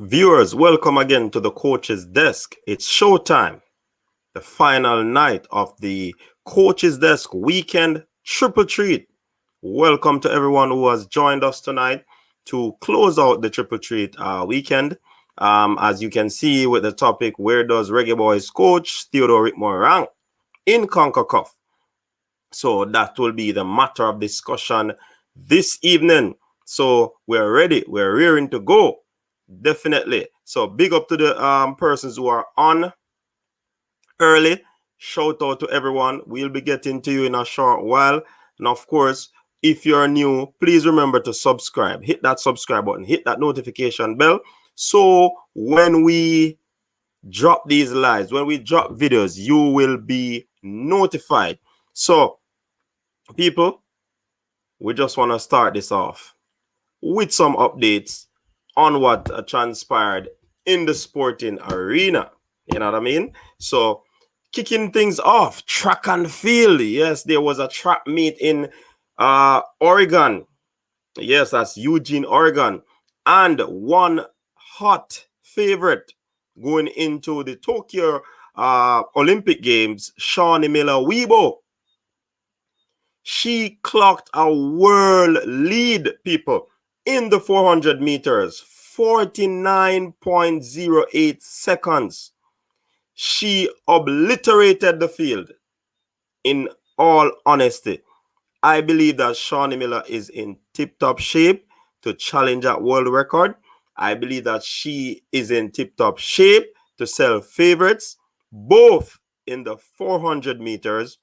Viewers, welcome again to the Coach's Desk. It's showtime, the final night of the Coach's Desk weekend triple treat. Welcome to everyone who has joined us tonight to close out the triple treat weekend. As you can see with the topic, where does Reggae Boyz coach Theodore Whitmore rank in CONCACAF? So that will be the matter of discussion this evening. So we're ready. We're rearing to go. Definitely. So big up to the persons who are on early. Shout out to everyone. We'll be getting to you in a short while. And of course, if you're new, please remember to subscribe. Hit that subscribe button. Hit that notification bell. So when we drop these lives, when we drop videos, you will be notified. So people, we just want to start this off with some updates on what transpired in the sporting arena. You know what I mean? So kicking things off, track and field. Yes, there was a track meet in Oregon. Yes, that's Eugene, Oregon. And one hot favorite going into the Tokyo Olympic Games, Shawnee Miller-Weibo. She clocked a world lead, people, in the 400 meters, 49.08 seconds. She obliterated the field. In all honesty, I believe that Shawnee Miller is in tip-top shape to challenge that world record. I believe that she is in tip-top shape to sell favorites, both in the 400 meters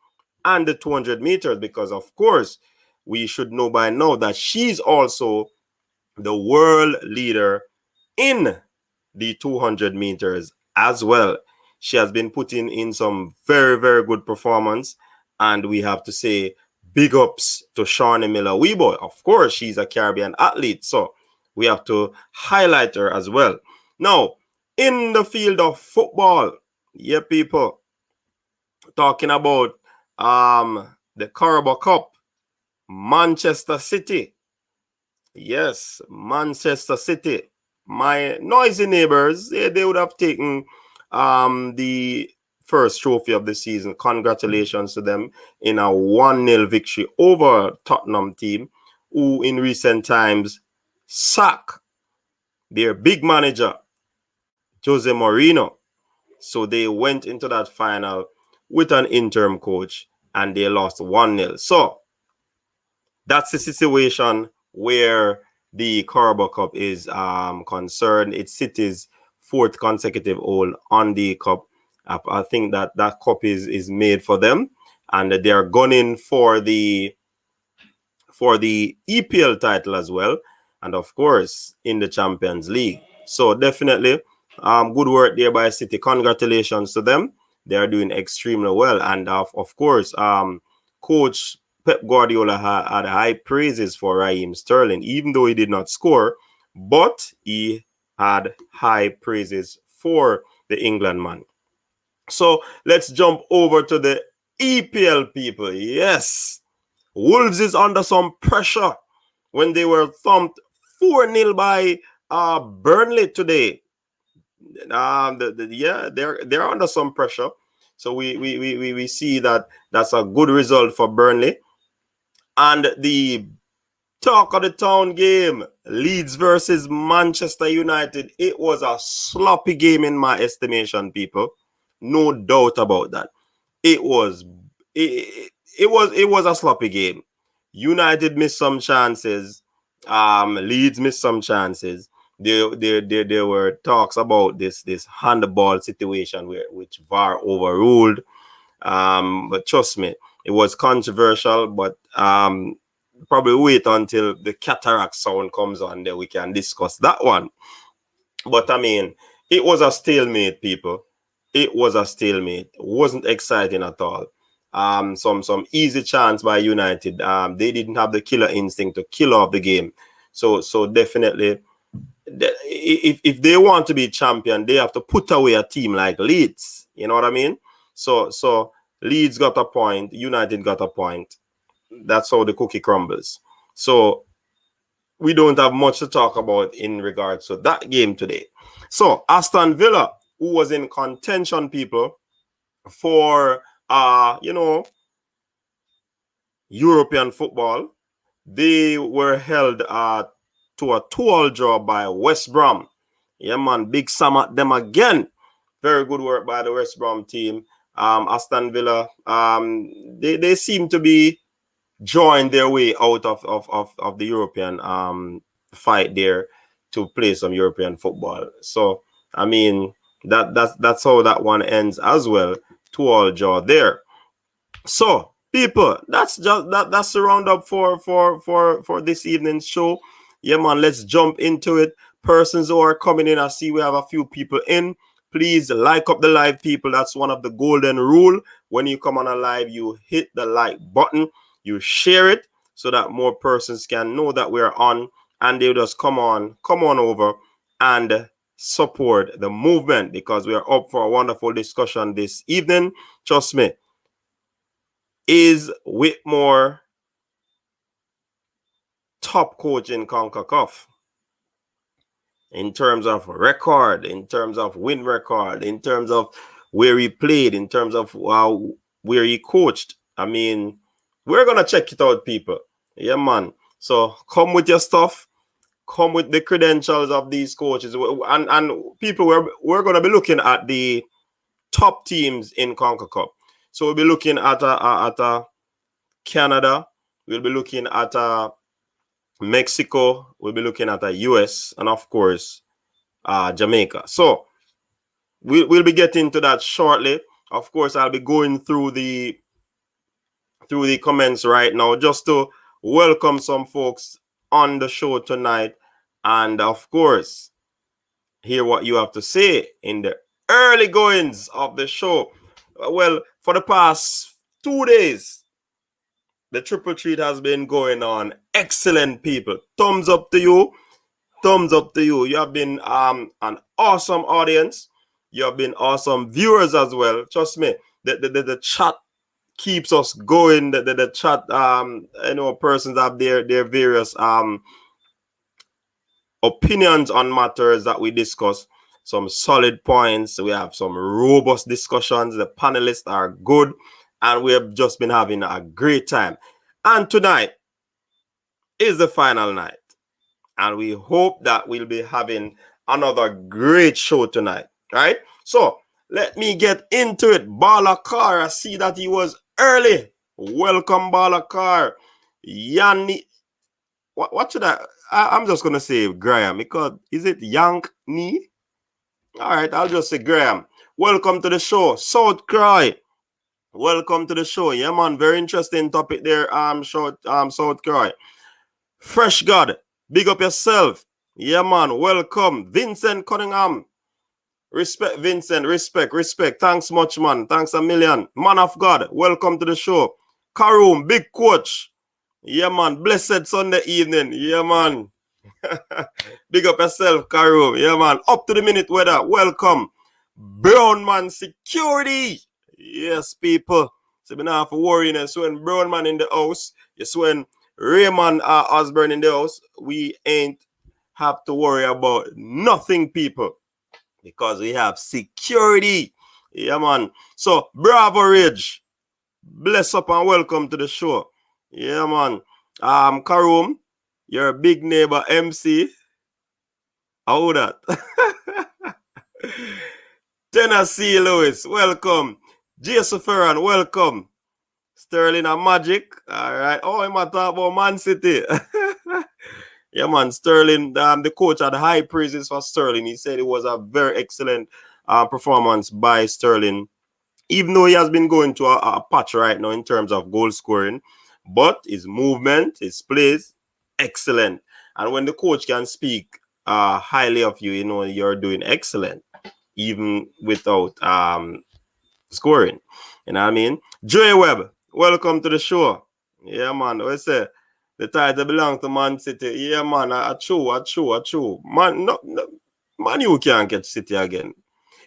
and the 200 meters, because of course we should know by now that she's also the world leader in the 200 meters as well. She has been putting in some very, very good performance, and we have to say big ups to Shawnee Miller-Weibo. Of course, she's a Caribbean athlete, so we have to highlight her as well. Now, in the field of football, yeah, people, talking about the Carabao Cup, Manchester City. Yes, Manchester City. My noisy neighbors, they would have taken the first trophy of the season. Congratulations to them in a 1-0 victory over Tottenham team, who in recent times sacked their big manager, Jose Mourinho. So they went into that final with an interim coach and they lost 1-0. So that's the situation where the Carabao Cup is concerned. It's City's fourth consecutive hold on the cup. I think that cup is made for them, and they are gunning for the EPL title as well, and of course in the Champions League. So definitely good work there by City. Congratulations to them. They are doing extremely well, and of course coach Pep Guardiola had high praises for Raheem Sterling, even though he did not score, but he had high praises for the England man. So let's jump over to the EPL, people. Yes, Wolves is under some pressure when they were thumped 4-0 by Burnley today. They're under some pressure. So we see that that's a good result for Burnley. And the talk of the town game, Leeds versus Manchester United. It was a sloppy game in my estimation, people. No doubt about that. It was a sloppy game. United missed some chances. Leeds missed some chances. There were talks about this handball situation which VAR overruled. But trust me, it was controversial, but probably wait until the cataract sound comes on, then we can discuss that one. But I mean, it was a stalemate, people. It was a stalemate. It wasn't exciting at all. Some easy chance by United. They didn't have the killer instinct to kill off the game. So definitely, if they want to be champion, they have to put away a team like Leeds. You know what I mean? So Leeds got a point. United got a point. That's how the cookie crumbles. So we don't have much to talk about in regards to that game today. So Aston Villa, who was in contention, people, for European football, they were held to a 2-2 draw by West Brom. Yeah, man, big sum at them again. Very good work by the West Brom team. Aston Villa, they seem to be drawing their way out of the European fight there to play some European football. So, I mean, that's how that one ends as well. 2-2 draw there. So, people, that's the roundup for this evening's show. Yeah, man, let's jump into it. Persons who are coming in, I see we have a few people in. Please like up the live, people. That's one of the golden rule. When you come on a live, you hit the like button, you share it so that more persons can know that we're on, and they'll just come on over and support the movement, because we are up for a wonderful discussion this evening. Trust me. Is Whitmore top coach in CONCACAF? In terms of record, in terms of win record, in terms of where he played, in terms of where he coached. I mean, we're going to check it out, people. Yeah, man. So come with your stuff. Come with the credentials of these coaches. And people, we're going to be looking at the top teams in CONCACAF. So we'll be looking at a Canada. We'll be looking at Mexico. We'll be looking at US, and of course, Jamaica. So we'll be getting to that shortly. Of course, I'll be going through the comments right now just to welcome some folks on the show tonight, and of course, hear what you have to say in the early goings of the show. Well, for the past 2 days, the triple treat has been going on. Excellent, people. Thumbs up to you. Thumbs up to you. You have been an awesome audience. You have been awesome viewers as well. Trust me, the chat keeps us going. The chat, persons have their various opinions on matters that we discuss. Some solid points. We have some robust discussions. The panelists are good, and we have just been having a great time. And tonight is the final night, and we hope that we'll be having another great show tonight. Right? So let me get into it. Balakar, I see that he was early. Welcome, Balakar. Yanni, what should I'm just gonna say Graham, because is it Yank Knee? All right, I'll just say Graham. Welcome to the show. South Cry. Welcome to the show. Yeah, man. Very interesting topic there. South Cry. Fresh God. Big up yourself. Yeah, man. Welcome. Vincent Cunningham. Respect, Vincent. Respect. Thanks much, man. Thanks a million. Man of God. Welcome to the show. Karoom. Big coach. Yeah, man. Blessed Sunday evening. Yeah, man. Big up yourself, Karoom. Yeah, man. Up to the minute weather. Welcome. Brown Man Security. Yes, people. So we don't have to worry. So when Brown Man in the house, yes, when Raymond Osborne in the house, we ain't have to worry about nothing, people, because we have security. Yeah, man. So Bravo Ridge. Bless up and welcome to the show. Yeah, man. Karoom, your big neighbor MC. How that? Tennessee Lewis, welcome. Jason Ferran, welcome. Sterling and Magic. All right. Oh, I'm talking about Man City. Yeah, man. Sterling, the coach had high praises for Sterling. He said it was a very excellent performance by Sterling, even though he has been going to a patch right now in terms of goal scoring. But his movement, his plays, excellent. And when the coach can speak highly of you, you're doing excellent, even without scoring. You know what I mean? Joey Webb, welcome to the show. Yeah, man. We say the title belongs to Man City. Yeah, man. True. Man, you can't get City again.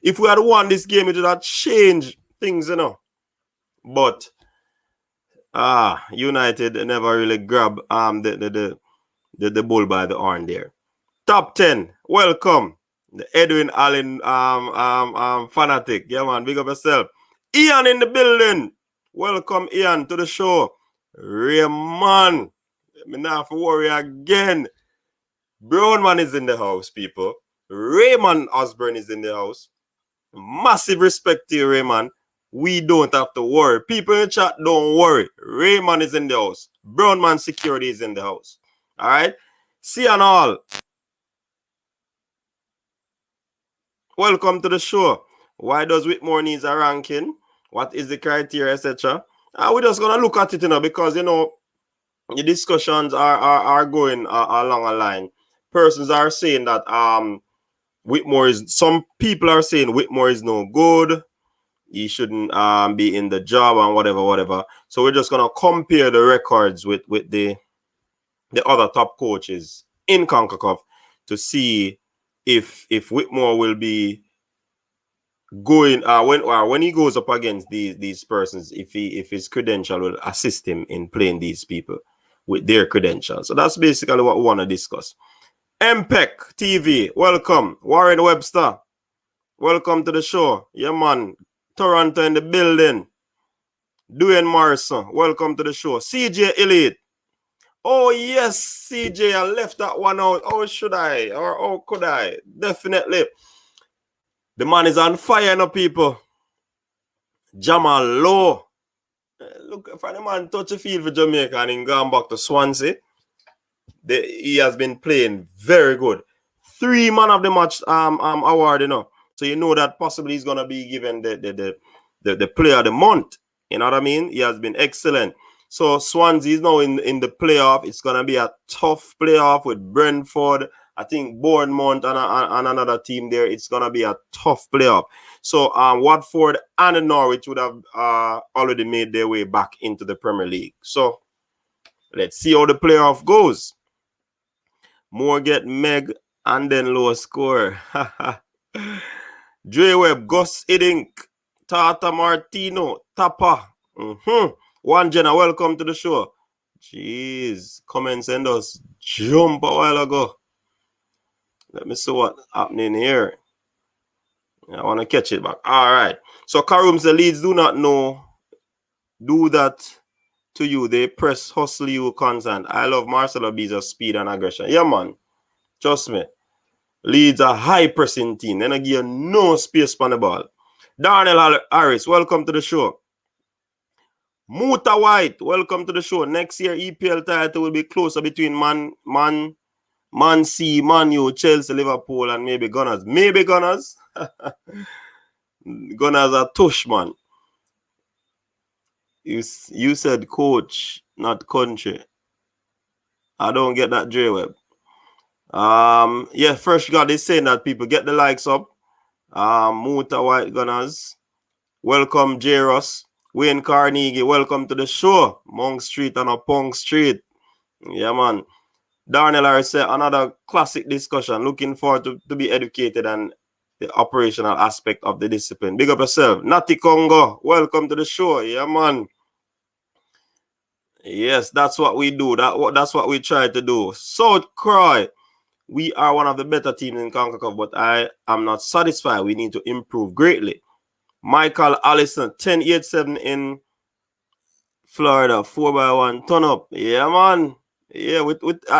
If we had won this game, it would have changed things, But United never really grab the the bull by the horn there. Top 10. Welcome. The Edwin Allen fanatic. Yeah, man. Big up yourself. Ian in the building. Welcome, Ian, to the show. Raymond. Me not have to worry again. Brownman is in the house, people. Raymond Osborne is in the house. Massive respect to you, Raymond. We don't have to worry. People in the chat, don't worry. Raymond is in the house. Brownman Security is in the house. All right? See you and all. Welcome to the show. Why does Whitmore needs a ranking? What is the criteria, etc.? We're just going to look at it, because, the discussions are going along a line. Persons are saying that Whitmore is, some people are saying Whitmore is no good. He shouldn't be in the job and whatever. So we're just going to compare the records with the other top coaches in CONCACAF to see if Whitmore will be going when he goes up against these persons, if his credential will assist him in playing these people with their credentials. So that's basically what we want to discuss. MPEC TV, welcome. Warren Webster, welcome to the show. Yeah, man. Toronto in the building. Dwayne Morrison, welcome to the show. CJ Elite. Oh, yes, CJ, I left that one out. Oh, should I? Or oh, could I? Definitely. The man is on fire now, people. Jamal Lowe. Look, for the man touch a field for Jamaica and then gone back to Swansea. He has been playing very good. 3 man of the match award, So you know that possibly he's gonna be given the player of the month. You know what I mean? He has been excellent. So Swansea is now in the playoff. It's gonna be a tough playoff with Brentford. I think Bournemouth and another team there. It's gonna be a tough playoff. So Watford and Norwich would have already made their way back into the Premier League. So let's see how the playoff goes. More get Meg and then low score. Dre Webb, Gus Idink, Tata Martino, Tapa. One Jenna, welcome to the show. Jeez, come and send us jump a while ago. Let me see what's happening here. I want to catch it back. All right. So Karum, the Leeds do not know. Do that to you. They press, hustle you, constant. I love Marcelo Bielsa's speed and aggression. Yeah, man. Trust me. Leeds a high pressing team. Then I give you no space on the ball. Darnell Harris, welcome to the show. Muta White, welcome to the show. Next year, EPL title will be closer between Man C, Man U, Chelsea, Liverpool, and maybe Gunners. Maybe Gunners. Gunners are tush, man. You said coach, not country. I don't get that, J Web. Yeah, Fresh God is saying that people get the likes up. Muta White Gunners. Welcome, J Ross. Wayne Carnegie, welcome to the show. Monk Street and a Punk Street. Yeah, man. Darnell Harris said another classic discussion. Looking forward to be educated and the operational aspect of the discipline. Big up yourself. Nati Congo, welcome to the show. Yeah, man. Yes, that's what we do. That's what we try to do. South Croy, we are one of the better teams in CONCACAF, but I am not satisfied. We need to improve greatly. Michael Allison, 1087 in Florida, 4x1, turn up. Yeah, man. Yeah,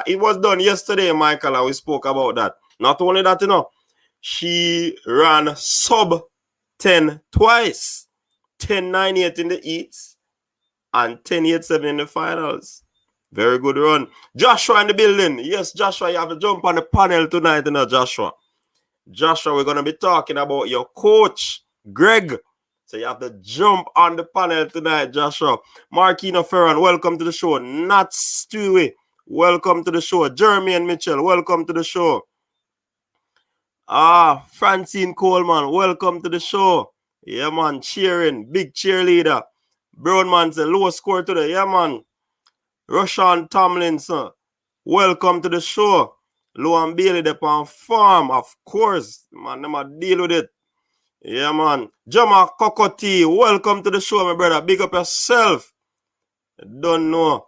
it was done yesterday, Michael, and we spoke about that. Not only that, she ran sub 10 twice. 10.98 in the heats and 10.87 in the finals. Very good run. Joshua in the building. Yes, Joshua, you have to jump on the panel tonight, Joshua. Joshua, we're going to be talking about your coach, Greg. So you have to jump on the panel tonight, Joshua. Marquino Ferran, welcome to the show. Nat Stewie, welcome to the show. Jeremy and Mitchell, welcome to the show. Francine Coleman, welcome to the show. Yeah, man, cheering. Big cheerleader. Brownman said, low score today. Yeah, man. Roshan Tomlinson, welcome to the show. Luan Bailey, the on farm, of course. Man, never deal with it. Yeah, man. Jama Kokoti, welcome to the show, my brother. Big up yourself. Don't know.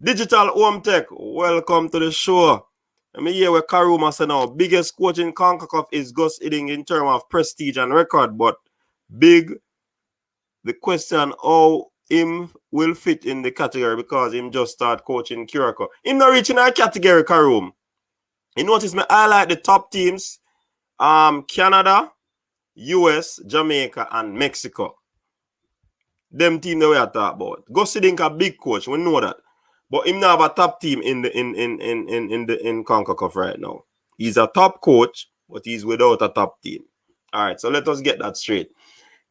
Digital Home Tech, welcome to the show. Let me hear what Karuma said now. Biggest coach in CONCACAF is Gus Hiddink in terms of prestige and record, but big the question how him will fit in the category because him just start coaching Curacao. Him not reaching our category, Karum. You notice me highlight the top teams. Canada, US, Jamaica, and Mexico. Them team that we are talking about. Gus Hiddink a big coach, we know that. But him not have a top team in CONCACAF right now. He's a top coach, but he's without a top team. All right, so let us get that straight.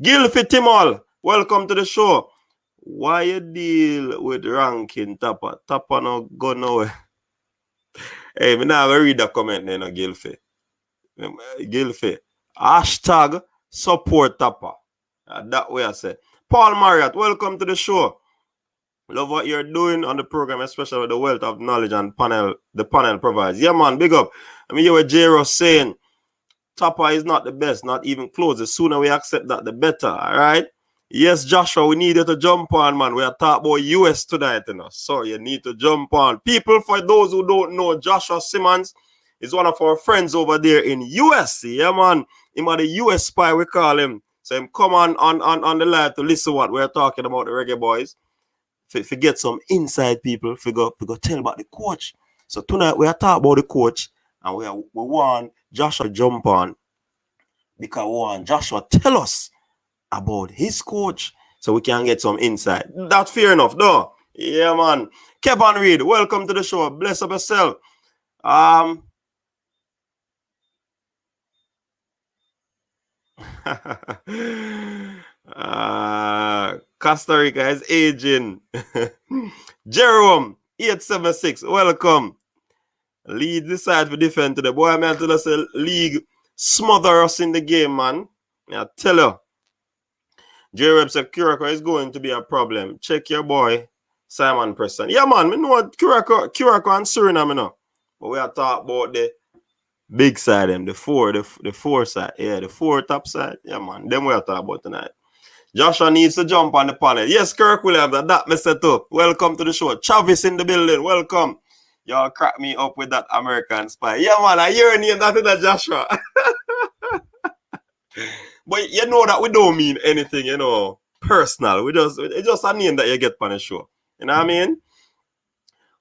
Gilfy Timol, welcome to the show. Why you deal with ranking Tapper? Tapper no go nowhere. Hey, me now read the comment then, Gilfy. Gilfy. Hashtag support Tapper. That way I say. Paul Marriott, welcome to the show. Love what you're doing on the program, especially with the wealth of knowledge and the panel provides. Yeah, man, big up. I mean, you were J-Ross saying, Tapper is not the best, not even close. The sooner we accept that, the better, all right? Yes, Joshua, we need you to jump on, man. We are talking about US tonight, you know. So you need to jump on. People, for those who don't know, Joshua Simmons is one of our friends over there in US. Yeah, man. Him are the US spy, we call him. So him come on the live to listen what we're talking about, the Reggae Boyz. If you get some inside people, if you go tell about the coach. So tonight we are talking about the coach, and we want Joshua to jump on because we want Joshua tell us about his coach so we can get some insight. That's fair enough, though. Yeah, man. Kevin Reed, welcome to the show. Bless up yourself. Costa Rica is aging. Jerome 876, welcome. Lead the side for defend to the boy. Man, tell us a league smother us in the game, man. I tell you. Jerome said Curacao is going to be a problem. Check your boy Simon Preston. Yeah, man, me know what Curacao and Suriname, you know. But we are talking about the big side, them, the four side. Yeah, the four top side. Yeah, man. Them we are talking about tonight. Joshua needs to jump on the panel. Yes, Kirk Williams, that me set up. Welcome to the show. Chavis in the building. Welcome. Y'all crack me up with that American spy. Yeah, man, I hear your name. That is that Joshua. But you know that we don't mean anything, you know, personal. It's just a name that you get on the show. You know what I mean?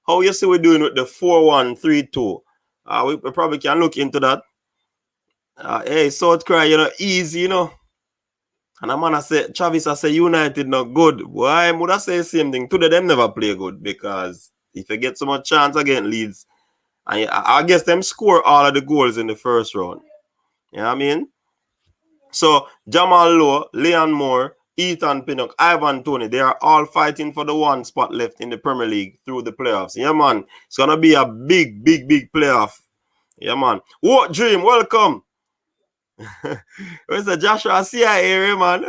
How you see we're doing with the 4132? We probably can look into that. Hey, South Korea, you know, easy, you know. And a man I say, Travis, I say United not good. Why would I say the same thing? Today them never play good because if you get so much chance against Leeds, and I guess them score all of the goals in the first round. You know what I mean? So Jamal Lowe, Leon Moore, Ethan Pinnock, Ivan Toney, they are all fighting for the one spot left in the Premier League through the playoffs. Yeah, man. It's gonna be a big playoff. Yeah, man. What dream? Welcome. Where's the Joshua CIA area, man?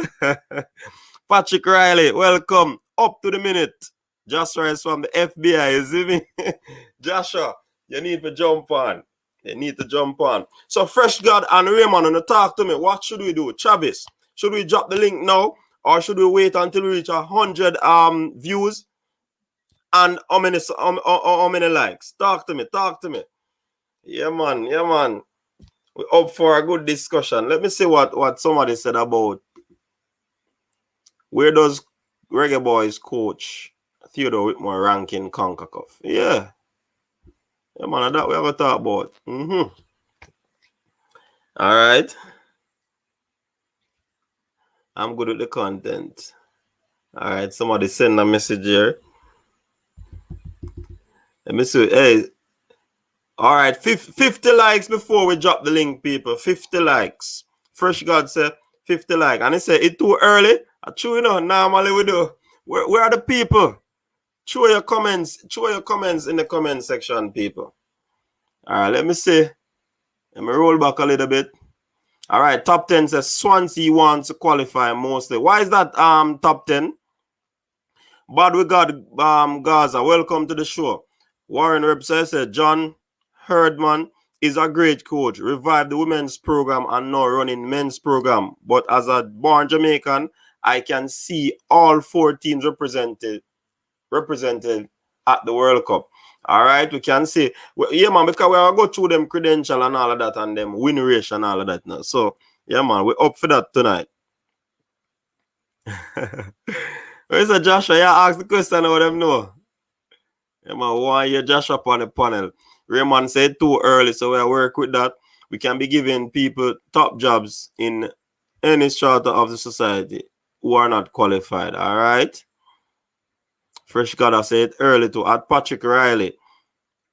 Patrick Riley, welcome. Up to the minute. Joshua is from the FBI, you see me? Joshua, you need to jump on. You need to jump on. So, Fresh God and Raymond, and talk to me. What should we do? Travis, should we drop the link now? Or should we wait until we reach 100 views? And how many likes? Talk to me. Yeah, man. We're up for a good discussion. Let me see what somebody said about where does Reggae Boyz coach Theodore Whitmore ranking CONCACAF. Yeah, man, that we have a talk about. All right. I'm good with the content. All right, somebody send a message here. Let me see. Hey, all right, 50 likes before we drop the link, people. 50 likes. Fresh God said 50 likes. And he said it's too early. True, you know, normally we do. Where are the people? Show your comments in the comment section, people. All right, let me see. Let me roll back a little bit. All right, top 10 says Swansea wants to qualify mostly. Why is that top 10? But we got Gaza. Welcome to the show. Warren Webster said John Herdman is a great coach. Revived the women's program and now running men's program. But as a born Jamaican, I can see all four teams represented at the World Cup. All right, we can say, yeah, man, because we are go through them credential and all of that and them win ratio and all of that now. So, yeah, man, we're up for that tonight. Where's the Joshua? Yeah, ask the question about them know. Yeah, man, why you Joshua on the panel? Raymond said too early, so we work with that. We can be giving people top jobs in any strata of the society who are not qualified. All right. Fresh God, I said early to add Patrick Riley.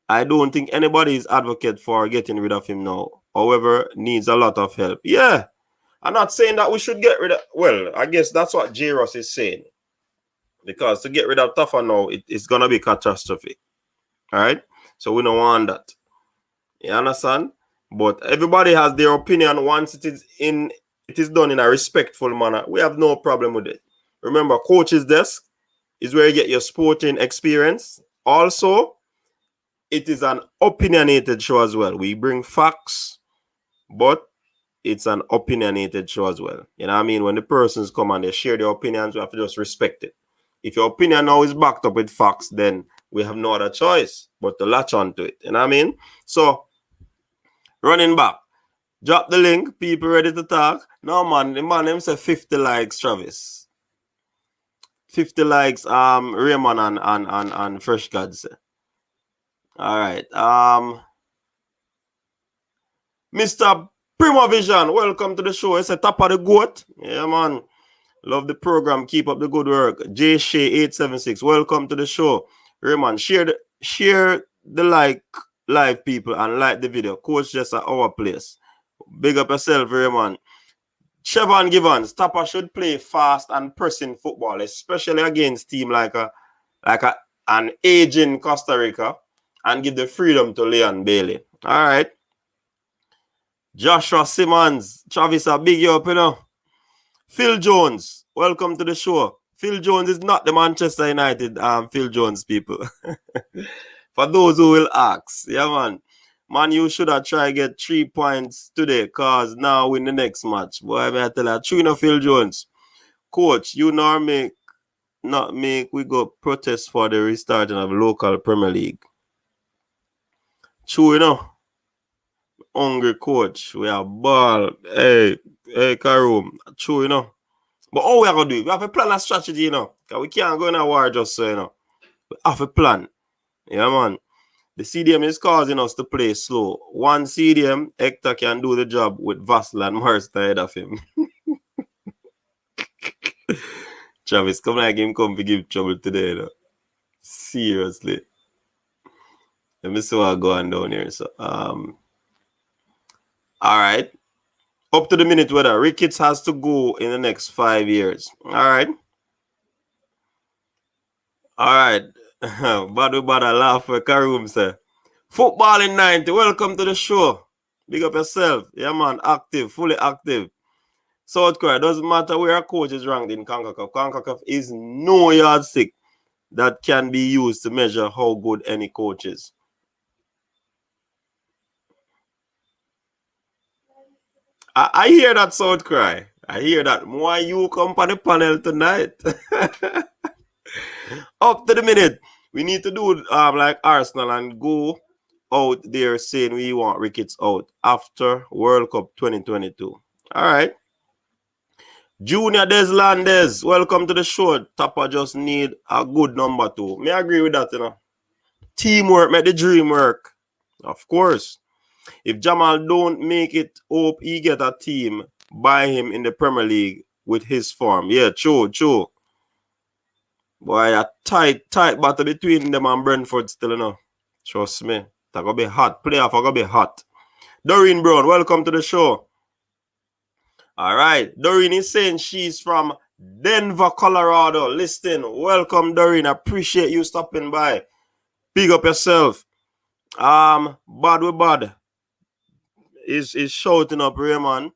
I don't think anybody is advocate for getting rid of him now. However, needs a lot of help. Yeah. I'm not saying that we should get rid of. Well, I guess that's what J. Ross is saying. Because to get rid of Taffa now, it's going to be catastrophe. All right? So we don't want that. You understand? But everybody has their opinion. Once it is done in a respectful manner, we have no problem with it. Remember, Coach's Desk is where you get your sporting experience. Also, it is an opinionated show as well. We bring facts, but it's an opinionated show as well. You know what I mean? When the persons come and they share their opinions, we have to just respect it. If your opinion now is backed up with facts, then we have no other choice but to latch on to it. You know what I mean? So, running back, drop the link. People ready to talk? No, man. The man him say 50 likes, Travis. 50 likes, Raymond and Fresh God say. All right. Mr. Primo Vision, welcome to the show. It's a top of the goat. Yeah, man. Love the program. Keep up the good work. J Shay 876, welcome to the show. Raymond, share the like live people and like the video. Coach just at our place. Big up yourself, Raymond. Chevron Givens, Tapa should play fast and pressing football, especially against team like an aging Costa Rica, and give the freedom to Leon Bailey. All right. Joshua Simmons, Travis, a big you up, you know. Phil Jones, welcome to the show. Phil Jones is not the Manchester United Phil Jones people. For those who will ask, yeah, man. Man, you should have tried to get 3 points today, cause now win the next match. Boy, I may tell you, true enough, Phil Jones. Coach, you not make we go protest for the restarting of local Premier League. True, you know. Hungry coach, we are ball. Hey, Karoom, true, you know. But all we are gonna do, we have a plan, a strategy, you know. Cause we can't go in a war just so, you know. We have a plan. Yeah, man. The CDM is causing us to play slow. One CDM, Hector can do the job with Vassal and Morris ahead of him. Travis, come like him come to give trouble today, though. Seriously. Let me see what's going down here. So, all right. Up to the minute whether Ricketts has to go in the next 5 years. All right. All right. Bad laugh for Karoom, sir. Football in 90. Welcome to the show. Big up yourself. Yeah, man. Active. Fully active. South Korea. Doesn't matter where a coach is ranked in CONCACAF. CONCACAF is no yardstick that can be used to measure how good any coach is. I hear that, South Korea. I hear that. Why you come on the panel tonight? Up to the minute. We need to do like Arsenal and go out there saying we want Ricketts out after World Cup 2022. All right. Junior Deslandes, welcome to the show. Tapa just need a good number 2. May I agree with that, you know. Teamwork make the dream work. Of course. If Jamal don't make it, hope he get a team by him in the Premier League with his form. Yeah, true. Boy, a tight battle between them and Brentford still, you know. Trust me. It's gonna be hot. Playoff are gonna be hot. Doreen Brown, welcome to the show. All right. Doreen is saying she's from Denver, Colorado. Listen, welcome, Doreen. Appreciate you stopping by. Big up yourself. Bad with bad. Is shouting up Raymond.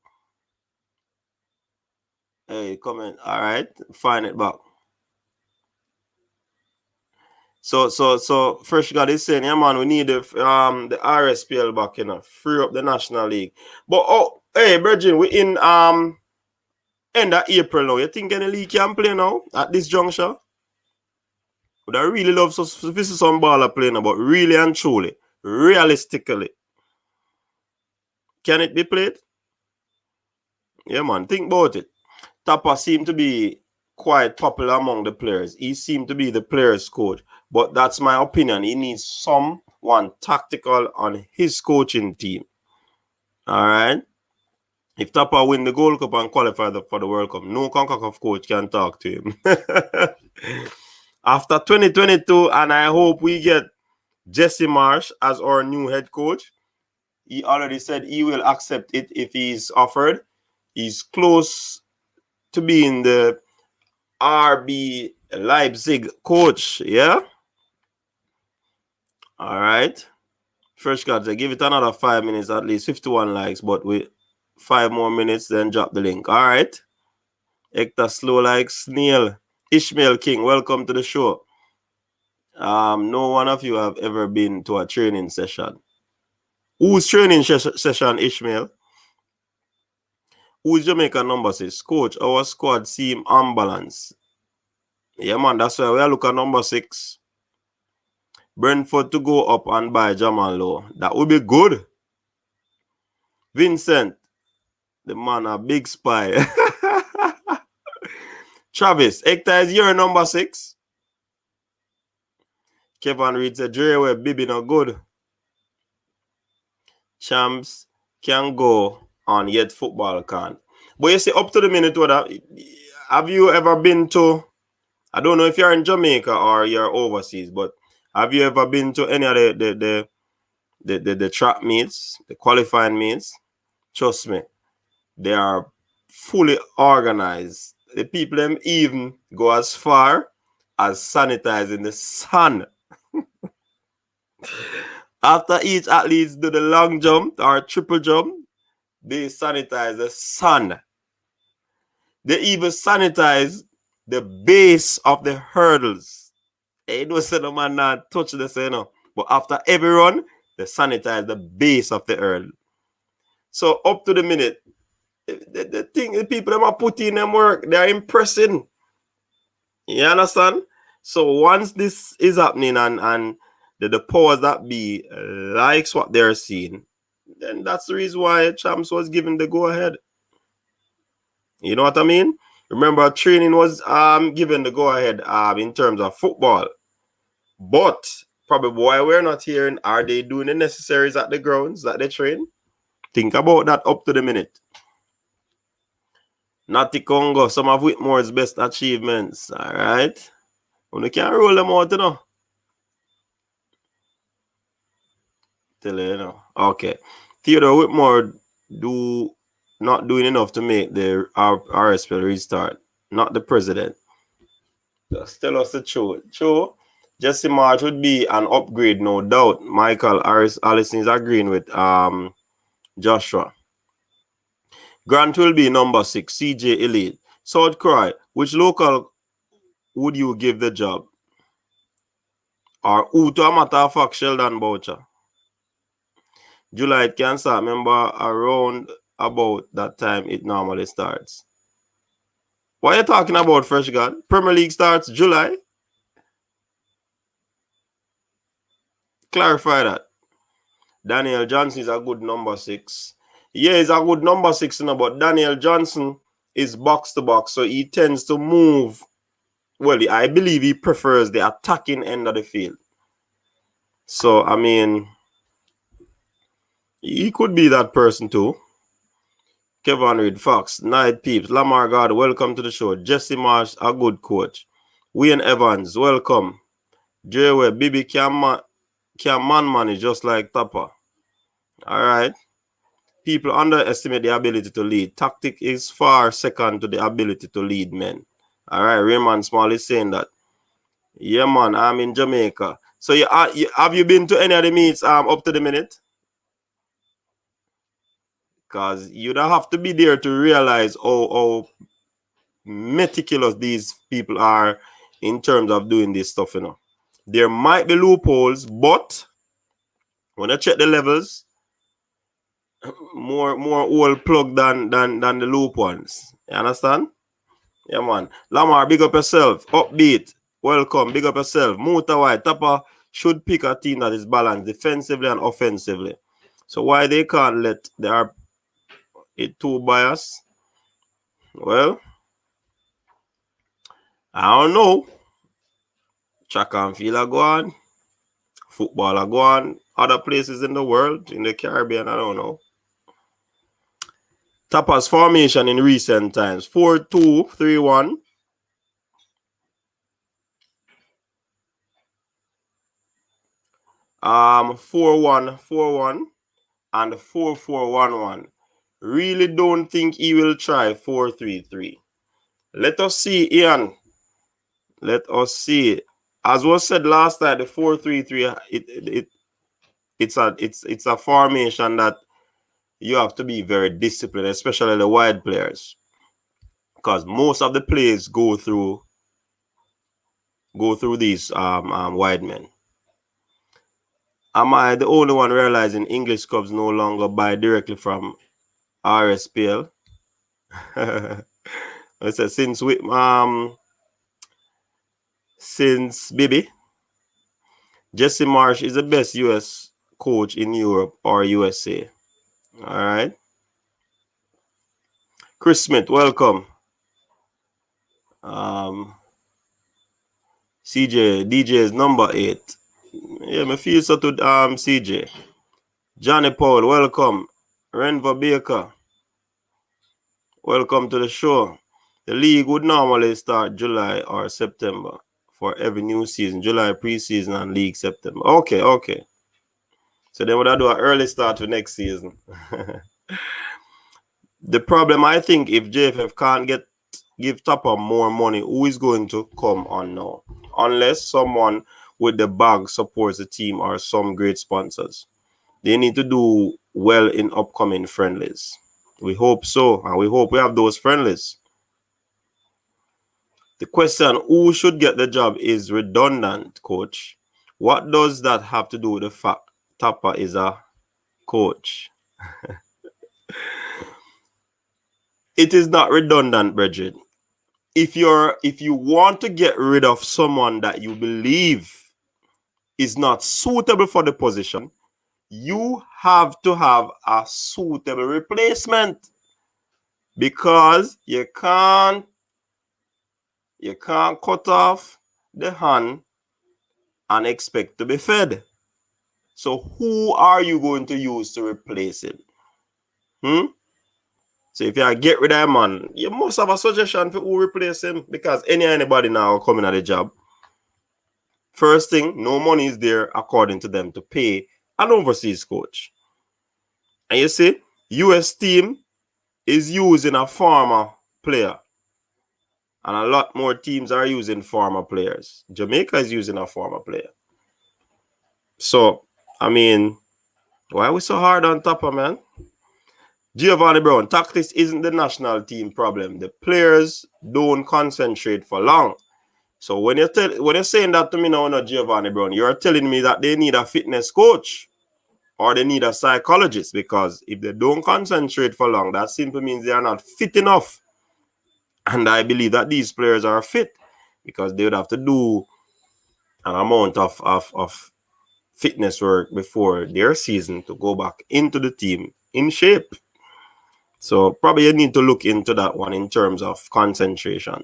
Hey, comment. All right. Find it back. So Fresh God is saying, yeah, man, we need the RSPL back, you know, free up the National League. But hey, Virgin, we in end of April now. You think any league can play now at this juncture? Would I really love to see some baller playing, but really and truly, realistically, can it be played? Yeah, man. Think about it. Tapa seemed to be quite popular among the players. He seemed to be the players' coach. But that's my opinion. He needs someone tactical on his coaching team. All right. If Tapa win the Gold Cup and qualify for the World Cup, no CONCACAF coach can talk to him. After 2022, and I hope we get Jesse Marsh as our new head coach. He already said he will accept it if he's offered. He's close to being the RB Leipzig coach. Yeah. All right. First got to give it another 5 minutes, at least 51 likes, but with 5 more minutes, then drop the link. All right. Hector slow like snail. Ishmael King, welcome to the show. No one of you have ever been to a training session. Who's training session, Ishmael? Who's Jamaica number 6? Coach, our squad seem unbalanced. Yeah, man, that's why we are looking at number 6. Brentford to go up and buy Jamal Lowe. That would be good. Vincent, the man a big spy. Travis, Hector is your number 6. Kevin Reed said, Dre, where Bibi not good. Champs can go on, yet football can't. But you see, up to the minute, have you ever been to, I don't know if you're in Jamaica or you're overseas, but have you ever been to any of the track meets, the qualifying meets? Trust me, they are fully organized. The people them even go as far as sanitizing the sun. After each athlete do the long jump or triple jump, they sanitize the sun. They even sanitize the base of the hurdles. Ain't no say no man not touch the say no. But after every run, they sanitize the base of the hurdle. So up to the minute, the thing, the people that are putting in them work, they are impressing. You understand? So once this is happening and the powers that be likes what they're seeing, then that's the reason why Champs was given the go ahead. You know what I mean? Remember, training was given the go ahead in terms of football. But probably why we're not hearing, are they doing the necessaries at the grounds that they train? Think about that up to the minute. Natty Congo, some of Whitmore's best achievements. All right. You can't roll them out, you know. Tell you, you know. Okay. Theodore Whitmore not doing enough to make the RSPL restart. Not the president. Just tell us the truth. True. Jesse March would be an upgrade, no doubt. Michael Allison is agreeing with Joshua. Grant will be number 6, CJ Elite. South Cry, which local would you give the job? Or who, to a matter of fact, Sheldon Boucher? July it can start. Remember, around about that time it normally starts. What are you talking about, Fresh God? Premier League starts July? Clarify that. Daniel Johnson is a good number 6. Yeah, he's a good number 6, you know, but Daniel Johnson is box to box, so he tends to move. Well, I believe he prefers the attacking end of the field. So, I mean, he could be that person too. Kevin Reed, Fox, Night Peeps, Lamar God, welcome to the show. Jesse Marsh, a good coach. Wayne Evans, welcome. J-Way, Bibi can manage just like Tapa. All right. People underestimate the ability to lead. Tactic is far second to the ability to lead men. All right. Raymond Small is saying that. Yeah, man, I'm in Jamaica. So have you been to any of the meets up to the minute? Because you don't have to be there to realize how meticulous these people are in terms of doing this stuff, you know. There might be loopholes, but when I check the levels, more hole plug than the loop ones. You understand? Yeah, man. Lamar, big up yourself. Upbeat. welcome. Big up yourself. Muta White. Tapa should pick a team that is balanced defensively and offensively. So why they can't let it too biased? Well, I don't know. Track and field are go on. Football are go on. Other places in the world, in the Caribbean, I don't know. Tapa's formation in recent times. 4-2-3-1. 4-1-4-1 and 4-4-1-1. Really don't think he will try 4-3-3. Let us see, Ian. Let us see. As was said last time, the 4-3-3, it's a formation that you have to be very disciplined, especially the wide players, because most of the plays go through these wide men. Am I the only one realizing English clubs no longer buy directly from RSPL? I said since Bibi, Jesse Marsh is the best US coach in Europe or USA. All right. Chris Smith, welcome. CJ, DJ is number 8. Yeah, me feel so to CJ. Johnny Paul, welcome. Renver Baker, welcome to the show. The league would normally start July or September for every new season. July preseason and league September. Okay. So then would I do an early start for next season? The problem, I think, if JFF can't give Tapa more money, who is going to come on now? Unless someone with the bag supports the team or some great sponsors. They need to do well in upcoming friendlies. We hope so, and we hope we have those friendlies. The question, who should get the job, is redundant, coach. What does that have to do with the fact Tapa is a coach? It is not redundant, brethren. If you want to get rid of someone that you believe is not suitable for the position, you have to have a suitable replacement, because you can't cut off the hand and expect to be fed. So who are you going to use to replace it? So if you get rid of a man, you must have a suggestion for who replace him, because anybody now coming at the job. First thing, no money is there according to them to pay an overseas coach. And you see, US team is using a former player. And a lot more teams are using former players. Jamaica is using a former player. So, I mean, why are we so hard on Tapa, man? Giovanni Brown, tactics isn't the national team problem. The players don't concentrate for long. So when you're saying that to me now, not Giovanni Brown, you're telling me that they need a fitness coach or they need a psychologist, because if they don't concentrate for long, that simply means they are not fit enough. And I believe that these players are fit, because they would have to do an amount of fitness work before their season to go back into the team in shape. So probably you need to look into that one in terms of concentration.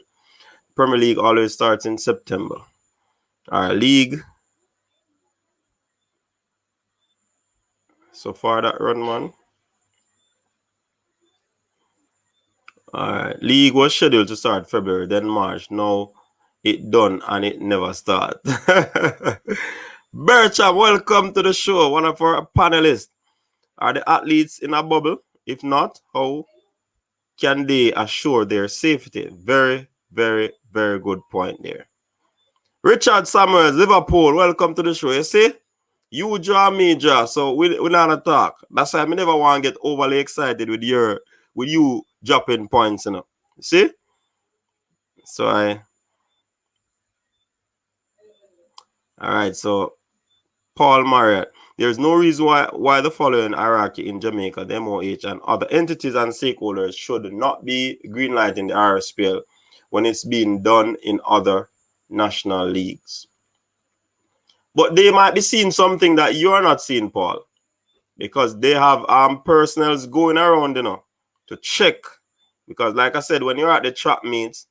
Premier League always starts in September. Our league. So far that run, man. Alright. League was scheduled to start February, then March. Now it done and it never start. Bertram, welcome to the show. One of our panelists. Are the athletes in a bubble? If not, how can they assure their safety? Very, very, very good point there. Richard Samuels, Liverpool, welcome to the show. You see, you draw, me draw, so we're not gonna talk. That's why I never want to get overly excited with you dropping points, you know. You see? So alright, so Paul Marriott. There's no reason why the following hierarchy in Jamaica, the MOH, and other entities and stakeholders should not be greenlighting the RSPL when it's being done in other national leagues. But they might be seeing something that you are not seeing, Paul, because they have personnels going around, to check. Because like I said, when you're at the track meets,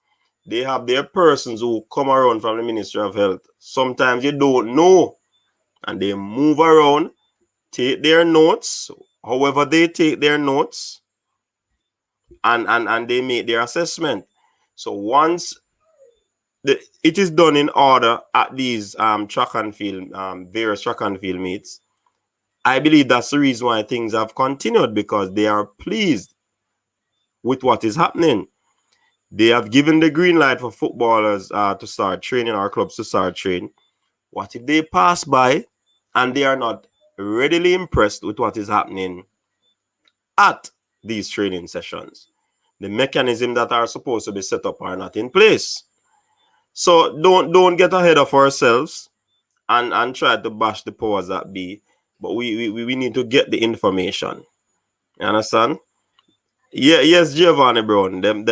they have their persons who come around from the Ministry of Health. Sometimes you don't know, and they move around, take their notes, however they take their notes, and they make their assessment. So once it is done in order at these track and field, various track and field meets, I believe that's the reason why things have continued, because they are pleased with what is happening. They have given the green light for footballers to start training, our clubs to start training. What if they pass by and they are not readily impressed with what is happening at these training sessions? The mechanisms that are supposed to be set up are not in place. So don't get ahead of ourselves and try to bash the powers that be. But we need to get the information. You understand? Yeah, yes, Giovanni Brown. Them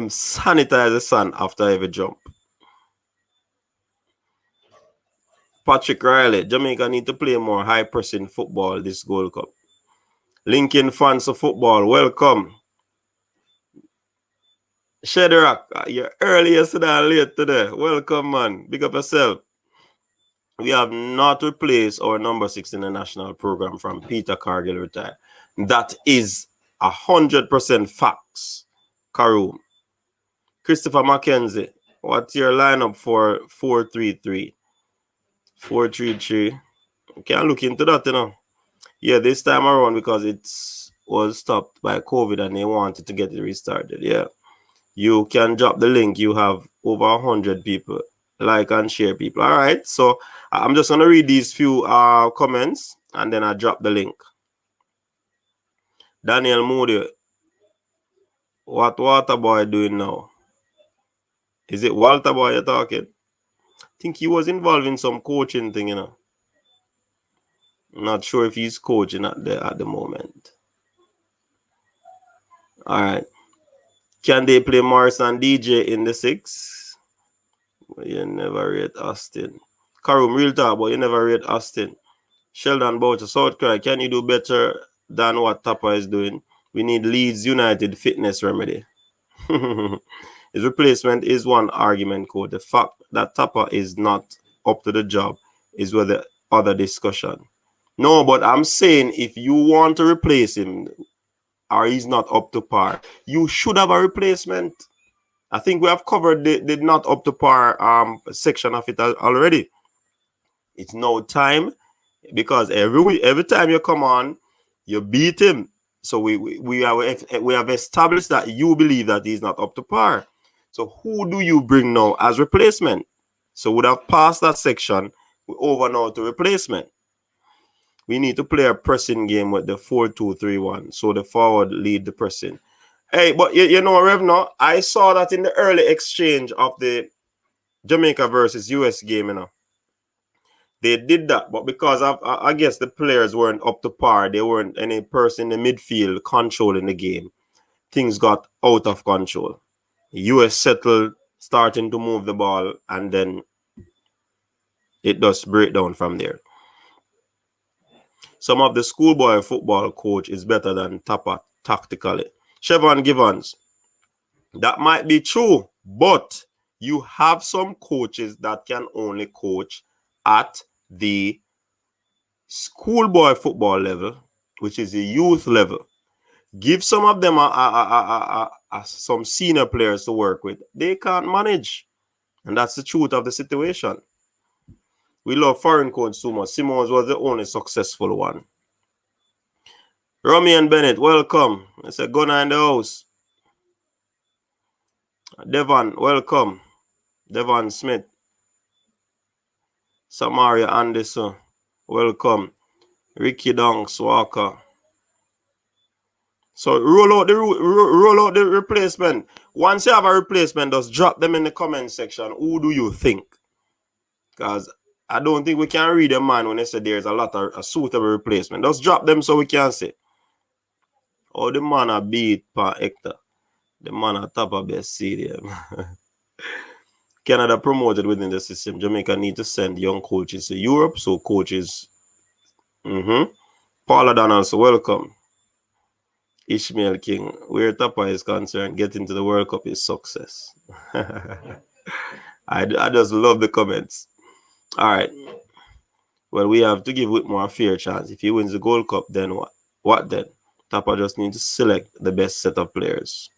sanitize the sun after every jump. Patrick Riley, Jamaica need to play more high pressing football this Gold Cup. Linking fans of football, welcome. Shedrack, you're early yesterday and late today. Welcome, man. Big up yourself. We have not replaced our number 6 in the national program from Peter Cargill retired. That is 100% facts. Karoom. Christopher Mackenzie, what's your lineup for 4-3-3? 4-3-3. You can look into that, Yeah, this time around, because it was stopped by COVID and they wanted to get it restarted. Yeah. You can drop the link. You have over 100 people. Like and share, people. All right. So I'm just going to read these few comments and then I drop the link. Daniel Moody. What Waterboy doing now? Is it Walter Boy you're talking? I think he was involved in some coaching thing, Not sure if he's coaching at the moment. All right. Can they play Morris and DJ in the 6? You never rate Austin. Karum, real talk, but you never rate Austin. Sheldon Boucher, South Korea, can you do better than what Tapa is doing? We need Leeds United fitness remedy. His replacement is one argument code. The fact that Tapa is not up to the job is with the other discussion. No, but I'm saying if you want to replace him or he's not up to par, you should have a replacement. I think we have covered the not up to par section of it already. It's no time, because every time you come on, you beat him. So we have established that you believe that he's not up to par. So who do you bring now as replacement? So we would have passed that section. We're over now to replacement. We need to play a pressing game with the 4-2-3-1. So the forward lead the pressing. Hey, but Revno, I saw that in the early exchange of the Jamaica versus US game, They did that, but because I guess the players weren't up to par, there weren't any person in the midfield controlling the game. Things got out of control. US settled, starting to move the ball, and then it does break down from there. Some of the schoolboy football coach is better than Tapa tactically. Chevron Givens, that might be true, but you have some coaches that can only coach at the schoolboy football level, which is the youth level. Give some of them some senior players to work with. They can't manage. And that's the truth of the situation. We love foreign coach too much. Simmons was the only successful one. Romy and Bennett, welcome. It's a gunner in the house. Devon, welcome. Devon Smith. Samaria Anderson, welcome. Ricky Donks Walker. So roll out the replacement. Once you have a replacement, just drop them in the comment section. Who do you think? Because I don't think we can read them, man, when they say there's a suitable replacement. Just drop them so we can see. Oh, the man a beat per hectare. The man a top of best stadium. Canada promoted within the system. Jamaica need to send young coaches to Europe. So coaches, Paula Donalds, welcome. Ishmael King, where Tapa is concerned, getting to the World Cup is success. I just love the comments. All right. Well, we have to give Whitmore a fair chance. If he wins the Gold Cup, then what? What then? Tapa just needs to select the best set of players.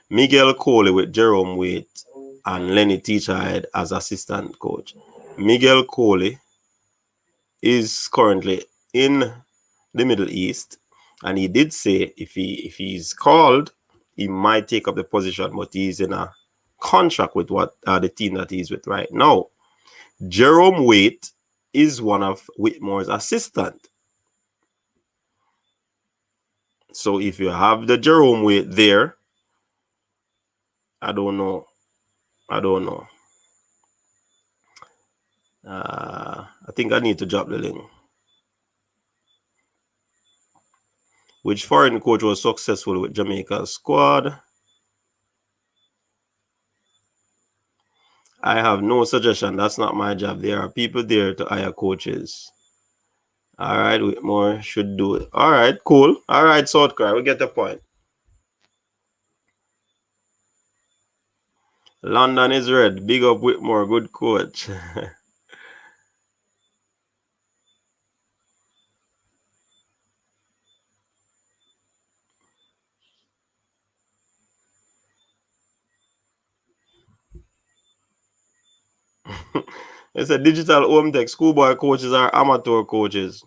Miguel Coley with Jerome Waite and Lenny Teacherhead as assistant coach. Miguel Coley is currently in the Middle East, and he did say if he's called, he might take up the position, but he's in a contract with the team that he's with right now. Jerome Waite is one of Whitmore's assistant. So if you have the Jerome Waite there, I don't know. I think I need to drop the link. Which foreign coach was successful with Jamaica's squad? I have no suggestion. That's not my job. There are people there to hire coaches. All right, Whitmore should do it. All right, cool. All right, Southcry, we get the point. London is red. Big up Whitmore, good coach. It's a digital home tech. Schoolboy coaches are amateur coaches.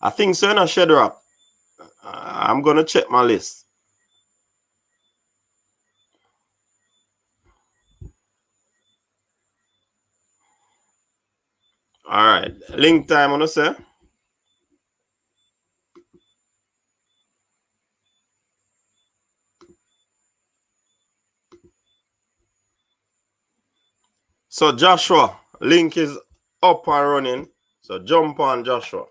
I think so, in a Shedrack. I'm going to check my list. All right. Link time, on say. So, Joshua, link is up and running. So, jump on, Joshua.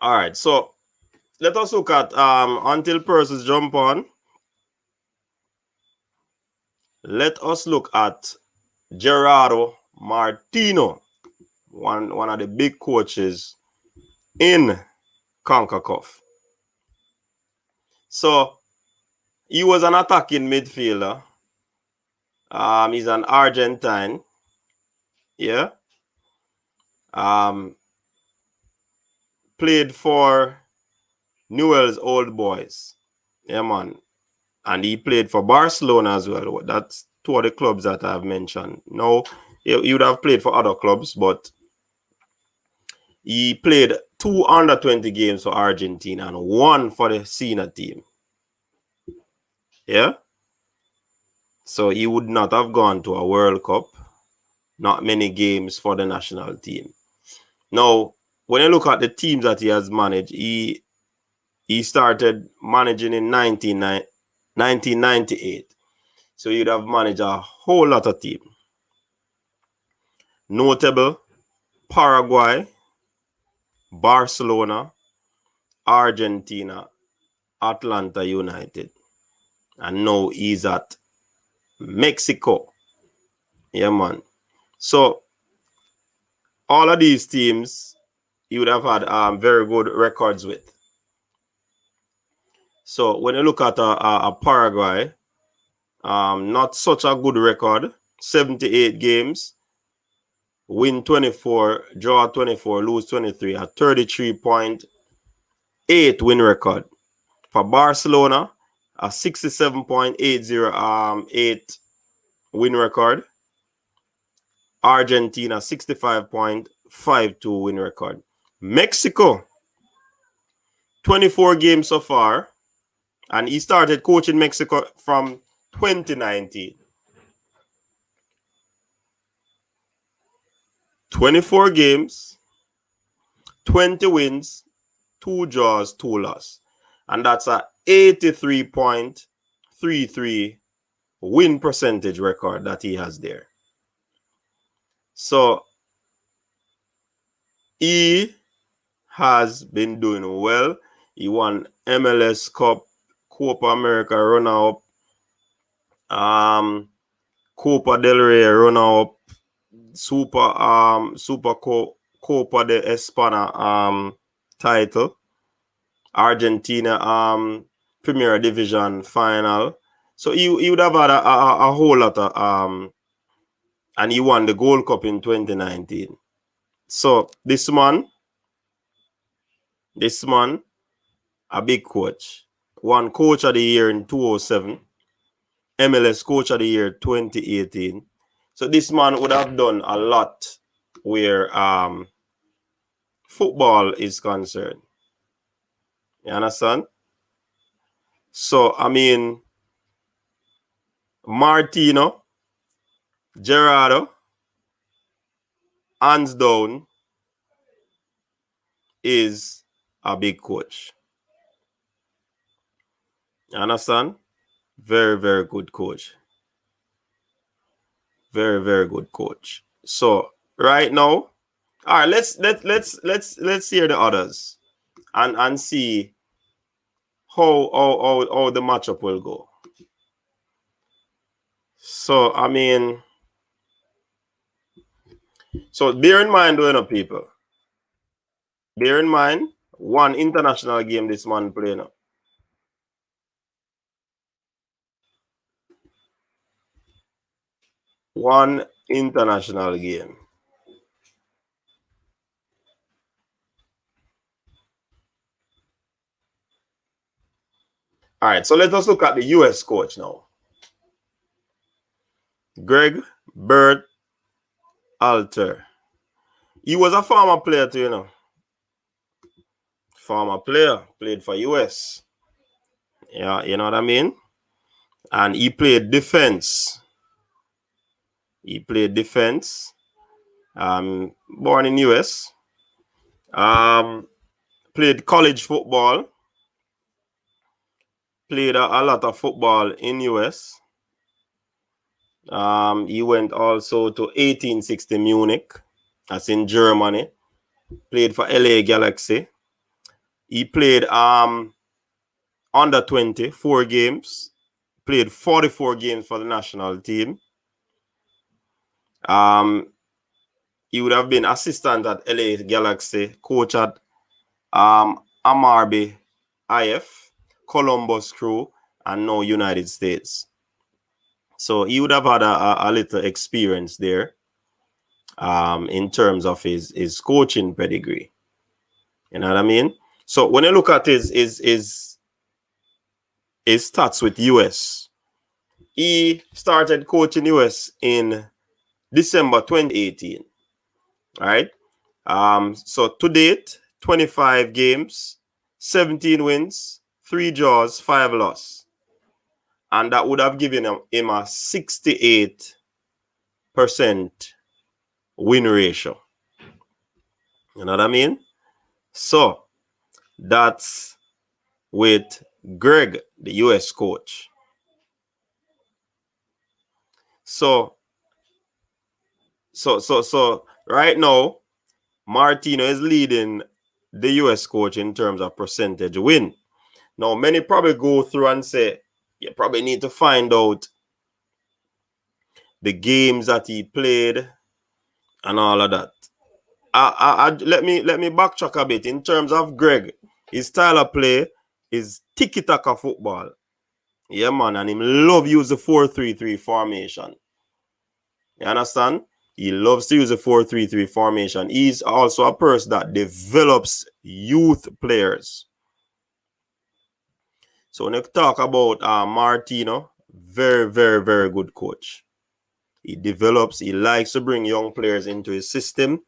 All right. So, let us look at, until persons jump on, let us look at Gerardo Martino, one of the big coaches in CONCACAF. So, he was an attacking midfielder. He's an Argentine. Yeah. Played for Newell's Old Boys. Yeah, man. And he played for Barcelona as well. That's two of the clubs that I've mentioned. No, he would have played for other clubs, but he played 2 under-20 games for Argentina and 1 for the senior team. Yeah? So he would not have gone to a World Cup. Not many games for the national team. Now, when you look at the teams that he has managed, he started managing in 1998. So he'd have managed a whole lot of teams. Notable: Paraguay, Barcelona, Argentina, Atlanta United. And now he's at Mexico. Yeah, man. So all of these teams he would have had very good records with. So when you look at a Paraguay, not such a good record. 78 games, win 24, draw 24, lose 23, a 33.8 win record. For Barcelona, a 67.8 win record. Argentina, 65.52 win record. Mexico, 24 games so far, And he started coaching Mexico from 2019. 24 games, 20 wins, 2 draws, 2 losses. And that's a 83.33 win percentage record that he has there. So he has been doing well. He won MLS Cup, Copa America runner-up, Copa del Rey runner-up, Super Copa de España title, Argentina Premier Division final. So he would have had a whole lot of and he won the Gold Cup in 2019. So this man, a big coach. Won Coach of the Year in 2007. MLS Coach of the Year 2018. So this man would have done a lot where football is concerned. You understand? So, I mean, Martino, Gerardo, hands down, is a big coach. You understand? Very, very good coach. Very, very good coach. So right now, all right, let's hear the others and see how the matchup will go. So I mean, so bear in mind, people. Bear in mind, one international game this man playing now. One international game. All right, so let us look at the US coach now. Greg Berhalter. He was a former player too, you know. Former player, played for US. Yeah, you know what I mean? And he played defense. Born in US. Played college football. Played a lot of football in US. He went also to 1860 Munich. That's in Germany. Played for LA Galaxy. He played under 20, 4 games. Played 44 games for the national team. He would have been assistant at LA Galaxy, coach at Amarby IF, Columbus Crew, and now United States. So he would have had a little experience there in terms of his coaching pedigree. You know what I mean? So when you look at his stats with US, he started coaching US in December 2018. Right? So to date, 25 games, 17 wins, 3 draws, 5 losses. And that would have given him a 68% win ratio. You know what I mean? So that's with Greg, the US coach. So right now, Martino is leading the US coach in terms of percentage win. Now, many probably go through and say, you probably need to find out the games that he played and all of that. Let me backtrack a bit. In terms of Greg, his style of play is tiki-taka football. Yeah, man, and him love use the 4-3-3 formation. You understand? He loves to use the 4-3-3 formation. He's also a person that develops youth players. So when you talk about Martino, very, very, very good coach. He likes to bring young players into his system,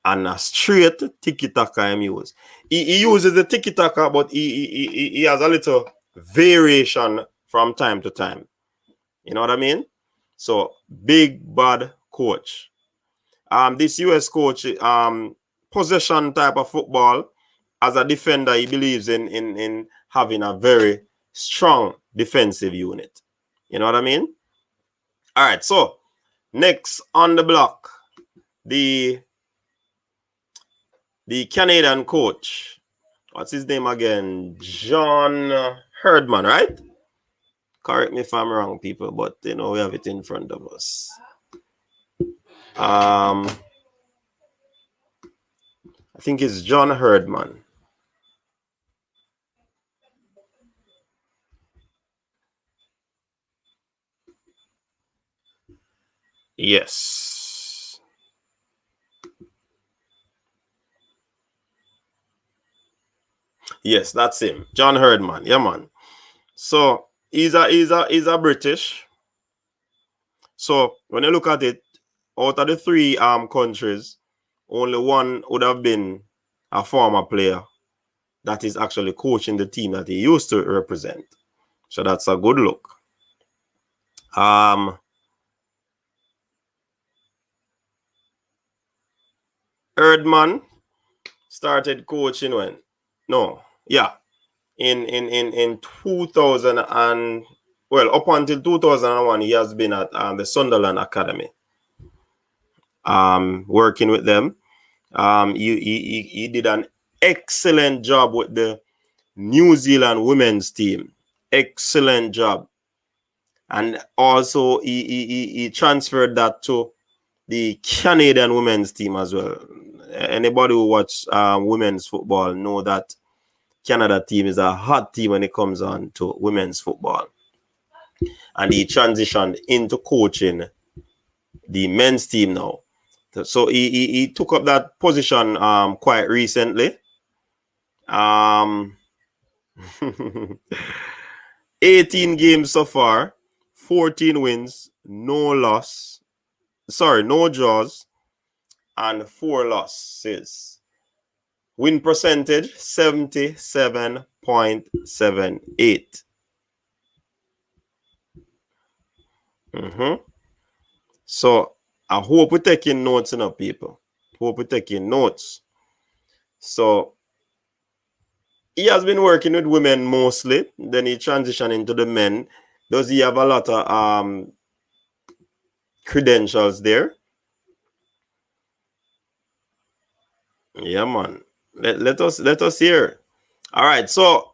and a straight tiki-taka him use. He uses the tiki-taka, but he has a little variation from time to time. You know what I mean? So big bad coach. This US coach, possession type of football. As a defender, he believes in having a very strong defensive unit. You know what I mean? All right, so next on the block, the Canadian coach. What's his name again? John Herdman, right? Correct me if I'm wrong, people, but we have it in front of us. I think it's John Herdman. Yes. Yes, that's him. John Herdman. Yeah, man. So he's a British. So when you look at it, out of the three countries, only one would have been a former player that is actually coaching the team that he used to represent. So that's a good look. Herdman started coaching when? No, yeah. In 2000 and up until 2001, he has been at the Sunderland Academy, working with them. He did an excellent job with the New Zealand women's team. Excellent job. And also he transferred that to the Canadian women's team as well. Anybody who watch women's football know that Canada team is a hot team when it comes on to women's football. And he transitioned into coaching the men's team now. So he took up that position quite recently. 18 games so far, 14 wins, no draws, and 4 losses. Win percentage 77.78. So I hope we're taking notes, people. Hope we're taking notes. So he has been working with women mostly. Then he transitioned into the men. Does he have a lot of credentials there? Yeah, man. Let us hear. All right. So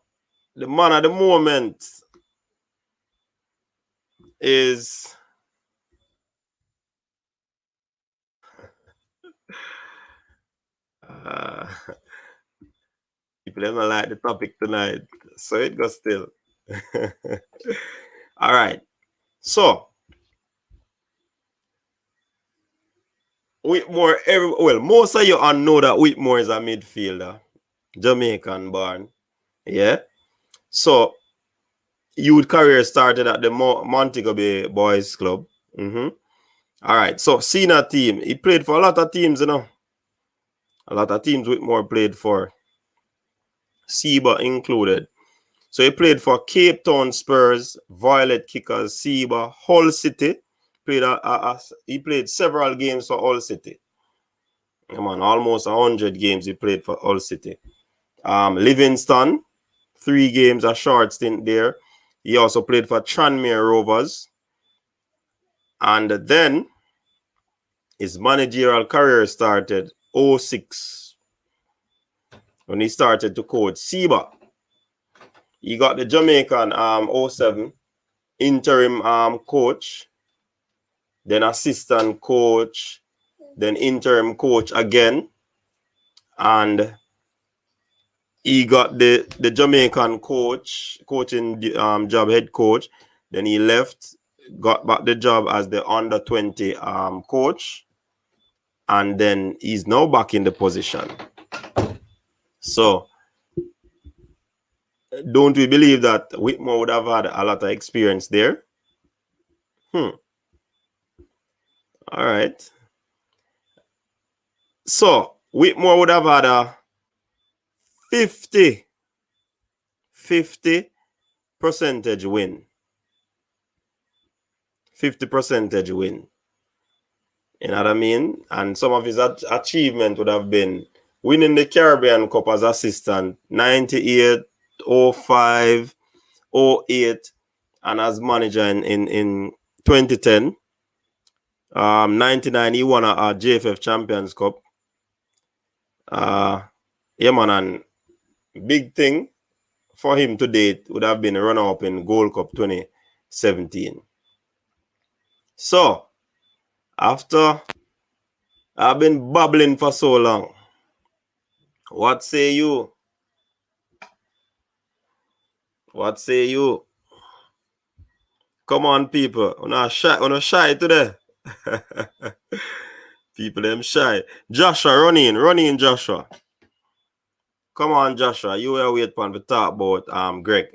the man at the moment is people don't like the topic tonight, so it goes still. All right. So Whitmore, most of you all know that Whitmore is a midfielder, Jamaican born. Yeah. So youth career started at the Montego Bay Boys Club. All right. So senior team, he played for a lot of teams, A lot of teams Whitmore played for, Seba included. So he played for Cape Town Spurs, Violet Kickers, Seba, Hull City. He played several games for Hull City. Almost 100 games he played for Hull City. Livingston, 3 games, a short stint there. He also played for Tranmere Rovers. And then his managerial career started 2006 when he started to coach Seba. He got the Jamaican 2007 interim coach, then assistant coach, then interim coach again, and he got the Jamaican coaching job, head coach. Then he left, got back the job as the under 20 coach, and then he's now back in the position. So don't we believe that Whitmore would have had a lot of experience there? All right. So Whitmore would have had a 50% percentage win. 50% win. You know what I mean? And some of his achievement would have been winning the Caribbean Cup as assistant 98, 05, 08, and as manager in 2010. 99, he won a JFF Champions Cup. Yeah, man, and big thing for him to date would have been a runner-up in Gold Cup 2017. So, after I've been babbling for so long, what say you? What say you? Come on, people. We're not shy today. People, them shy. Joshua, run in, Joshua. Come on, Joshua. You were waiting for to talk about Greg.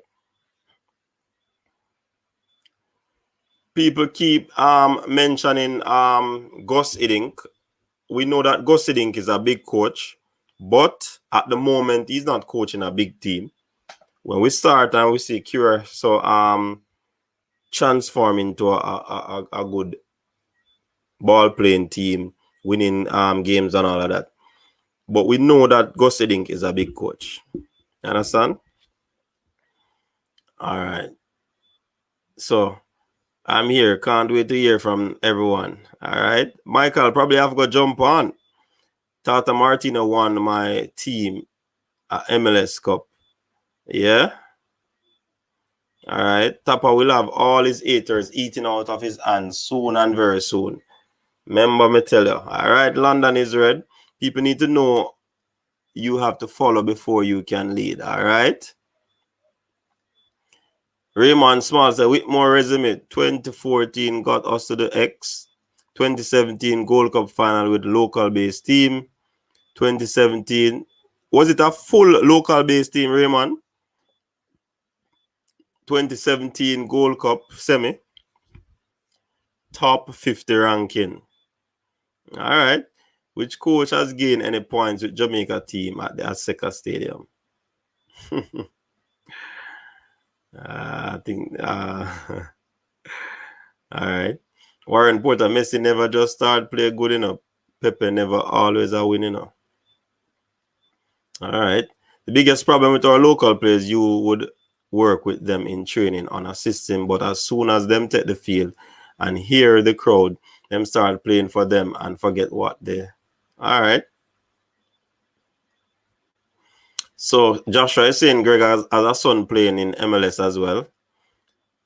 People keep mentioning Gus Hiddink. We know that Gus Hiddink is a big coach, but at the moment he's not coaching a big team. When we start and we see Cure transform into a good ball playing team, winning games and all of that. But we know that Gus Hiddink is a big coach. You understand? All right. So I'm here. Can't wait to hear from everyone. All right. Michael, probably have to go jump on. Tata Martino won my team at MLS Cup. Yeah. All right. Tapa will have all his haters eating out of his hands soon and very soon. Remember me tell you. All right. London is red. People need to know you have to follow before you can lead. All right. Raymond Small said Whitmore resume 2014 got us to the X. 2017 Gold Cup final with local based team. 2017. Was it a full local based team, Raymond? 2017 Gold Cup semi. Top 50 ranking. All right. Which coach has gained any points with Jamaica team at the Azteca Stadium? I think. All right. Warren Porter, Messi never just start play good enough. Pepe never always a winning enough. All right. The biggest problem with our local players, you would work with them in training on a system, but as soon as them take the field and hear the crowd, them start playing for them and forget what they. All right. So Joshua is saying Greg has a son playing in MLS as well.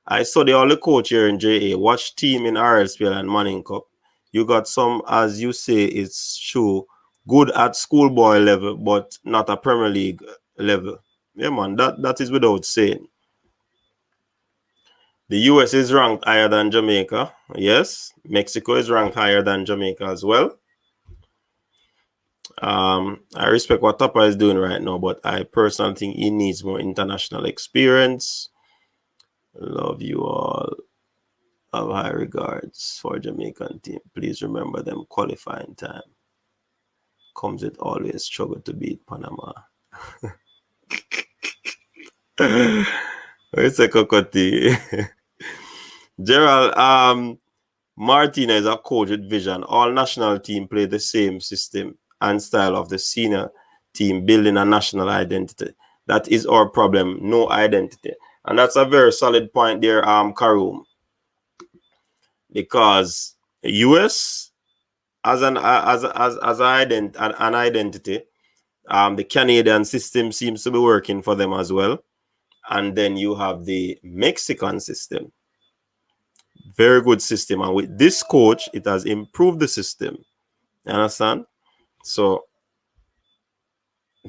I study all the coach here in JA. Watch team in RSPL and Manning Cup. You got some, as you say, it's true, good at schoolboy level, but not a Premier League level. Yeah, man, that is without saying. The US is ranked higher than Jamaica. Yes. Mexico is ranked higher than Jamaica as well. I respect what Tapa is doing right now, but I personally think he needs more international experience. Love you all. Have high regards for Jamaican team. Please remember them qualifying time. Comes with always struggle to beat Panama. It's a cocotte. Gerald, Martinez is a coach with vision. All national team play the same system and style of the senior team, building a national identity. That is our problem. No identity. And that's a very solid point there, Karoom. Because the US as an identity, the Canadian system seems to be working for them as well. And then you have the Mexican system. Very good system. And with this coach, it has improved the system. You understand? So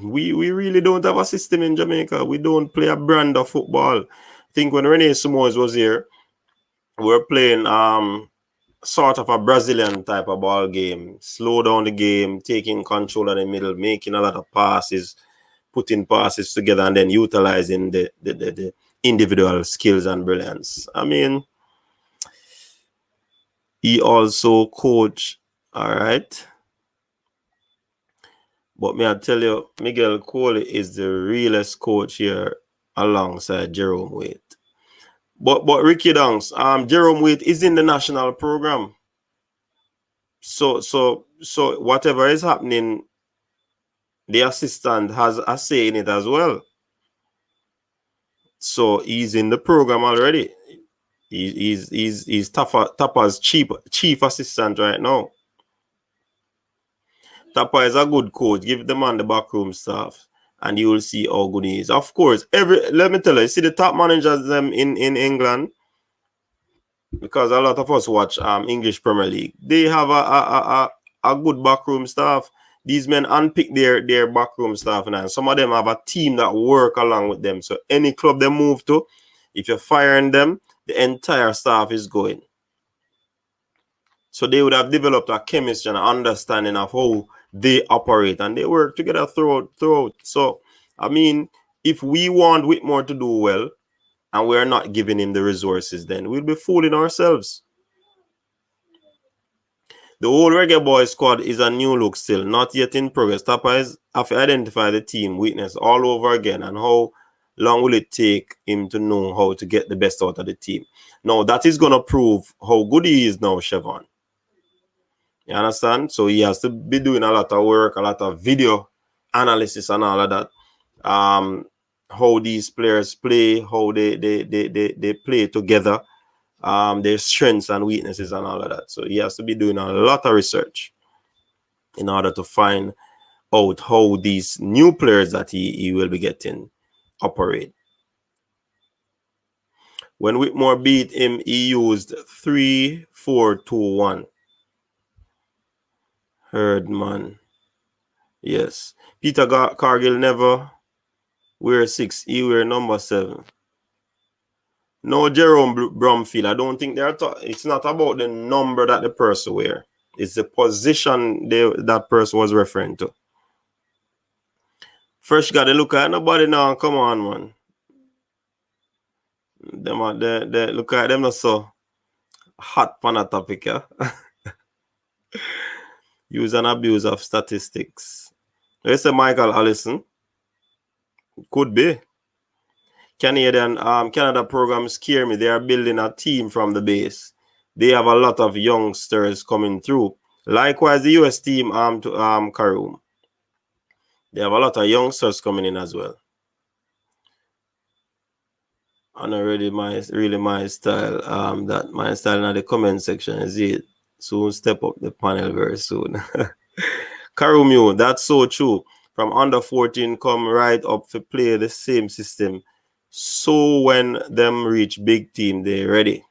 we really don't have a system in Jamaica. We don't play a brand of football. I think when Rene Simões was here, we were playing sort of a Brazilian type of ball game. Slow down the game, taking control of the middle, making a lot of passes, putting passes together, and then utilizing the individual skills and brilliance. I mean, he also coached, all right. But may I tell you, Miguel Cole is the realest coach here alongside Jerome Waite. But Ricky Dunks, Jerome Waite is in the national program. So whatever is happening, the assistant has a say in it as well. So he's in the program already. He's Tapper's chief assistant right now. Tapper is a good coach. Give the man the backroom staff, and you will see how good he is. Of course, let me tell you, see the top managers them in England, because a lot of us watch English Premier League. They have a good backroom staff. These men unpick their backroom staff, and some of them have a team that work along with them. So any club they move to, if you're firing them, the entire staff is going. So they would have developed a chemistry and understanding of how they operate, and they work together throughout. So, I mean, if we want Whitmore to do well and we're not giving him the resources, then we'll be fooling ourselves. The whole Reggae Boyz squad is a new look still, not yet in progress. Tapper have to identify the team weakness all over again, and how long will it take him to know how to get the best out of the team. Now, that is going to prove how good he is now, Chevon. You understand? So he has to be doing a lot of work, a lot of video analysis and all of that. How these players play, how they play together, their strengths and weaknesses and all of that. So he has to be doing a lot of research in order to find out how these new players that he will be getting operate. When Whitmore beat him, he used 3-4-2-1. Herdman. Yes. Peter Cargill never wear 6. He wear number 7. No, Jerome Brumfield. I don't think it's not about the number that the person wear. It's the position that person was referring to. First, got to look at nobody now. Come on, man. They look at them not so hot on a topic, yeah. Use and abuse of statistics. Let's say Michael Allison. Could be. Canada program scare me. They are building a team from the base. They have a lot of youngsters coming through. Likewise, the US team to Karoom. They have a lot of youngsters coming in as well. And already my style. That my style in the comment section is it. Soon step up the panel very soon. Karoom, that's so true. From under 14 come right up to play the same system. So when them reach big team, they're ready.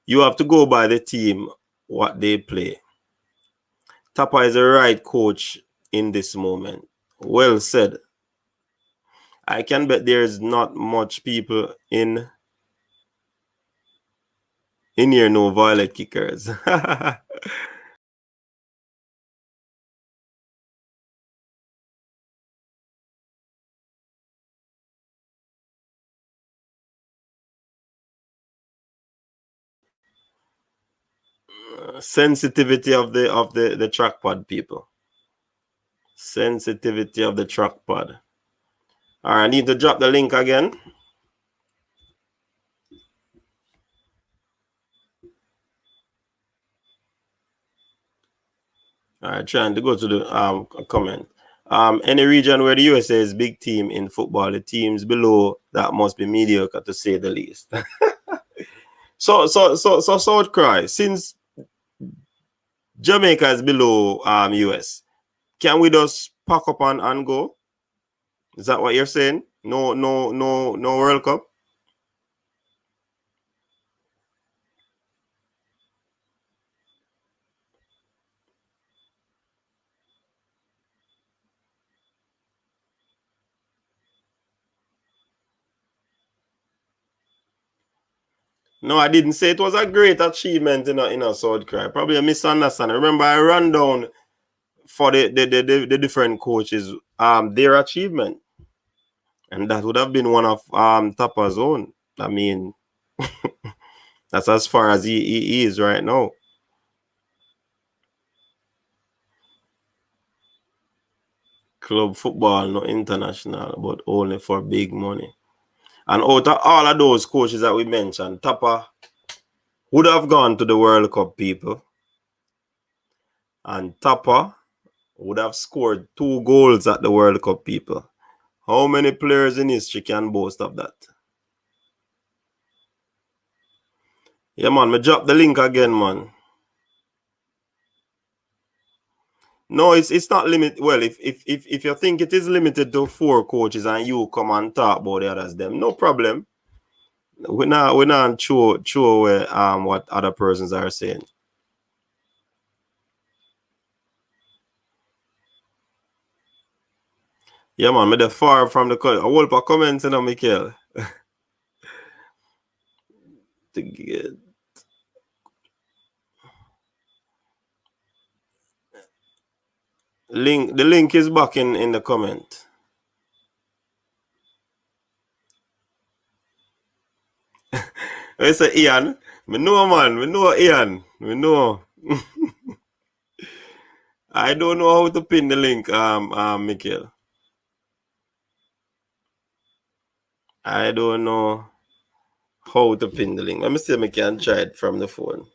You have to go by the team, what they play. Tapper is the right coach in this moment. Well said. I can bet there's not much people in here, no violet kickers. Sensitivity of the trackpad, people. Sensitivity of the trackpad. All right, I need to drop the link again. All right, trying to go to the comment. Any region where the USA is big team in football, the teams below that must be mediocre, to say the least. So South Cry, since Jamaica is below US, can we just pack up and go? Is that what you're saying? No World Cup? No, I didn't say it was a great achievement in a South Cry. Probably a misunderstanding. Remember, I ran down for the different coaches their achievement. And that would have been one of Tapper's own. I mean, that's as far as he is right now. Club football, no international, but only for big money. And out of all of those coaches that we mentioned, Tapa would have gone to the World Cup, people. And Tapa would have scored 2 goals at the World Cup, people. How many players in history can boast of that? Yeah, man, me drop the link again, man. No, it's not limited. Well, if you think it is limited to 4 coaches and you come and talk about the others, them, no problem. We're not sure what other persons are saying. Yeah, man, me the far from the color. A whole of comments, you know, Michael. The link is back in the comment. I say Ian. Me know, man. We know Ian. We know. I don't know how to pin the link, Michael. I don't know how to pin the link. Let me see if I can try it from the phone.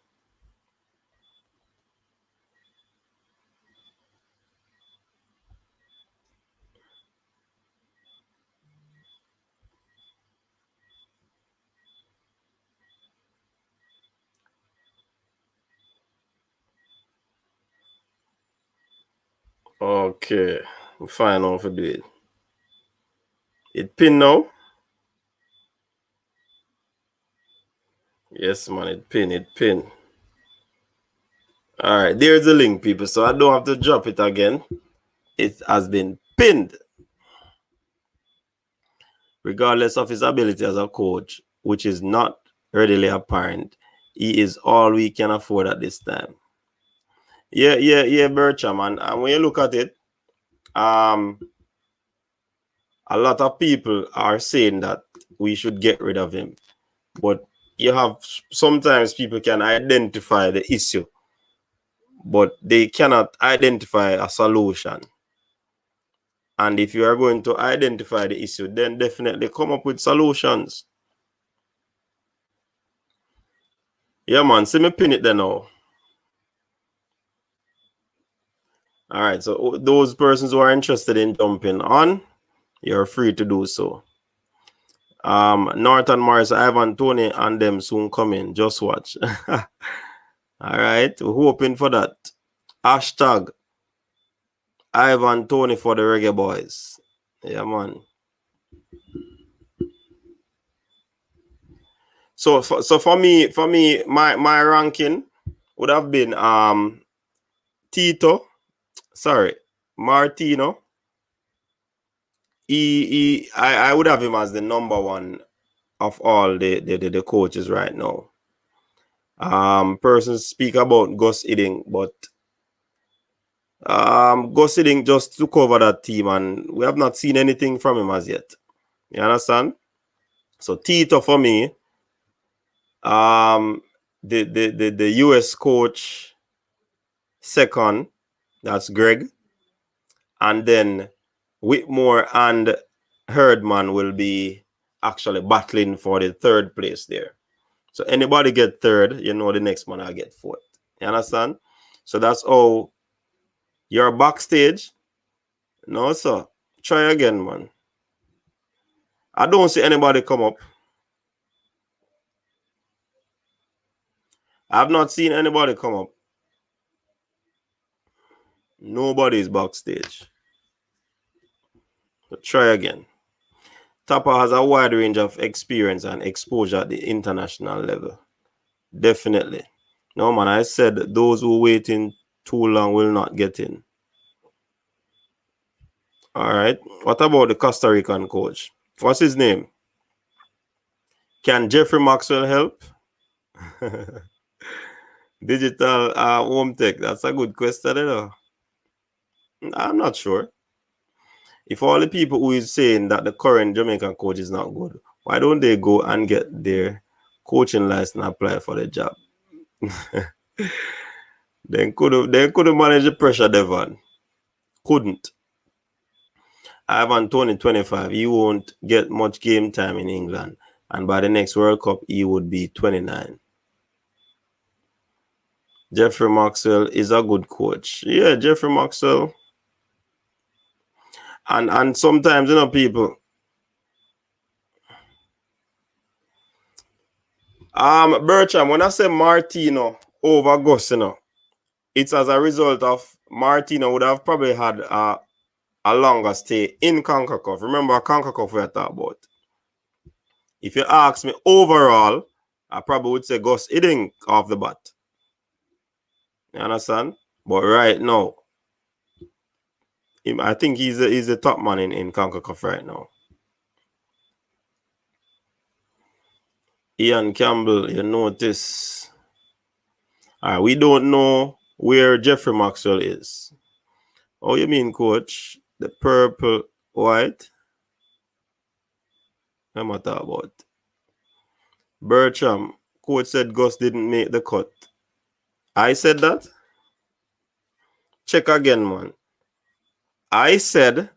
Okay. Find out how to do it. It pin now? Yes, man. It pin. All right. There's the link, people. So I don't have to drop it again. It has been pinned. Regardless of his ability as a coach, which is not readily apparent, he is all we can afford at this time. Yeah, Bertram. And when you look at it, a lot of people are saying that we should get rid of him. But you have sometimes people can identify the issue, but they cannot identify a solution. And if you are going to identify the issue, then definitely come up with solutions. Yeah, man. See me pin it there now. All right. So those persons who are interested in jumping on, you're free to do so. Norton Morris, Ivan Tony, and them soon coming. Just watch. All right. We're hoping for that. Hashtag Ivan Tony for the Reggae Boyz. Yeah, man. So for me, my ranking would have been Martino. I would have him as the number 1 of all the coaches right now. Persons speak about Gus Hiddink, but Gus Hiddink just took over that team and we have not seen anything from him as yet. You understand? So Tito for me, the US coach second, that's Greg, and then Whitmore and Herdman will be actually battling for the 3rd place there. So anybody get 3rd, you know the next man I get 4th. You understand? So that's how you're backstage. No, sir. Try again, man. I don't see anybody come up. I've not seen anybody come up. Nobody is backstage. So try again. Tapa has a wide range of experience and exposure at the international level. Definitely. No, man, I said those who waiting too long will not get in. All right. What about the Costa Rican coach? What's his name? Can Jeffrey Maxwell help? Digital home tech. That's a good question, you know. I'm not sure. If all the people who is saying that the current Jamaican coach is not good, why don't they go and get their coaching license and apply for the job? They could have managed the pressure, Devon. Couldn't. Ivan Tony 25. He won't get much game time in England. And by the next World Cup, he would be 29. Jeffrey Maxwell is a good coach. Yeah, Jeffrey Maxwell. And sometimes, people. Bertram, when I say Martino over Gus, it's as a result of Martino would have probably had a longer stay in CONCACAF. Remember CONCACAF we are talking about. If you ask me overall, I probably would say Gus Hiddink off the bat. You understand? But right now, I think he's a top man in CONCACAF right now. Ian Campbell, you notice. We don't know where Jeffrey Maxwell is. Oh, you mean, coach? The purple, white? I'm not talking about. Bertram, coach said Gus didn't make the cut. I said that? Check again, man. I said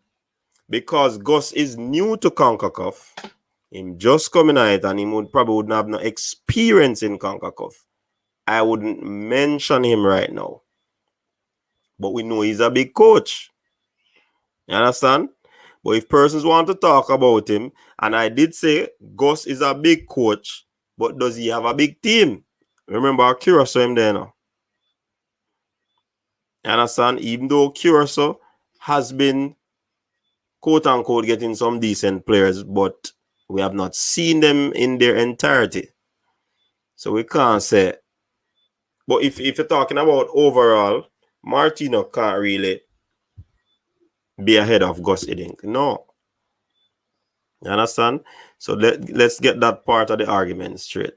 because Gus is new to CONCACAF, him just coming out and he wouldn't have no experience in CONCACAF. I wouldn't mention him right now. But we know he's a big coach. You understand? But if persons want to talk about him, and I did say Gus is a big coach, but does he have a big team? Remember Curacao him there now. You understand? Even though Curacao has been quote unquote getting some decent players, but we have not seen them in their entirety. So we can't say. But if you're talking about overall, Martino can't really be ahead of Gus Hiddink. No. You understand? So let's get that part of the argument straight.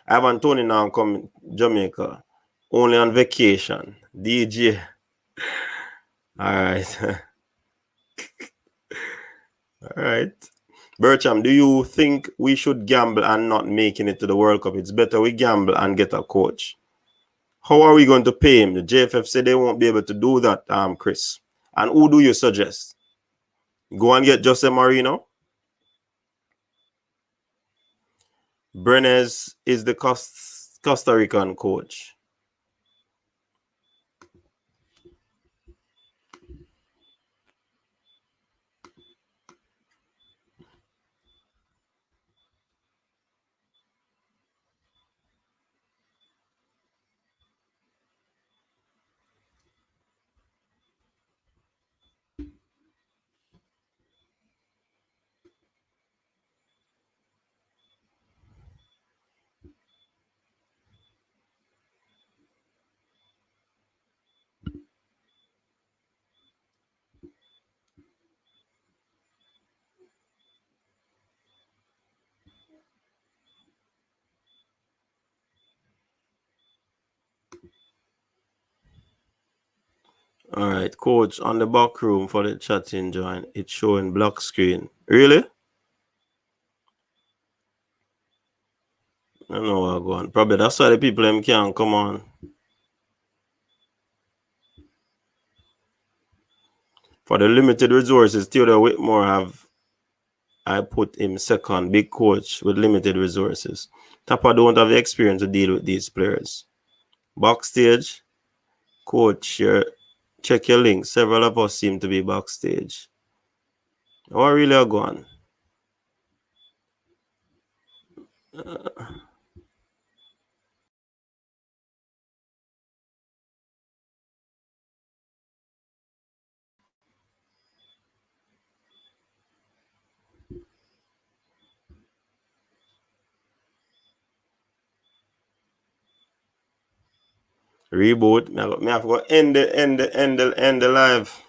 Ivan Tony now come Jamaica. Only on vacation. DJ. All right. All right. Bertram, do you think we should gamble and not making it to the World Cup? It's better we gamble and get a coach. How are we going to pay him? The JFF said they won't be able to do that, Chris. And who do you suggest? Go and get Jose Marino? Brenes is the Costa Rican coach. All right, coach, on the back room for the chatting join, it's showing black screen. Really? I don't know what's going on. Probably that's why the people them can't come on. For the limited resources, Theodore Whitmore I put him second, big coach with limited resources. Tapa don't have the experience to deal with these players. Backstage, coach, check your link. Several of us seem to be backstage. What really are going? Reboot. Me have to go end the live.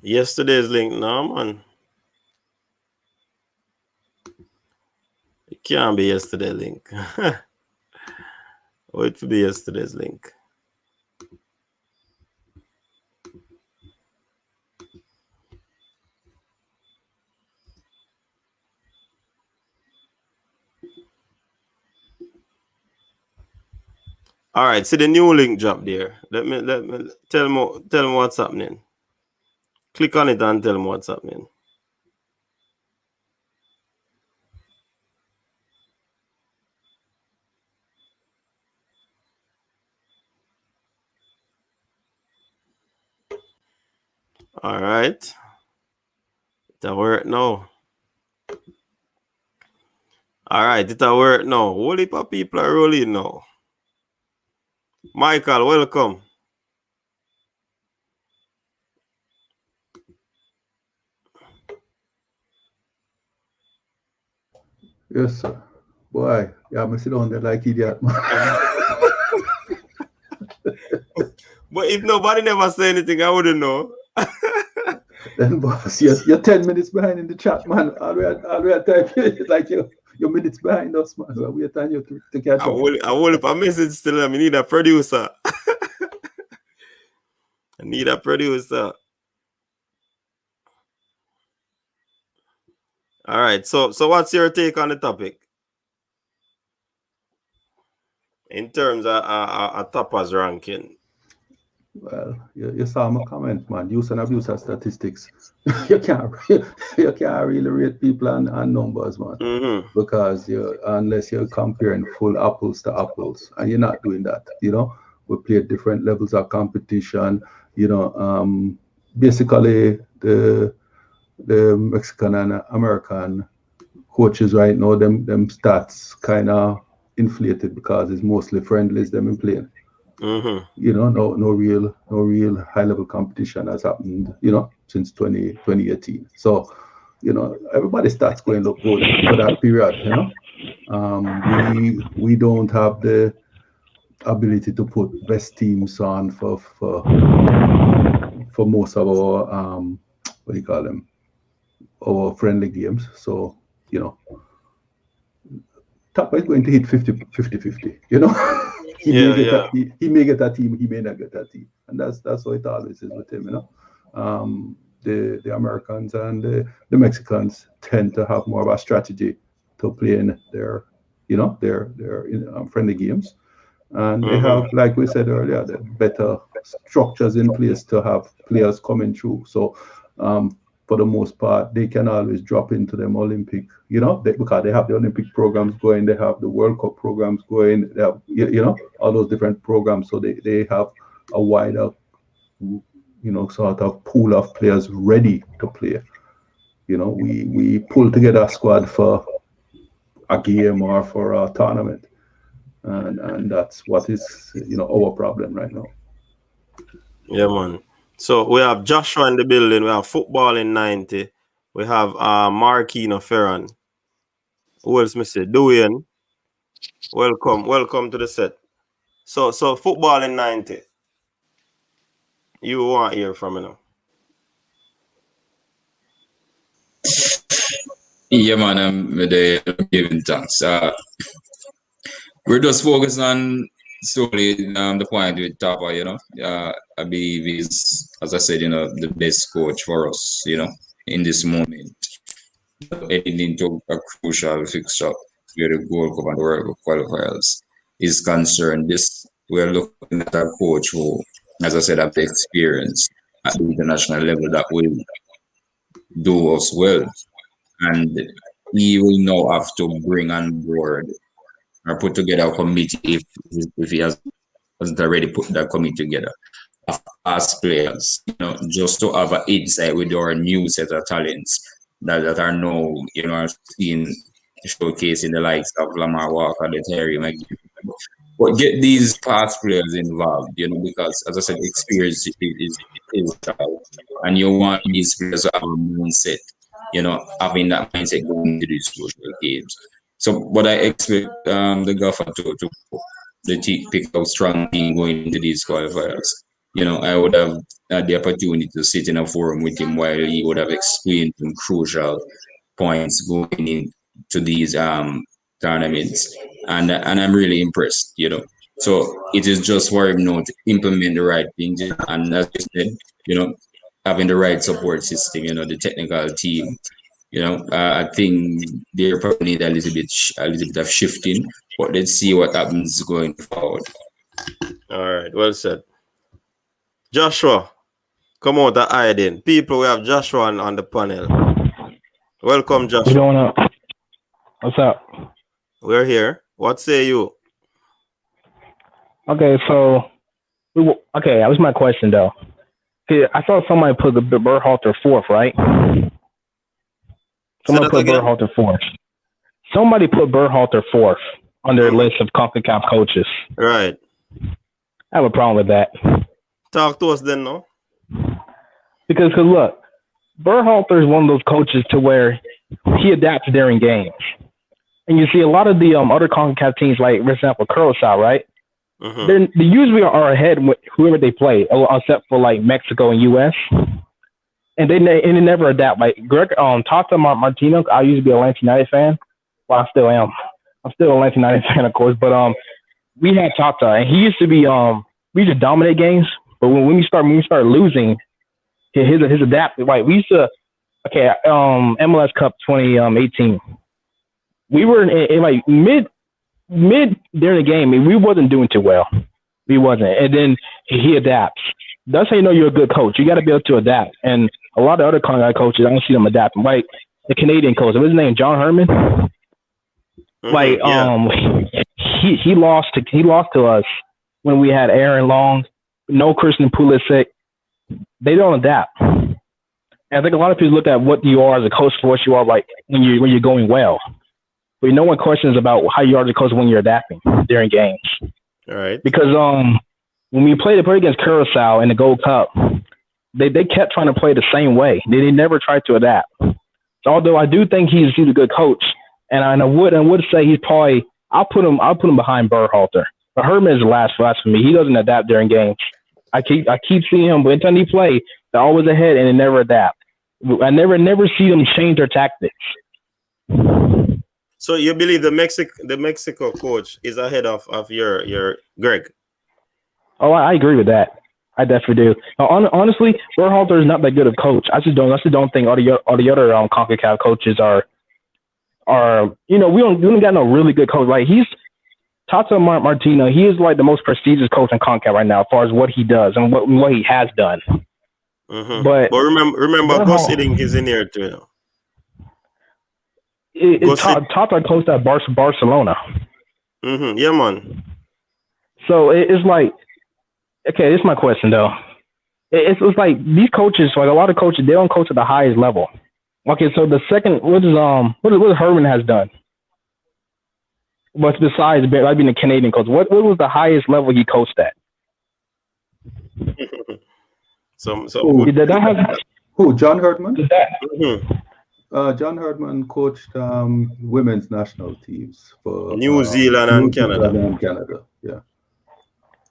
Yesterday's link, no man. It can't be yesterday's link. Wait for be yesterday's link. All right, see the new link drop there. Let me tell me what's happening. Click on it and tell me what's happening. All right. It'll work now. All right, it'll work now. Whole heap of people are rolling now. Michael, welcome. Yes, sir. Boy, yeah, I sit down there like idiot, man. But if nobody never say anything, I wouldn't know. Then, boss, you're 10 minutes behind in the chat, man. All we had time, like you're minutes behind us, man. We're waiting on you to catch I up. will a message still. I need a producer. I need a producer. All right. So what's your take on the topic? In terms of a toppers ranking. Well, you saw my comment, man. Use and abuse of statistics. you can't really rate people on numbers, man. Mm-hmm. Because unless you're comparing full apples to apples, and you're not doing that. We play at different levels of competition. Basically the Mexican and American coaches right now, them stats kind of inflated because it's mostly friendlies them in playing. Mm-hmm. No real high level competition has happened, since 2018. So, everybody starts going look good for that period, we don't have the ability to put best teams on for most of our what do you call them, our friendly games. So, Tapa is going to hit 50-50. He may get that. He may get that team. He may not get that team, and that's how it always is with him. The Americans and the Mexicans tend to have more of a strategy to play in their friendly games, and they have, like we said earlier, the better structures in place to have players coming through. So for the most part, they can always drop into them Olympic, because they have the Olympic programs going, they have the World Cup programs going, they have, all those different programs. So they have a wider, sort of pool of players ready to play. We pull together a squad for a game or for a tournament. And that's what is, our problem right now. Yeah, man. So we have Joshua in the building. We have football in 90. We have Marquino Ferran. Who else, Mr. Dwayne? Welcome to the set. So football in 90. You want to hear from me now? Yeah, man, I'm giving thanks. We're just focused on slowly the point with Tapa, I believe he's, as I said, the best coach for us, in this moment. Heading into a crucial fixture where the Gold Cup and the World Cup qualifiers is concerned. We're looking at a coach who, as I said, have the experience at the international level that will do us well. And he will now have to bring on board or put together a committee if he hasn't already put that committee together of past players, just to have an insight with our new set of talents that are now, seen showcasing the likes of Lamar Walker, the Terry McGee. But get these past players involved, because as I said, experience is and you want these players to have a mindset, having that mindset going into these social games. So what I expect the golfer to pick up strong team going into these qualifiers. I would have had the opportunity to sit in a forum with him while he would have explained some crucial points going into these tournaments, and I'm really impressed. So it is just for him now to implement the right things, and as you said, having the right support system, the technical team. I think they probably need a little bit of shifting, but let's see what happens going forward. All right, well said. Joshua, come out the hiding. People, we have Joshua on the panel. Welcome, Joshua. What's going on? What's up? We're here. What say you? Okay, so that was my question though. Okay, I saw somebody put the Berhalter fourth, right? Somebody put Berhalter fourth. Somebody put Berhalter fourth on their list of CONCACAF coaches. Right. I have a problem with that. Talk to us then, no? Because look, Berhalter is one of those coaches to where he adapts during games. And you see a lot of the other CONCACAF teams, like, for example, Curacao, right? They usually are ahead with whoever they play, except for, like, Mexico and U.S. And they never adapt. Like, Tata Martino, I used to be a Atlanta United fan. Well, I still am. I'm still a Atlanta United fan, of course. But we had Tata, and he used to be we used to dominate games. But when we start losing, his adapt. Like, we used to MLS Cup 2018. We were in like mid during the game. I mean, we wasn't doing too well. We wasn't, and then he adapts. That's how you know you're a good coach. You got to be able to adapt. And a lot of other CONCACAF coaches, I don't see them adapting. Like the Canadian coach, what's his name? John Herman. He lost to us when we had Aaron Long, no Christian Pulisic. They don't adapt. And I think a lot of people look at what you are as a coach for what you are like when you're going well. But no one questions about how you are as a coach when you're adapting during games. All right. Because when we played against Curacao in the Gold Cup, they kept trying to play the same way. They never tried to adapt. So although I do think he's a good coach, and I would say he's probably I'll put him behind Berhalter. But Herman is the last for me. He doesn't adapt during games. I keep seeing him, but anytime he play, they're always ahead and they never adapt. I never see them change their tactics. So you believe the Mexico coach is ahead of your Greg? Oh, I agree with that. I definitely do. Honestly, Berhalter is not that good of a coach. I just don't think all the other CONCACAF coaches are we don't got no really good coach. Like he's Tata Martino. He is like the most prestigious coach in CONCACAF right now, as far as what he does and what he has done. But remember, Gus Hiddink is in here too. Tata coached at Barcelona. Yeah, man. So it's like, okay, this is my question though. It's like these coaches, like a lot of coaches, they don't coach at the highest level. Okay, so the second, what Herman has done? What's besides being a Canadian coach? What was the highest level he coached at? Who? John Herdman? John Herdman coached women's national teams for New Zealand and Canada. Yeah.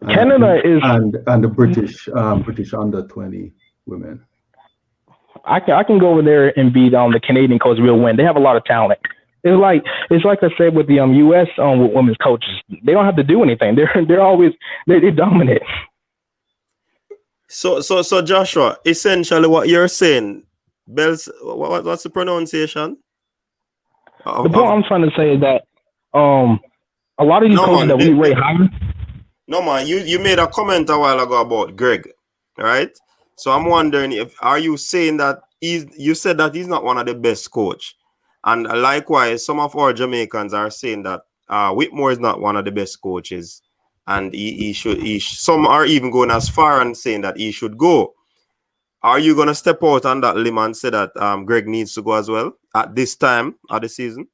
And the British under 20 women. I can go over there and beat the Canadian coach. We'll win. They have a lot of talent. It's like I said with the U.S. Women's coaches. They don't have to do anything. They're always they dominate. So Joshua, essentially what you're saying, Bells, what's the pronunciation? The point I'm trying to say is that a lot of these coaches that we rate higher. No man, you made a comment a while ago about Greg, right? So I'm wondering are you saying that you said that he's not one of the best coach, and likewise some of our Jamaicans are saying that Whitmore is not one of the best coaches, and some are even going as far and saying that he should go. Are you gonna step out on that limb and say that Greg needs to go as well at this time of the season?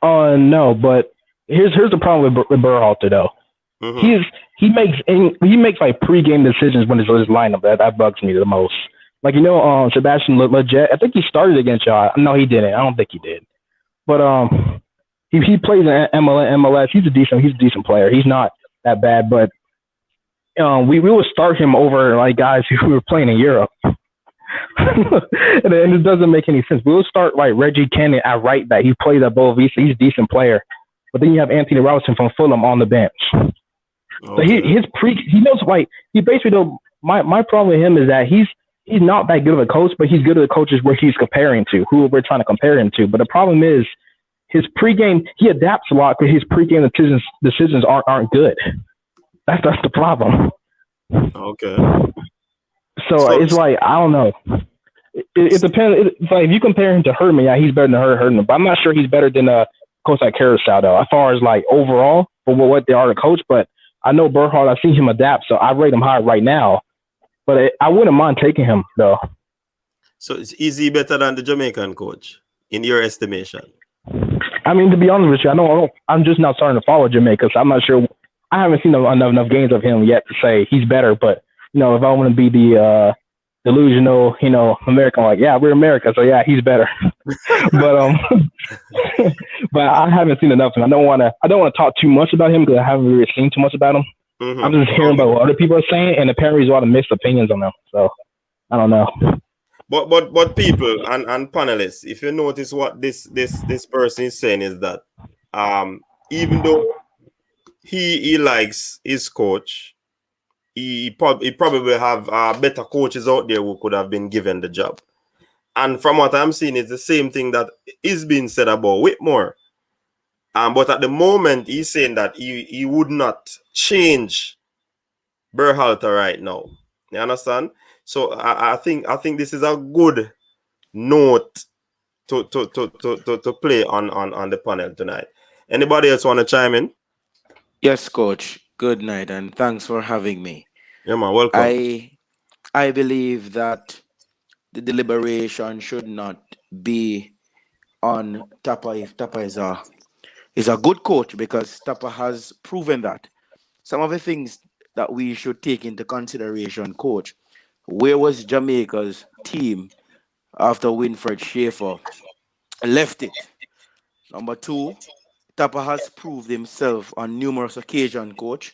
No, but here's the problem with Berhalter though. He makes like pre-game decisions when his lineup. That bugs me the most. Like Sebastian Leggett, I think he started against y'all. No, he didn't. I don't think he did. But he plays in MLS. He's a decent player. He's not that bad. But we will start him over like guys who were playing in Europe. and it doesn't make any sense. We'll start like Reggie Cannon at right back. He plays at Boa Vista. He's a decent player. But then you have Anthony Robertson from Fulham on the bench. Okay. So he knows like he basically though my problem with him is that he's not that good of a coach, but he's good at the coaches where he's comparing to who we're trying to compare him to. But the problem is his pregame he adapts a lot because his pregame decisions aren't good. That's the problem. Okay. So it's like, I don't know. It depends. It's like if you compare him to Herdman, yeah, he's better than Herdman. But I'm not sure he's better than a coach like Carousel though, as far as like overall for what they are to coach. But I know Berhard, I've seen him adapt, so I rate him high right now. But I wouldn't mind taking him though. So is he better than the Jamaican coach in your estimation? I mean, to be honest with you, I'm just not starting to follow Jamaica, so I'm not sure. I haven't seen enough games of him yet to say he's better. But if I want to be the delusional, American, like, yeah, we're America, so yeah, he's better. but but I haven't seen enough, and I don't want to talk too much about him because I haven't really seen too much about him. Mm-hmm. I'm just hearing about what other people are saying, and apparently there's a lot of mixed opinions on him. So I don't know. But people and panelists, if you notice what this person is saying is that even though he likes his coach, he probably have better coaches out there who could have been given the job. And from what I'm seeing, it's the same thing that is being said about Whitmore. But at the moment, he's saying that he would not change Berhalter right now. You understand? So I think this is a good note to play on the panel tonight. Anybody else want to chime in? Yes, coach. Good night, and thanks for having me. Yeah, man. Welcome. I believe that the deliberation should not be on Tapa if Tapa is a good coach, because Tapa has proven that. Some of the things that we should take into consideration, coach. Where was Jamaica's team after Winfred Schaefer left it? Number two, Tapa has proved himself on numerous occasions, coach.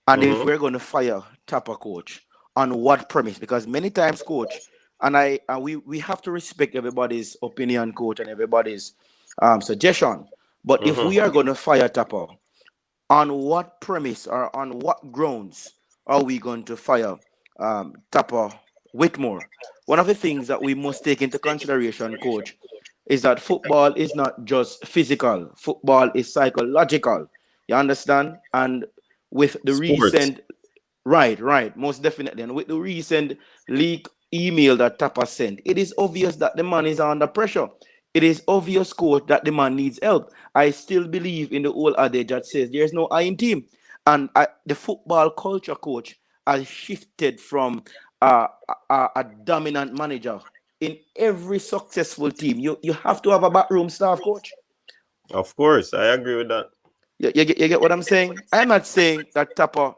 And if we're going to fire Tapa, coach, on what premise? Because many times, coach, and we have to respect everybody's opinion, coach, and everybody's suggestion. But if we are going to fire Tapa, on what premise or on what grounds are we going to fire Tapa Whitmore? One of the things that we must take into consideration, coach, is that football is not just physical. Football is psychological. You understand? And with the recent, right, most definitely. And with the recent leak email that Tapa sent, it is obvious that the man is under pressure. It is obvious, coach, that the man needs help. I still believe in the old adage that says there's no I in team. And the football culture, coach, has shifted from a dominant manager. In every successful team, you have to have a backroom staff, coach. Of course, I agree with that. You get what I'm saying? I'm not saying that Tapa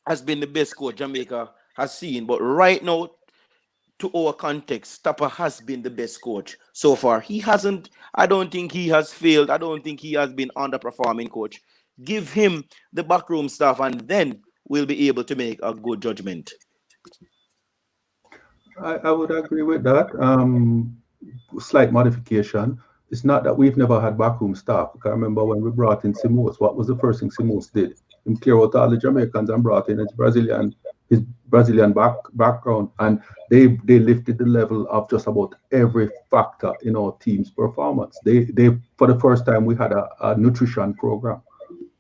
has been the best coach Jamaica has seen, but right now, to our context, Tapa has been the best coach so far. He hasn't, I don't think he has failed. I don't think he has been underperforming, coach. Give him the backroom staff, and then we'll be able to make a good judgment. I would agree with that. Slight modification. It's not that we've never had backroom staff. I remember when we brought in Simos, what was the first thing Simos did? He cleared out all the Jamaicans and brought in his Brazilian background, and they lifted the level of just about every factor in our team's performance. They for the first time, we had a nutrition program.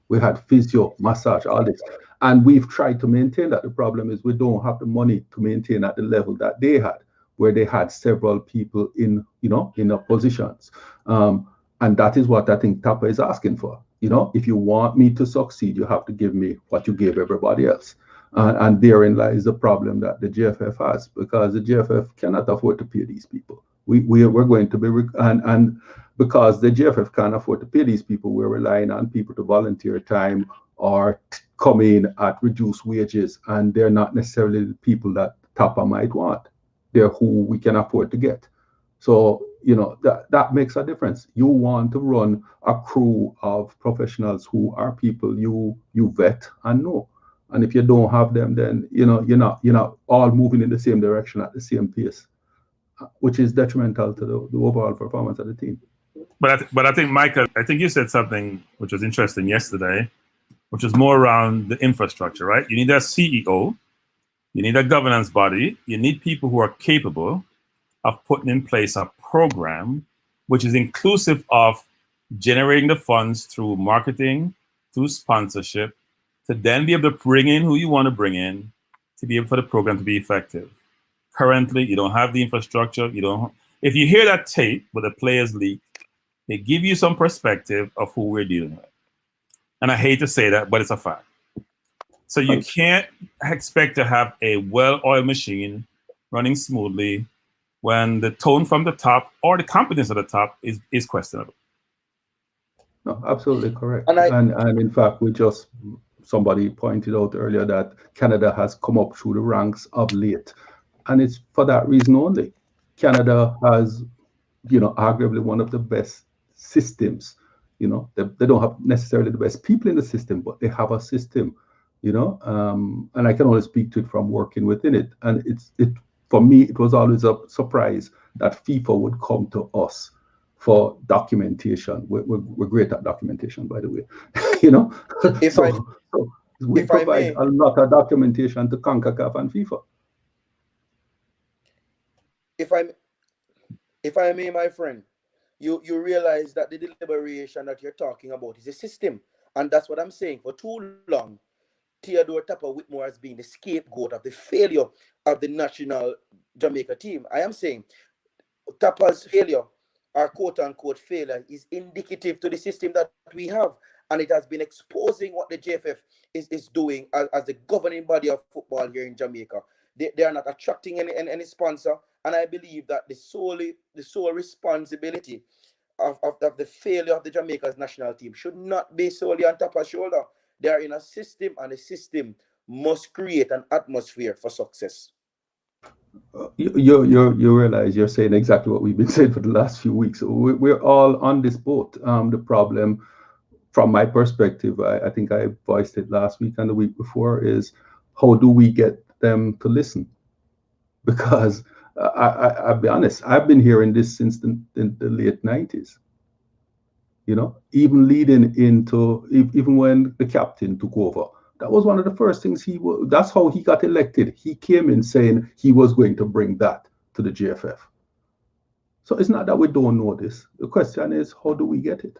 We had physio, massage, all this. And we've tried to maintain that. The problem is we don't have the money to maintain at the level that they had, where they had several people in positions. And that is what I think Tapa is asking for. If you want me to succeed, you have to give me what you gave everybody else. And therein lies the problem that the GFF has, because the GFF cannot afford to pay these people. We're going to be, and because the GFF can't afford to pay these people, we're relying on people to volunteer time or come in at reduced wages, and they're not necessarily the people that Tapa might want. They're who we can afford to get. So, that makes a difference. You want to run a crew of professionals who are people you vet and know. And if you don't have them, then you're not all moving in the same direction at the same pace, which is detrimental to the overall performance of the team. But I think, Michael, you said something which was interesting yesterday, which is more around the infrastructure, right? You need a CEO, you need a governance body, you need people who are capable of putting in place a program which is inclusive of generating the funds through marketing, through sponsorship, to then be able to bring in who you want to bring in to be able for the program to be effective. Currently, you don't have the infrastructure. You don't. If you hear that tape with the players leak, they give you some perspective of who we're dealing with. And I hate to say that, but it's a fact. So you can't expect to have a well-oiled machine running smoothly when the tone from the top or the competence at the top is questionable. No, absolutely correct. And in fact, somebody pointed out earlier that Canada has come up through the ranks of late. And it's for that reason only. Canada has, arguably one of the best systems. They don't have necessarily the best people in the system, but they have a system, and I can only speak to it from working within it. And for me, it was always a surprise that FIFA would come to us for documentation. We're great at documentation, by the way. We provide a lot of documentation to CONCACAF and FIFA. If I may, my friend, you realize that the deliberation that you're talking about is a system. And that's what I'm saying. For too long, Theodore Tapper Whitmore has been the scapegoat of the failure of the national Jamaica team. I am saying Tapper's failure, our quote-unquote failure, is indicative to the system that we have. And it has been exposing what the JFF is doing as the governing body of football here in Jamaica. They are not attracting any sponsor. And I believe that the sole responsibility of the failure of the Jamaica's national team should not be solely on Tapper's shoulder. They are in a system, and the system must create an atmosphere for success. You realize you're saying exactly what we've been saying for the last few weeks. We're all on this boat. The problem, from my perspective, I think I voiced it last week and the week before, is how do we get them to listen? Because I'll be honest, I've been hearing this since the late 90s. Even leading into, even when the captain took over, that was one of the first things that's how he got elected. He came in saying he was going to bring that to the JFF. So it's not that we don't know this. The question is, how do we get it?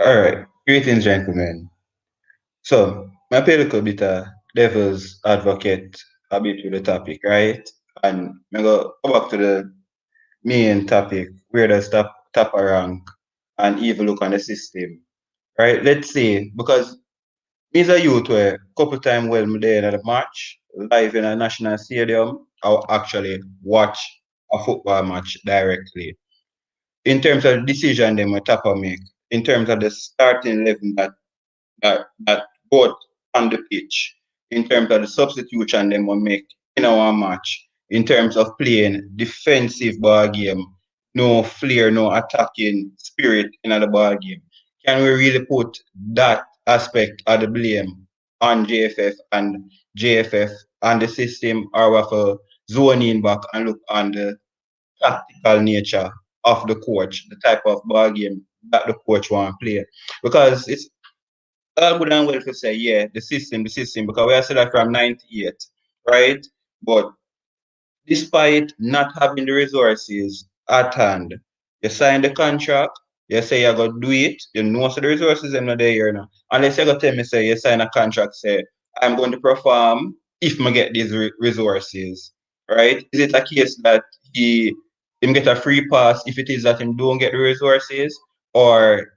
All right. Greetings, gentlemen. So, my play a little bit of devil's advocate a bit with the topic, right? And I'm going to go back to the main topic, where does Tapper rank and even look on the system, right? Let's say, because me as a youth, where a couple times when I'm there at a match, live in a national stadium, I'll actually watch a football match directly. In terms of the decision them what Tapper make, in terms of the starting 11 that both on the pitch, in terms of the substitution them will make in our match, in terms of playing defensive ball game, no flair, no attacking spirit in the ball game. Can we really put that aspect of the blame on JFF and the system, or we have to zone in back and look on the tactical nature of the coach, the type of ball game that the coach want to play? Because it's all good and well to say, yeah, the system, because we are still that from 98, right? But despite not having the resources at hand, you sign the contract, you say you're going to do it, you know so the resources are not there here now. Unless you're going to tell me, say, you sign a contract, say, I'm going to perform if I get these resources, right? Is it a case that him get a free pass if it is that him don't get the resources? Or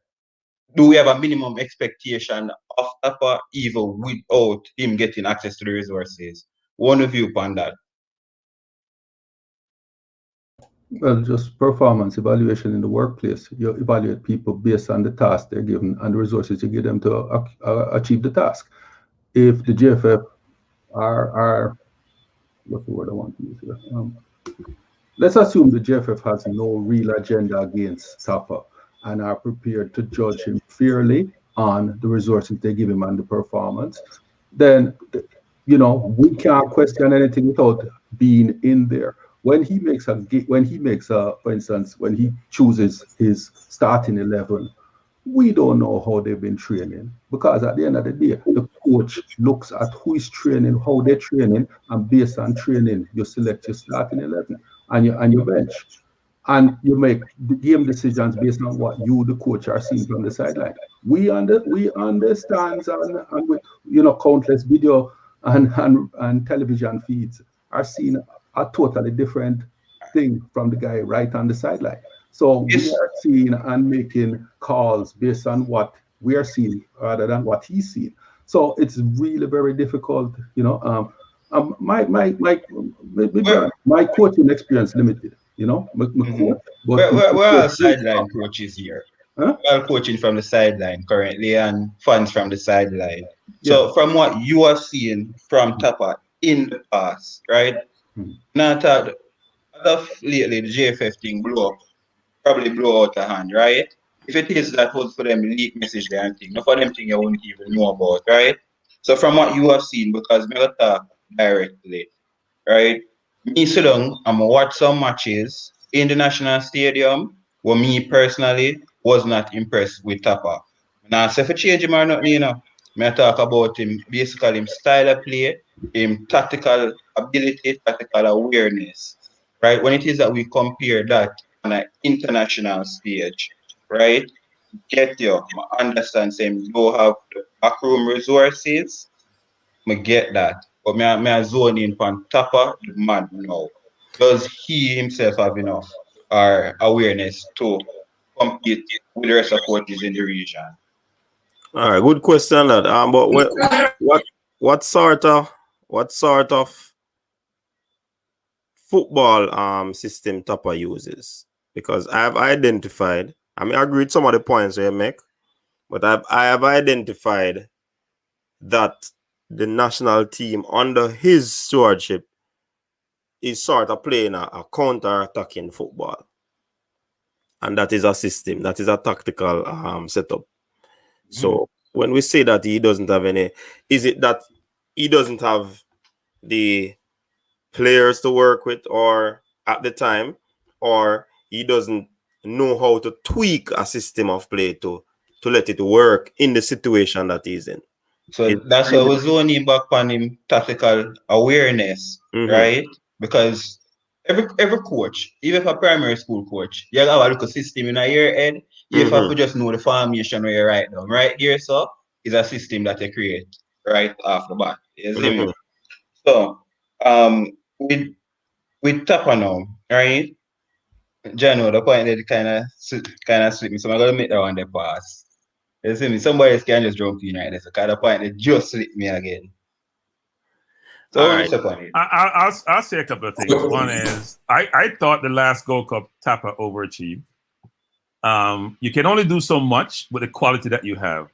do we have a minimum expectation of Tapper even without him getting access to the resources? One view upon that. Well, just performance evaluation in the workplace. You evaluate people based on the task they're given and the resources you give them to achieve the task. If the JFF are what's the word I want to use here? Let's assume the JFF has no real agenda against Tapper and are prepared to judge him fairly on the resources they give him and the performance, then we can't question anything without being in there. When he makes for instance, when he chooses his starting 11, we don't know how they've been training, because at the end of the day, the coach looks at who is training, how they're training, and based on training, you select your starting 11 and your bench. and you make the game decisions based on what you, the coach, are seeing from the sideline. We understand and with countless video and television feeds are seeing a totally different thing from the guy right on the sideline. So we are seeing and making calls based on what we are seeing rather than what he's seeing. So it's really very difficult, my coaching experience limited, my coach. But we're all sideline coaches here. Huh? We're all coaching from the sideline currently and fans from the sideline. So from what you are seeing from Tapa in the past, right? Now that as of lately the JFF thing probably blow out the hand, right? If it is that was for them leak message there and thing, not for them thing you wouldn't even know about, right? So from what you have seen, because me got talk directly, right? Me sit down and watch some matches in the National Stadium where me personally was not impressed with Tapa. Now, so if I change him or nothing, me talk about him, basically him style of play, him tactical ability, tactical awareness, right? When it is that we compare that on an international stage, right? Get you, I understand saying you have the backroom resources, I get that. But me zone in on Tapa, the man now. Does he himself have enough or awareness to compete with the rest of coaches in the region? All right, good question that. But what sort of football system Tapa uses? Because I have identified. I mean, I agree with some of the points you make, but I have identified that the national team under his stewardship is sort of playing a counter-attacking football. And that is a system, that is a tactical setup. So when we say that he doesn't have any, is it that he doesn't have the players to work with or at the time, or he doesn't know how to tweak a system of play to let it work in the situation that he's in? So that's why we're zoning back on him tactical awareness, right? Because every coach, even if a primary school coach, you have a look system in your head. You have to just know the formation where you write down. Right here, so is a system that you create right off the bat. You see me? So with Tapa now, right? Jano, the point that kind of slip me, so I'm gonna make that one the pass. You see me? Somebody else can just jump in right there. So kind of point that just slip me again. So all right. I'll say a couple of things. One is I thought the last Gold Cup Tapa overachieved. You can only do so much with the quality that you have.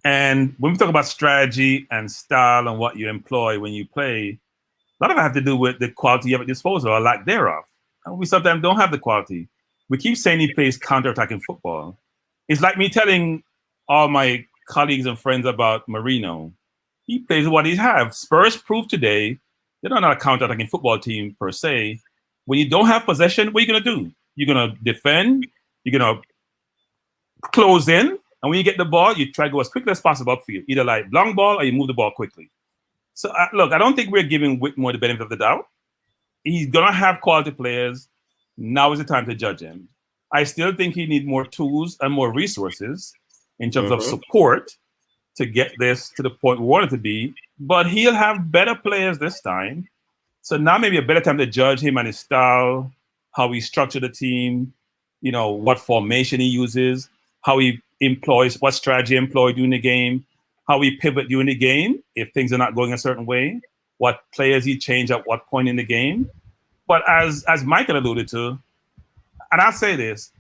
And when we talk about strategy and style and what you employ when you play, a lot of it has to do with the quality you have at disposal or lack thereof. And we sometimes don't have the quality. We keep saying he plays counter-attacking football. It's like me telling all my colleagues and friends about Marino. He plays what he has. Spurs proved today they're not a counter-attacking football team per se. When you don't have possession, what are you going to do? You're going to defend. You're going to close in. And when you get the ball, you try to go as quickly as possible upfield. Either like long ball or you move the ball quickly. So, look, I don't think we're giving Whitmore the benefit of the doubt. He's going to have quality players. Now is the time to judge him. I still think he needs more tools and more resources in terms of support to get this to the point we want it to be. But he'll have better players this time. So now maybe a better time to judge him and his style, how he structured the team, what formation he uses, how he employs, what strategy he employed during the game, how he pivot during the game if things are not going a certain way, what players he changed at what point in the game. But as Michael alluded to, and I'll say this,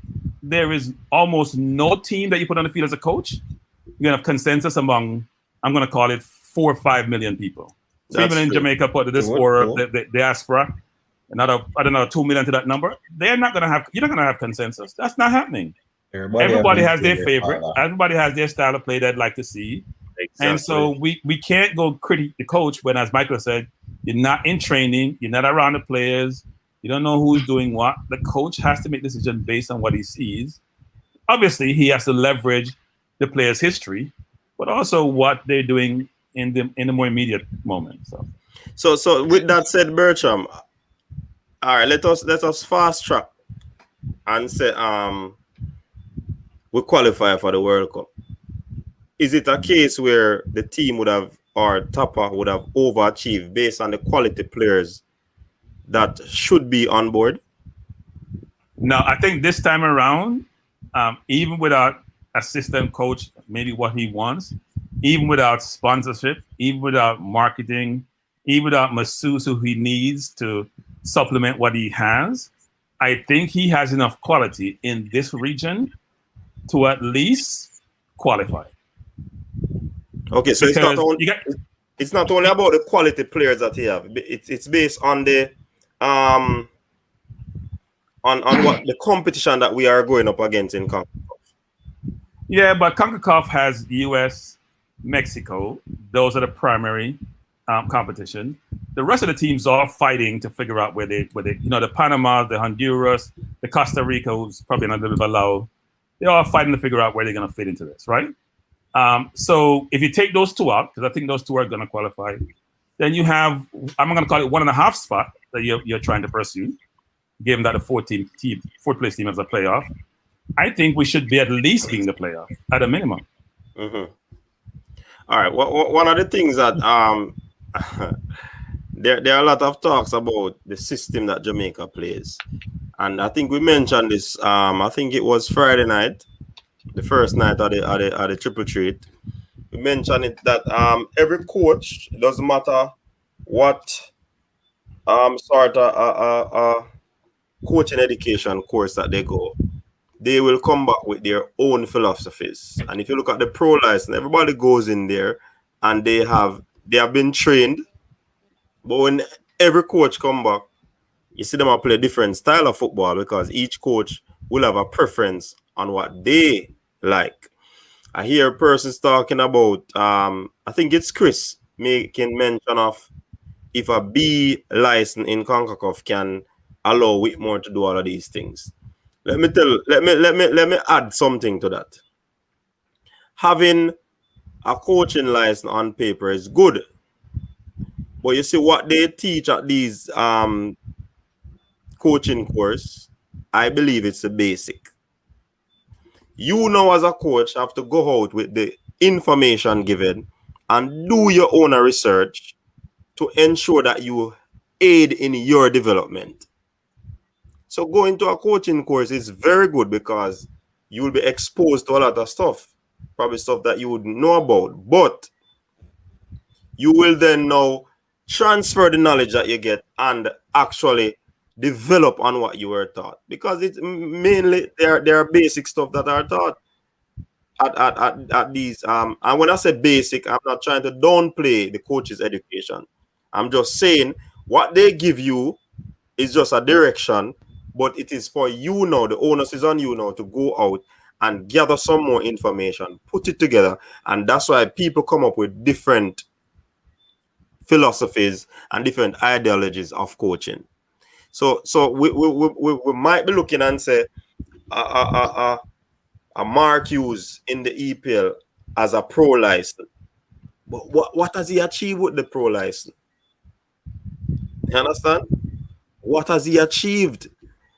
there is almost no team that you put on the field as a coach, you're going to have consensus among, I'm going to call it 4 or 5 million people. So even in Jamaica, put the diaspora, the diaspora, another 2 million to that number, you're not going to have consensus. That's not happening. Everybody has their favorite. Everybody has their style of play they'd like to see. Exactly. And so we can't go critique the coach when, as Michael said, you're not in training, you're not around the players, you don't know who's doing what. The coach has to make decisions based on what he sees. Obviously, he has to leverage the player's history, but also what they're doing in the more immediate moment. So with that said, Bertram, all right, let us fast track and say we qualify for the World Cup, is it a case where the team would have, or Tapa would have overachieved based on the quality players that should be on board? No, I think this time around, even without assistant coach, maybe what he wants, even without sponsorship, even without marketing, even without masseuse who he needs to supplement what he has, I think he has enough quality in this region to at least qualify. Okay, so it's not only about the quality players that he have. It's based on the on what the competition that we are going up against in CONCACAF. Yeah, but CONCACAF has US, Mexico. Those are the primary competition. The rest of the teams are fighting to figure out where they the Panama, the Honduras, the Costa Rica, who's probably not a little bit low. They're all fighting to figure out where they're going to fit into this, right? So if you take those two out, because I think those two are going to qualify, then you have, I'm going to call it 1.5 spot that you're trying to pursue, given that the fourth place team has a playoff. I think we should be at least being the playoff at a minimum. Mm-hmm. All right. One of the things that there are a lot of talks about the system that Jamaica plays, and I think we mentioned this. I think it was Friday night, the first night of the triple treat. We mentioned it that every coach, it doesn't matter what sort of coaching education course that they go, they will come back with their own philosophies. And if you look at the pro license, everybody goes in there and they have been trained. But when every coach come back, you see them play a different style of football because each coach will have a preference on what they like. I hear persons talking about, I think it's Chris making mention of if a B license in CONCACAF can allow Whitmore to do all of these things. Let me add something to that. Having a coaching license on paper is good, but you see what they teach at these coaching course, I believe it's the basic. You now as a coach have to go out with the information given and do your own research to ensure that you aid in your development. So going to a coaching course is very good because you will be exposed to a lot of stuff, probably stuff that you wouldn't know about, but you will then now transfer the knowledge that you get and actually develop on what you were taught, because it's mainly there are basic stuff that are taught at these and when I say basic, I'm not trying to downplay the coach's education. I'm just saying what they give you is just a direction, but it is for you now. The onus is on you now to go out and gather some more information, put it together, and that's why people come up with different philosophies and different ideologies of coaching. So we might be looking and say a Mark Hughes in the EPL as a pro license, but what has he achieved with the pro license? You understand? What has he achieved?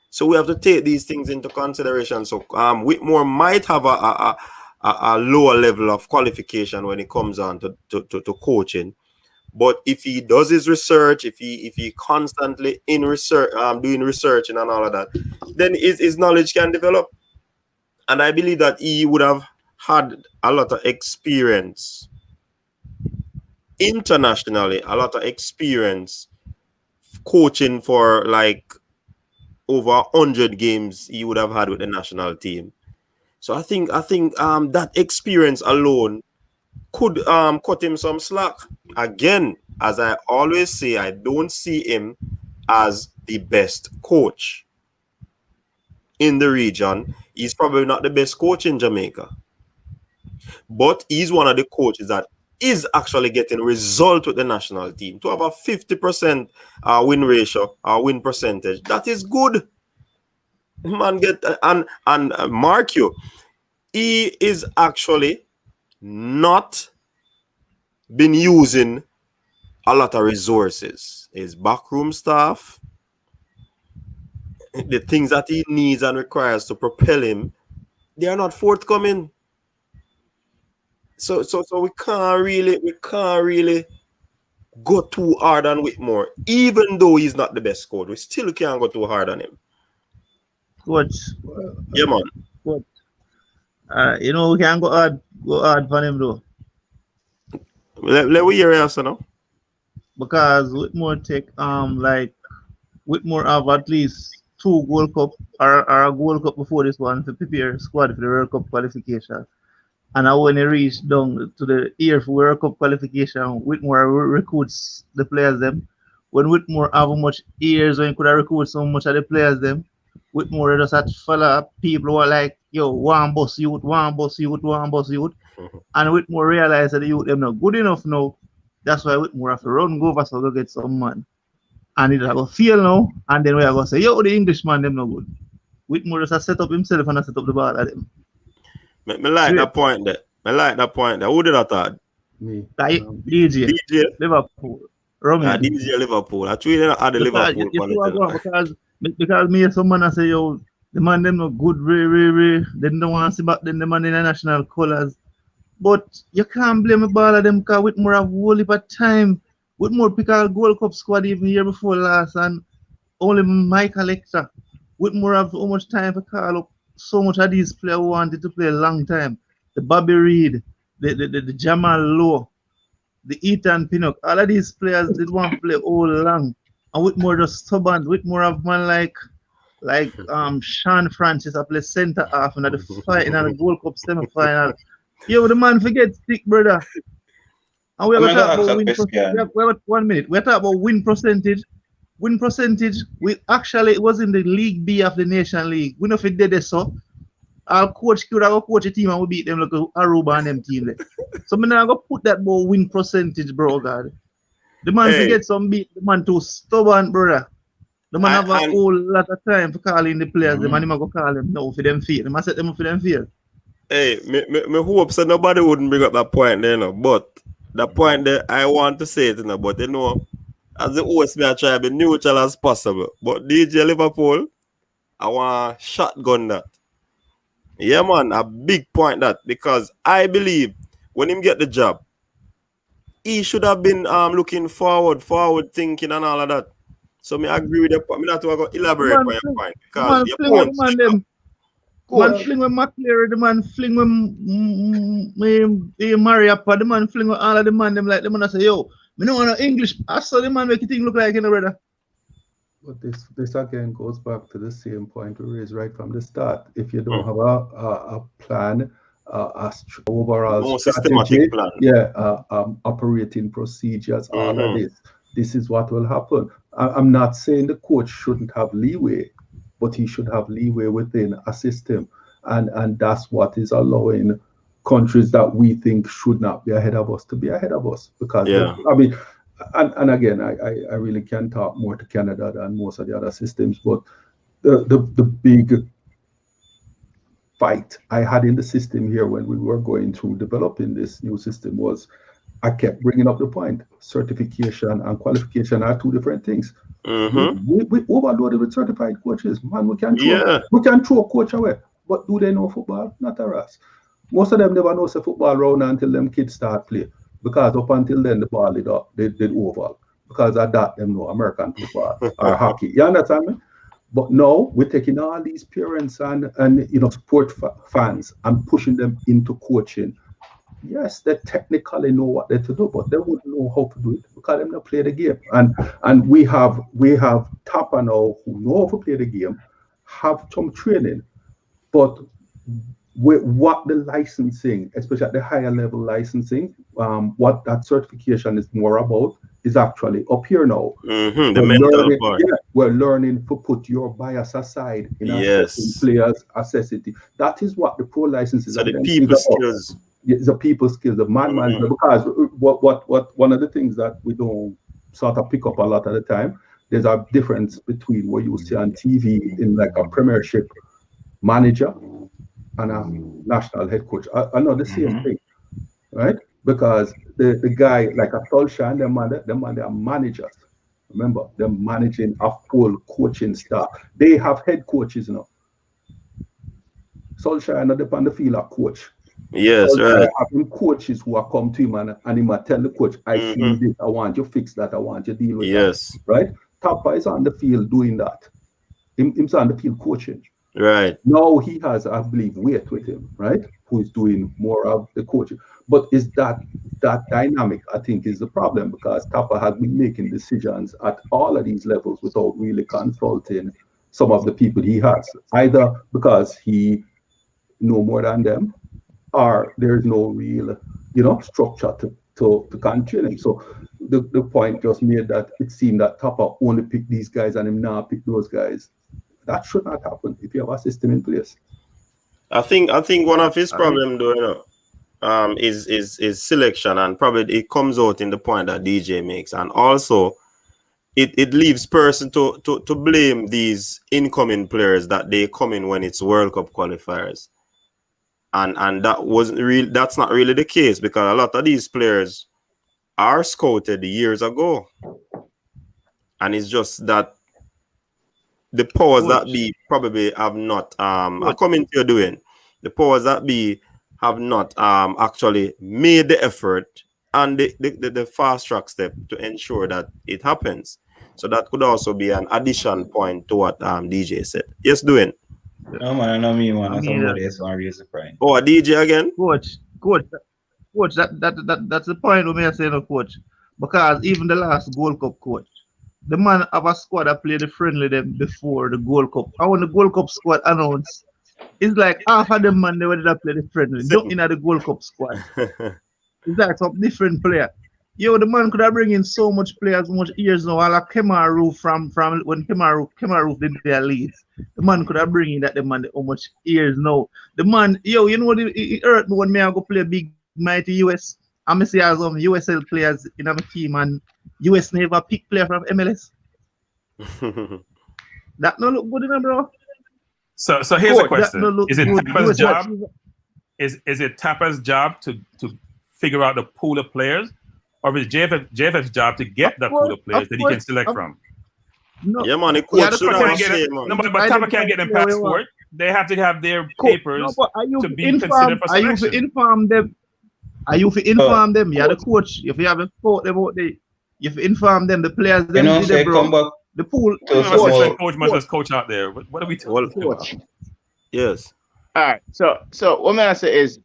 So we have to take these things into consideration. So Whitmore might have a lower level of qualification when it comes on to coaching. But if he does his research, if he constantly in research, doing research and all of that, then his knowledge can develop. And I believe that he would have had a lot of experience internationally, a lot of experience coaching for like over 100 games he would have had with the national team. So I think that experience alone could cut him some slack. Again, as I always say, I don't see him as the best coach in the region. He's probably not the best coach in Jamaica, but he's one of the coaches that is actually getting result with the national team. To have a 50% win ratio, win percentage, that is good. Man, get and mark you, he is actually not been using a lot of resources. His backroom staff, the things that he needs and requires to propel him, they are not forthcoming. So we can't really go too hard on Whitmore, even though he's not the best coach. We still can't go too hard on him. Coach, Yeah, man. coach. You know, we can go hard for him though. Let we hear answer now. Because Whitmore take like Whitmore have at least 2 Gold Cup or a Gold Cup before this one to prepare squad for the World Cup qualification. And now when they reach down to the year for World Cup qualification, Whitmore recruits the players them. When Whitmore have much years when he could have recruit so much of the players them, Whitmore just had to follow up people who are like, yo, one boss youth. And Whitmore realized that the youth them not good enough now. That's why Whitmore have to run go over so go get some man. And it go fail now, and then we are gonna say, yo, the Englishman them no good. Whitmore just has set up himself and set up the ball at them. Me like that point there. Who did that thought? Me. Like DJ Liverpool. DJ Liverpool. I tweeted at the Liverpool because me and some man I say, yo, the man them no good, really. They don't want to see back then the man in the national colours. But you can't blame the ball of them because Whitmore have whole heap of time. Whitmore pick a Gold Cup squad even year before last, and only Michael Lecter. Whitmore have so much time to call up so much of these players who wanted to play a long time. The Bobby Reed, the Jamal Lowe, the Ethan Pinnock, all of these players did want to play all long. And Whitmore just stubborn. Whitmore have man like Sean Francis I play centre half and at the fight in the Gold Cup semi-final. Yo, the man forget stick, brother. And we have talk about win percentage. We have 1 minute. We talk about win percentage. Win percentage. We actually it was in the League B of the Nation League. We know if it did this so. Our coach could have coach a team and we beat them like Aruba and them team. So I'm not gonna put that about win percentage, bro. God. The man forget some beat. The man too stubborn, brother. The man have a whole lot of time for calling the players. The man go call them no for them fail. The man set them up for them fail. Hey, me hope so nobody wouldn't bring up that point there, no. But the point there I want to say it, you know, but you know, as the host, me I try to be neutral as possible. But DJ Liverpool, I want to shotgun that. Yeah, man, a big point that because I believe when him get the job, he should have been looking forward thinking and all of that. So me agree with your point. Me not to elaborate on your point because your point. Man fling with McCleary, the man fling with Mariappa, the man fling with all of the man them like the man I say, yo, me no want no English. I saw the man make it thing look like, you know, brother. But this again goes back to the same point we raised right from the start. If you don't have a plan, overall strategy, plan. Operating procedures, all of this is what will happen. I'm not saying the coach shouldn't have leeway, but he should have leeway within a system. And that's what is allowing countries that we think should not be ahead of us to be ahead of us. Because, I mean, and again, I really can talk more to Canada than most of the other systems, but the big fight I had in the system here when we were going through developing this new system was I kept bringing up the point. Certification and qualification are two different things. We overloaded with certified coaches. Man, we can throw a coach away. But do they know football? Not a ras. Most of them never know football round until them kids start play. Because up until then the ball did oval. Because of that them know American football or hockey. You understand me? But now we're taking all these parents and sport fans and pushing them into coaching. Yes, they technically know what they're to do, but they wouldn't know how to do it because they don't play the game. And we have Tapa now who know how to play the game, have some training, but what the licensing, especially at the higher level licensing, what that certification is more about is actually up here now. We're learning to put your bias aside in assessing players' accessibility. That is what the pro license is. So the people skills. The people skills, the man management, because what one of the things that we don't sort of pick up a lot of the time, there's a difference between what you see on TV in like a premiership manager and a national head coach. I know the same thing, right? Because the guy like a Tulsha and them are managers, Remember, they're managing a full coaching staff. They have head coaches now. Solskjaer not up on the field a coach. Yes, right. Having coaches who are come to him and he might tell the coach, I see this, I want you fix that, I want you deal with that. Right? Tapa is on the field doing that. Him's on the field coaching. Right. Now he has, I believe, Wait with him, right? Who is doing more of the coaching. But is that dynamic, I think, is the problem, because Tapa has been making decisions at all of these levels without really consulting some of the people he has, either because he know more than them, or there's no real, structure to control him. So the point just made that it seemed that Tapa only picked these guys and him now pick those guys. That should not happen if you have a system in place. I think one of his problems, though, is selection, and probably it comes out in the point that DJ makes, and also it leaves person to blame these incoming players that they come in when it's World Cup qualifiers, and that wasn't real. That's not really the case, because a lot of these players are scouted years ago, and it's just that the powers that be probably have not I come into your doing. The powers that be have not actually made the effort and the fast track step to ensure that it happens. So that could also be an addition point to what DJ said. Yes, doing. No man, not me, man. Somebody else want to raise the point. Oh, a DJ again? Coach, that's the point we may say, no, coach. Because even the last Gold Cup coach, the man have a squad that played the friendly them before the Gold Cup. And when the Gold Cup squad announced, it's like half of them man they were that play the friendly. Don't in the Gold Cup squad. It's like some different player. Yo, the man could have bring in so much players, so much years now. Like Kemaru from when Kemaru did their leads. The man could have bring in that the man how much years now. The man, yo, you know what it hurt me when I go play big mighty US. I'm see as some USL players in our team, and US never pick player from MLS. That no look good enough, bro. So here's a question: Is it Tapa's job? Is it Tapa's job to figure out the pool of players, or is it JFF's job to get that pool of players that he can select from? No. Yeah, man. The coach should have say, man. No, but Tapa can't get them passport. They have to have their papers to be considered for selection. Are you to inform them? Are you to inform them? Yeah, the coach. If you haven't thought about the, if you inform them, the players. Them say come back. The pool. Coach must just coach out there. What are we talking about? Yes. All right. So what I say is,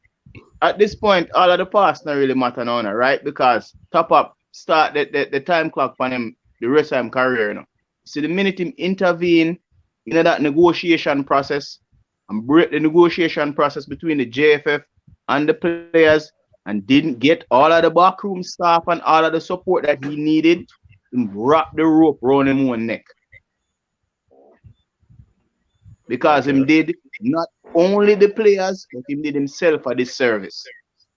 at this point, all of the past not really matter now, right? Because Top Up start the time clock on him the rest of his career, So the minute him intervene in that negotiation process and break the negotiation process between the JFF and the players, and didn't get all of the backroom staff and all of the support that he needed, and wrap the rope around him own neck. Because him did not only the players, but him did himself a disservice.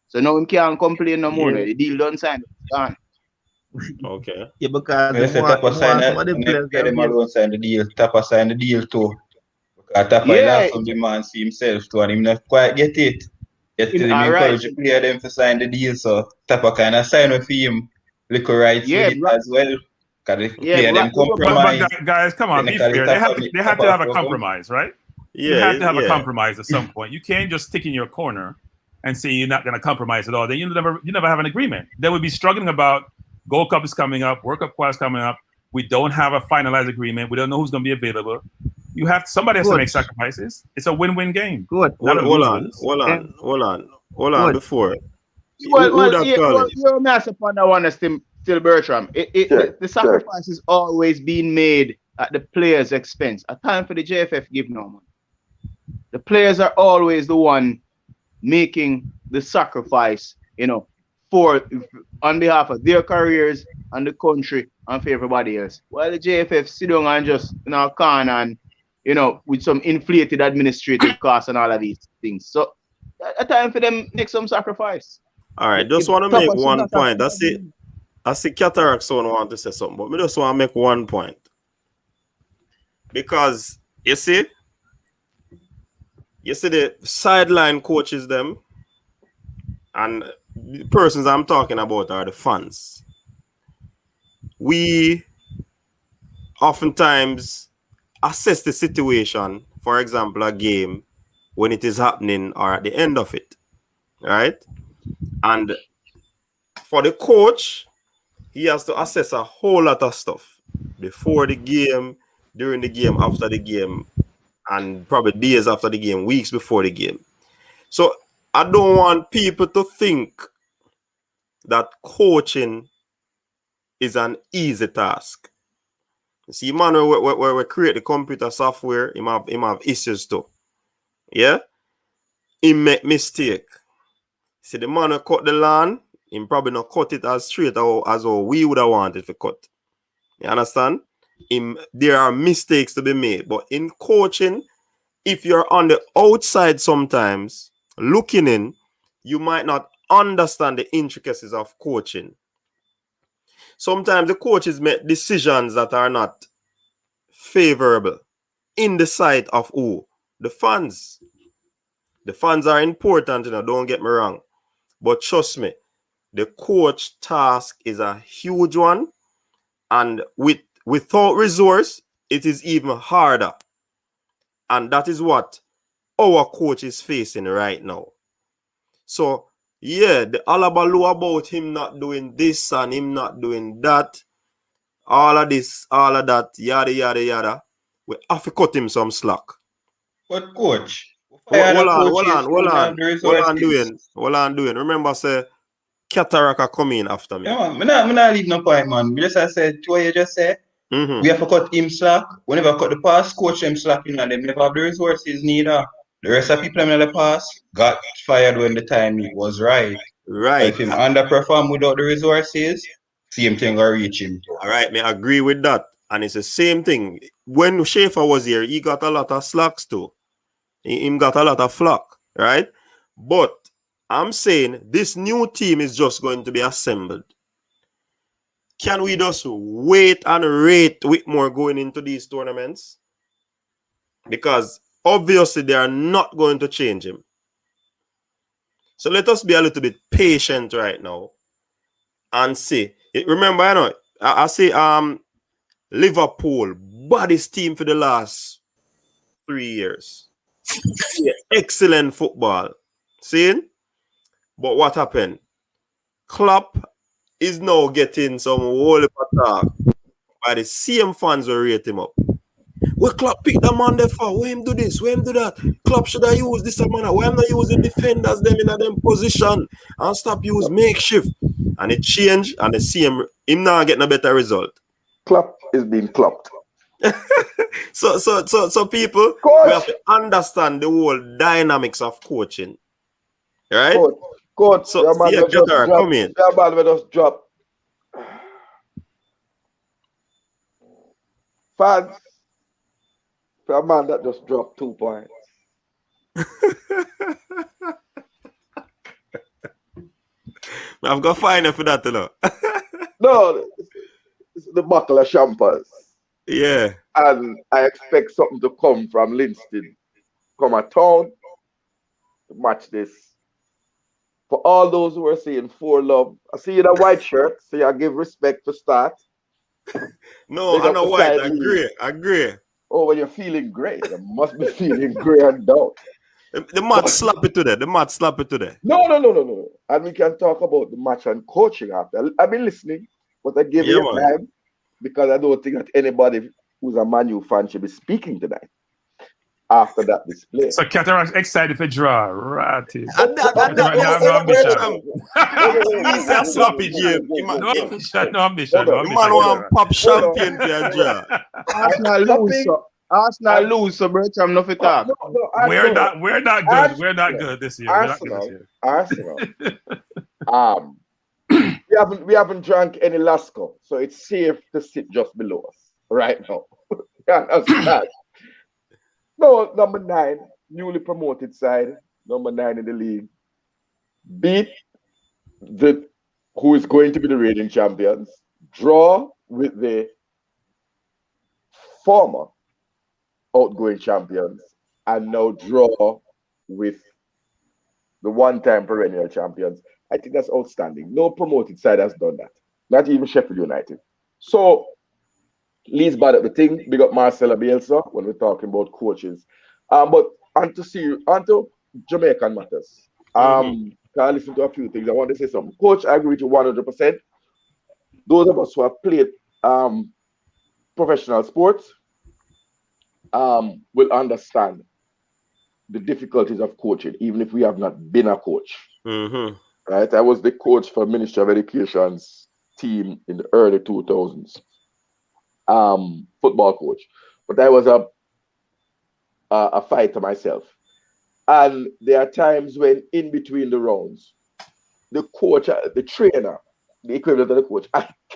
So now him can't complain no more. The deal done signed, gone. Okay. Yeah, because Tapa signed the deal. Tapa signed the deal too. Because Tapa lost some demands for himself too, and him not quite get it. Yet him encourage the player them to sign the deal, so Tapa kind of sign with him, little rights with it as well. Because the player them compromise. But guys, come on, be fair. They have to have a compromise, right? You have to have a compromise at some point. You can't just stick in your corner and say you're not going to compromise at all. Then you never have an agreement. They would be struggling about Gold Cup is coming up, World Cup qual is coming up. We don't have a finalized agreement. We don't know who's going to be available. Somebody has to make sacrifices. It's a win-win game. Good. Hold on. Before. You're massive on that one, still Bertram. The sacrifice is always being made at the player's expense. A time for the JFF give no man. The players are always the one making the sacrifice, on behalf of their careers and the country and for everybody else. While the JFF sit down and just can and with some inflated administrative costs and all of these things. So a time for them make some sacrifice. All right, just want to make one point. That's it. I see Cataract Son want to say something, but me just want to make one point. Because you see the sideline coaches them, and the persons I'm talking about are the fans. We oftentimes assess the situation, for example, a game when it is happening or at the end of it, right? And for the coach, he has to assess a whole lot of stuff before the game, during the game, after the game, and probably days after the game, weeks before the game. So I don't want people to think that coaching is an easy task. See, man, where we create the computer software, him have issues too. Yeah? He make mistake. See, the man who cut the lawn, him probably not cut it as straight as how we would have wanted to cut. You understand? There are mistakes to be made. But in coaching, if you're on the outside sometimes, looking in, you might not understand the intricacies of coaching. Sometimes the coaches make decisions that are not favorable in the sight of who? The fans. The fans are important, don't get me wrong. But trust me, the coach task is a huge one. And without resource, it is even harder. And that is what our coach is facing right now. So, yeah, the alabaloo about him not doing this and him not doing that, all of this, all of that, yada, yada, yada, we have to cut him some slack. But coach, Hold on, doing. Remember, say, Cataracta come in after me. Yeah, man, I'm not leave no point, man. Just I said, what you just said, we have to cut him slack. Whenever cut the pass, coach them slacking and them never have the resources neither. The rest of people in the past got fired when the time was right. Right. If him underperform without the resources, same thing will reach him too. All right, I agree with that. And it's the same thing. When Schaefer was here, he got a lot of slacks too. He got a lot of flack, right? But I'm saying this new team is just going to be assembled. Can we just wait and rate Whitmore going into these tournaments? Because obviously they are not going to change him. So let us be a little bit patient right now and see. Remember, I say Liverpool, baddest team for the last 3 years. Yeah, excellent football. See? But what happened? Klopp is now getting some whole attack by the same fans who rate him up. Well, Klopp pick the man there for. Why him do this? Why him do that? Klopp should have used this man. Why am not using defenders them in them position and stop use makeshift? And it changed and the same him now getting a better result. Klopp is being clopped. So people, we have to understand the whole dynamics of coaching. Right? Coach, so yeah, come in. Your man will just drop. Fans, for a man that just dropped 2 points. I've got fine for that, No, it's the buckle of champers. Yeah. And I expect something to come from Linston, come a town to match this. For all those who are saying for love, I see you in a white shirt, so I give respect to start. No, I'm not white. I agree. Oh, when you're feeling great, you must be feeling great and down. The match slap it today. No. And we can talk about the match and coaching after. I've been listening, but I give you time because I don't think that anybody who's a Man U fan should be speaking tonight after that display. So Cataract's excited for draw. Right. He's a sloppy game. No ambition. The man want pop champagne for a draw. Arsenal lose, so bro, I'm not fit up. We're not good. We're not good this year. Arsenal. We haven't drank any Lasco, so it's safe to sit just below us right now. No, number 9, newly promoted side, number 9 in the league, beat who is going to be the reigning champions, draw with the former outgoing champions, and now draw with the one-time perennial champions. I think that's outstanding. No promoted side has done that. Not even Sheffield United. So least bad at the thing. Big up Marcelo Bielsa when we're talking about coaches. But onto Jamaican matters. I listen to a few things. I want to say something. Coach, I agree with you 100%. Those of us who have played professional sports will understand the difficulties of coaching, even if we have not been a coach. Right? I was the coach for Ministry of Education's team in the early 2000s. Football coach. But I was a fighter myself. And there are times when in between the rounds, the coach, the trainer, the equivalent of the coach,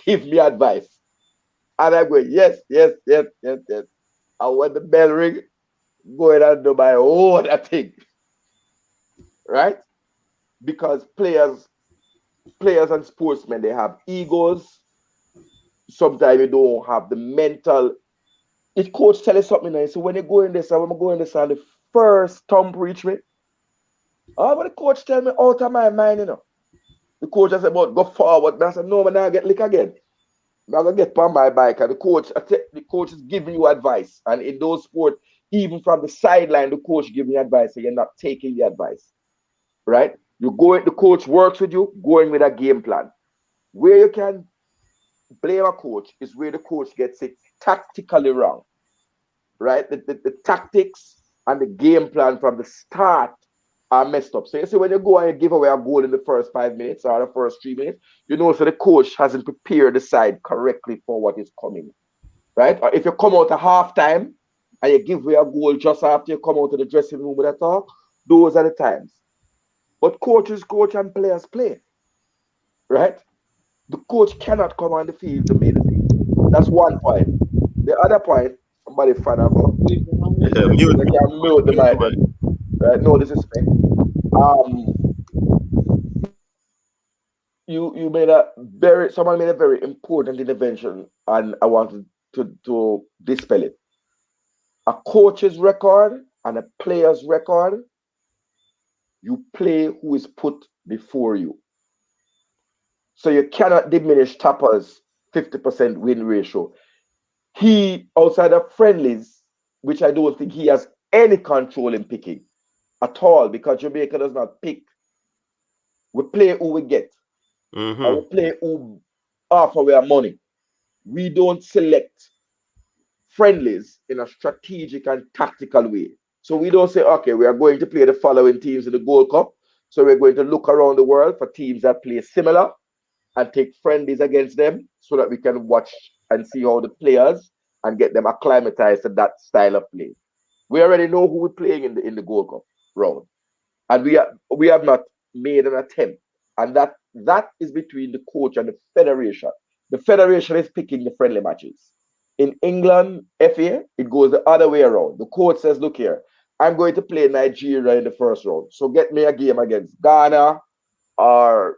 give me advice. And I go, yes. And when the bell ring, go ahead and do my own thing. Right? Because players and sportsmen, they have egos. Sometimes you don't have the mental. If coach tell you something nice, so when you go in this, I'm going this and the first thump reach me. Oh, but the coach tell me out of my mind, you know. The coach has said about go forward. I said, no, man, I get lick again. I'm gonna get on my bike, and the coach is giving you advice. And in those sports, even from the sideline, the coach giving you advice, and you're not taking the advice. Right? The coach works with you, going with a game plan. Where you can blame a coach is where the coach gets it tactically wrong. Right? The tactics and the game plan from the start are messed up. So you see, when you go and you give away a goal in the first 5 minutes or the first 3 minutes, you know, so the coach hasn't prepared the side correctly for what is coming. Right? Or if you come out at halftime and you give away a goal just after you come out of the dressing room with a talk, those are the times. But coaches coach and players play. Right? The coach cannot come on the field to make the team. That's one point. The other point, somebody fan of mute. They can mute the mic. Right? No disrespect. Someone made a very important intervention, and I wanted to dispel it. A coach's record and a player's record, you play who is put before you. So you cannot diminish Tapper's 50% win ratio. He, outside of friendlies, which I don't think he has any control in picking at all, because Jamaica does not pick. We play who we get. And we play who offer our money. We don't select friendlies in a strategic and tactical way. So we don't say, okay, we are going to play the following teams in the Gold Cup. So we're going to look around the world for teams that play similar and take friendlies against them so that we can watch and see all the players and get them acclimatized to that style of play. We already know who we're playing in the Gold Cup round. And we have not made an attempt. And that is between the coach and the federation. The federation is picking the friendly matches. In England, FA, it goes the other way around. The coach says, look here, I'm going to play Nigeria in the first round. So get me a game against Ghana or,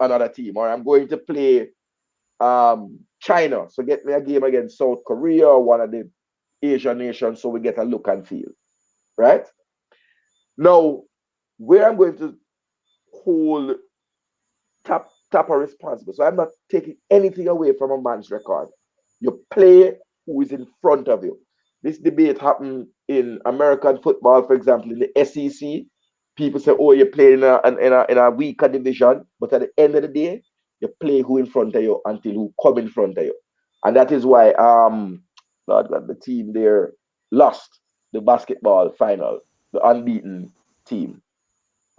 another team. Or I'm going to play China. So get me a game against South Korea or one of the Asian nations so we get a look and feel. Right? Now, where I'm going to hold Tapper responsible. So I'm not taking anything away from a man's record. You play who is in front of you. This debate happened in American football, for example, in the SEC. People say, "Oh, you're playing in a weaker division," but at the end of the day, you play who in front of you until who come in front of you, and that is why Lord God, the team there lost the basketball final, the unbeaten team.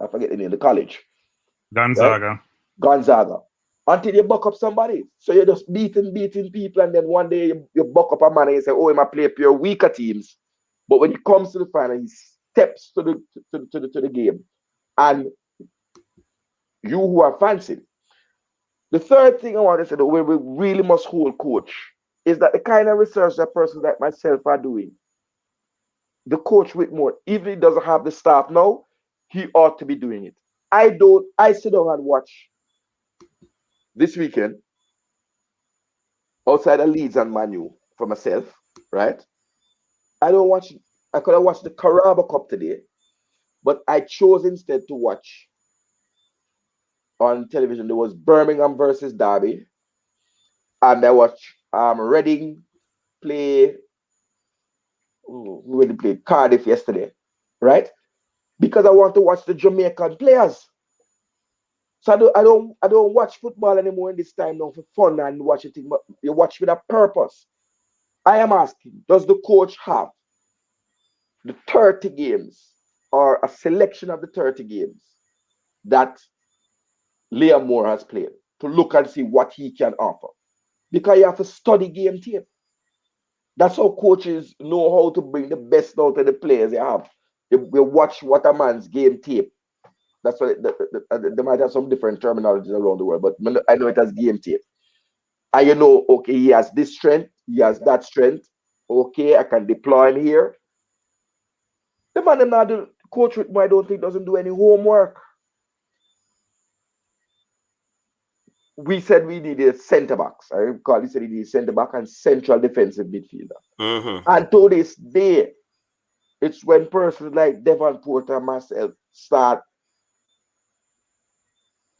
I forget the name, the college. Gonzaga. Right? Gonzaga. Until you buck up somebody. So you're just beating people, and then one day you buck up a man and you say, oh, he might play pure weaker teams. But when he comes to the final, he steps to the game. And you who are fancy. The third thing I want to say, that where we really must hold coach, is that the kind of research that persons like myself are doing, the coach Whitmore, even if he doesn't have the staff now, he ought to be doing it. I sit down and watch this weekend outside of Leeds and Manu for myself, right? I could have watched the Carabao Cup today, but I chose instead to watch on television. There was Birmingham versus Derby, and I watched Reading play. We played Cardiff yesterday, right? Because I want to watch the Jamaican players. So I don't watch football anymore in this time now for fun and watch it. But you watch with a purpose. I am asking, does the coach have the 30 games or a selection of the 30 games that Liam Moore has played to look and see what he can offer? Because you have to study game tape. That's how coaches know how to bring the best out of the players they have. They watch what a man's game tape. That's why they might have some different terminologies around the world, but I know it as game tape. And you know, okay, he has this strength, he has that strength. Okay, I can deploy him here. The man not do, Coach Whitmore, I don't think doesn't do any homework. We said we needed centre backs. I recall he said he needed centre back and central defensive midfielder. And to this day, it's when persons like Devon Porter and myself start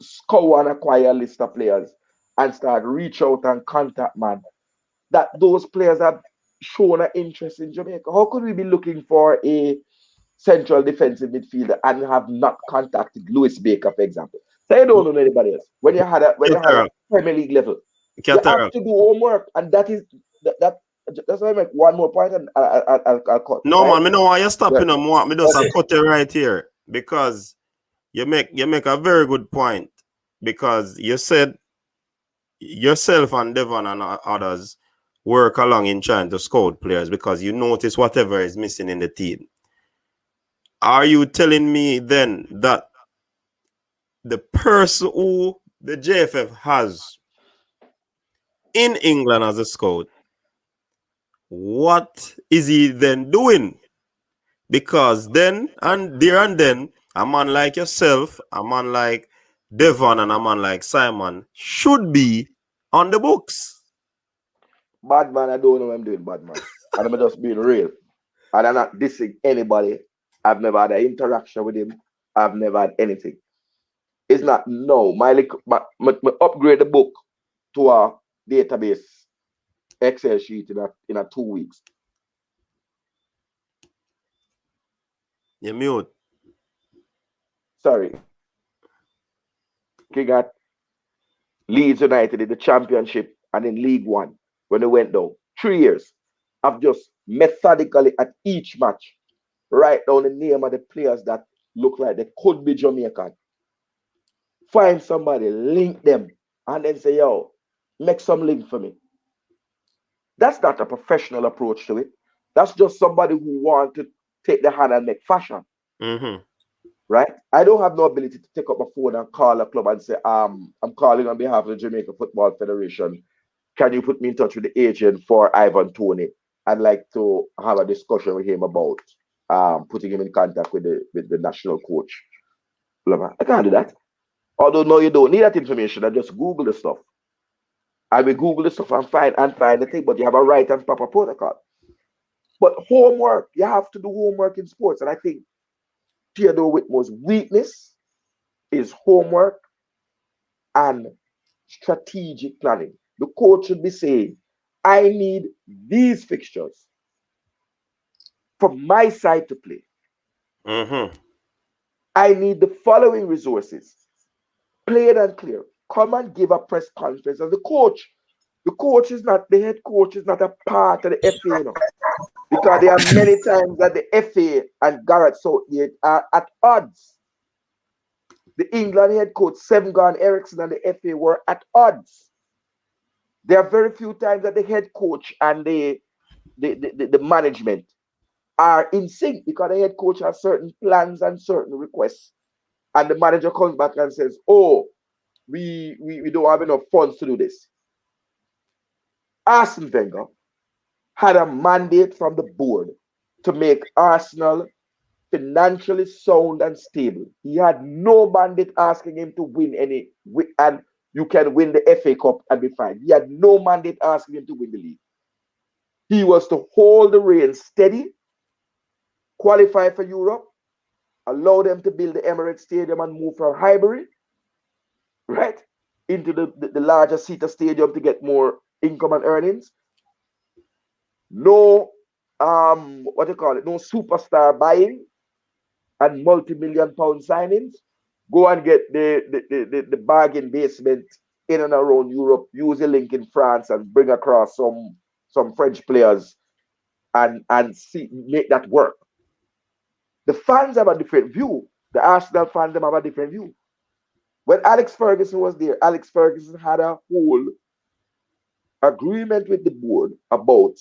scour and acquire a list of players and start reach out and contact man, that those players have shown an interest in Jamaica. How could we be looking for a central defensive midfielder and have not contacted Lewis Baker, for example? So you don't know anybody else. When you had a Premier League level, you have to do homework, and that's why I make one more point and I'll cut. No, right? Man, me know why you're stopping them. Me just cut it right here because you make a very good point, because you said yourself and Devon and others work along in trying to scout players because you notice whatever is missing in the team. Are you telling me then that the person who the JFF has in England as a scout, what is he then doing? Because then and then a man like yourself, a man like Devon, and a man like Simon should be on the books. Bad man, I don't know what I'm doing, bad man. And I'm just being real. And I'm not dissing anybody. I've never had an interaction with him. I've never had anything. It's not, no. My upgrade the book to a database Excel sheet in a 2 weeks. You're mute. Sorry. He got Leeds United in the championship and in League One when they went down. 3 years. I've just methodically at each match write down the name of the players that look like they could be Jamaican. Find somebody, link them, and then say, yo, make some link for me. That's not a professional approach to it. That's just somebody who wants to take the hand and make fashion. Right? I don't have no ability to take up my phone and call a club and say, I'm calling on behalf of the Jamaica Football Federation. Can you put me in touch with the agent for Ivan Toney? I'd like to have a discussion with him about putting him in contact with the national coach. I can't do that. Although no, you don't need that information. I just Google the stuff. I will Google the stuff and find the thing, but you have a right and proper protocol. But homework, you have to do homework in sports. And I think Theodore Whitmore's weakness is homework and strategic planning. The coach should be saying, I need these fixtures for my side to play. I need the following resources. Play it and clear. Come and give a press conference as the coach. The head coach is not a part of the FA, you know. Because there are many times that the FA and Gareth Southgate are at odds. The England head coach, Sven-Göran Eriksson, and the FA were at odds. There are very few times that the head coach and the management are in sync, because the head coach has certain plans and certain requests. And the manager comes back and says, oh, we don't have enough funds to do this. Arsene Wenger had a mandate from the board to make Arsenal financially sound and stable. He had no mandate asking him to win any, and you can win the FA Cup and be fine. He had no mandate asking him to win the league. He was to hold the reins steady, qualify for Europe, allow them to build the Emirates Stadium and move from Highbury, right, into the larger Cedar Stadium to get more income and earnings. no what do you call it? No superstar buying and multi-million pound signings. Go and get the bargain basement in and around Europe. Use a link in France and bring across some French players and see make that work. The fans have a different view. The Arsenal fans have a different view. When Alex Ferguson was there, Alex Ferguson had a whole agreement with the board about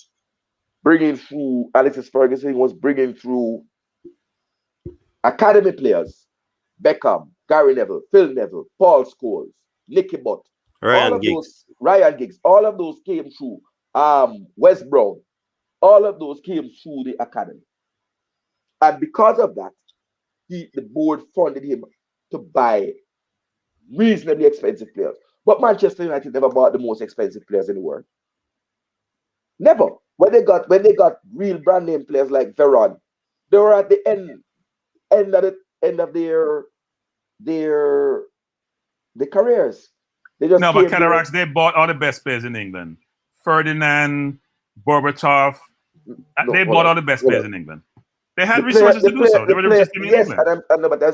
bringing through. Alex Ferguson was bringing through academy players: Beckham, Gary Neville, Phil Neville, Paul Scholes, Nicky Butt, all of those, Ryan Giggs, all of those came through. West Brown, all of those came through the academy, and because of that, the board funded him to buy reasonably expensive players. But Manchester United never bought the most expensive players in the world. Never. When they got real brand name players like Veron, they were at the end of their careers. They just no, but Cataracts, they bought all the best players in England. Ferdinand, Berbatov, they bought all the best players in England. They had resources to do so. They were just in England.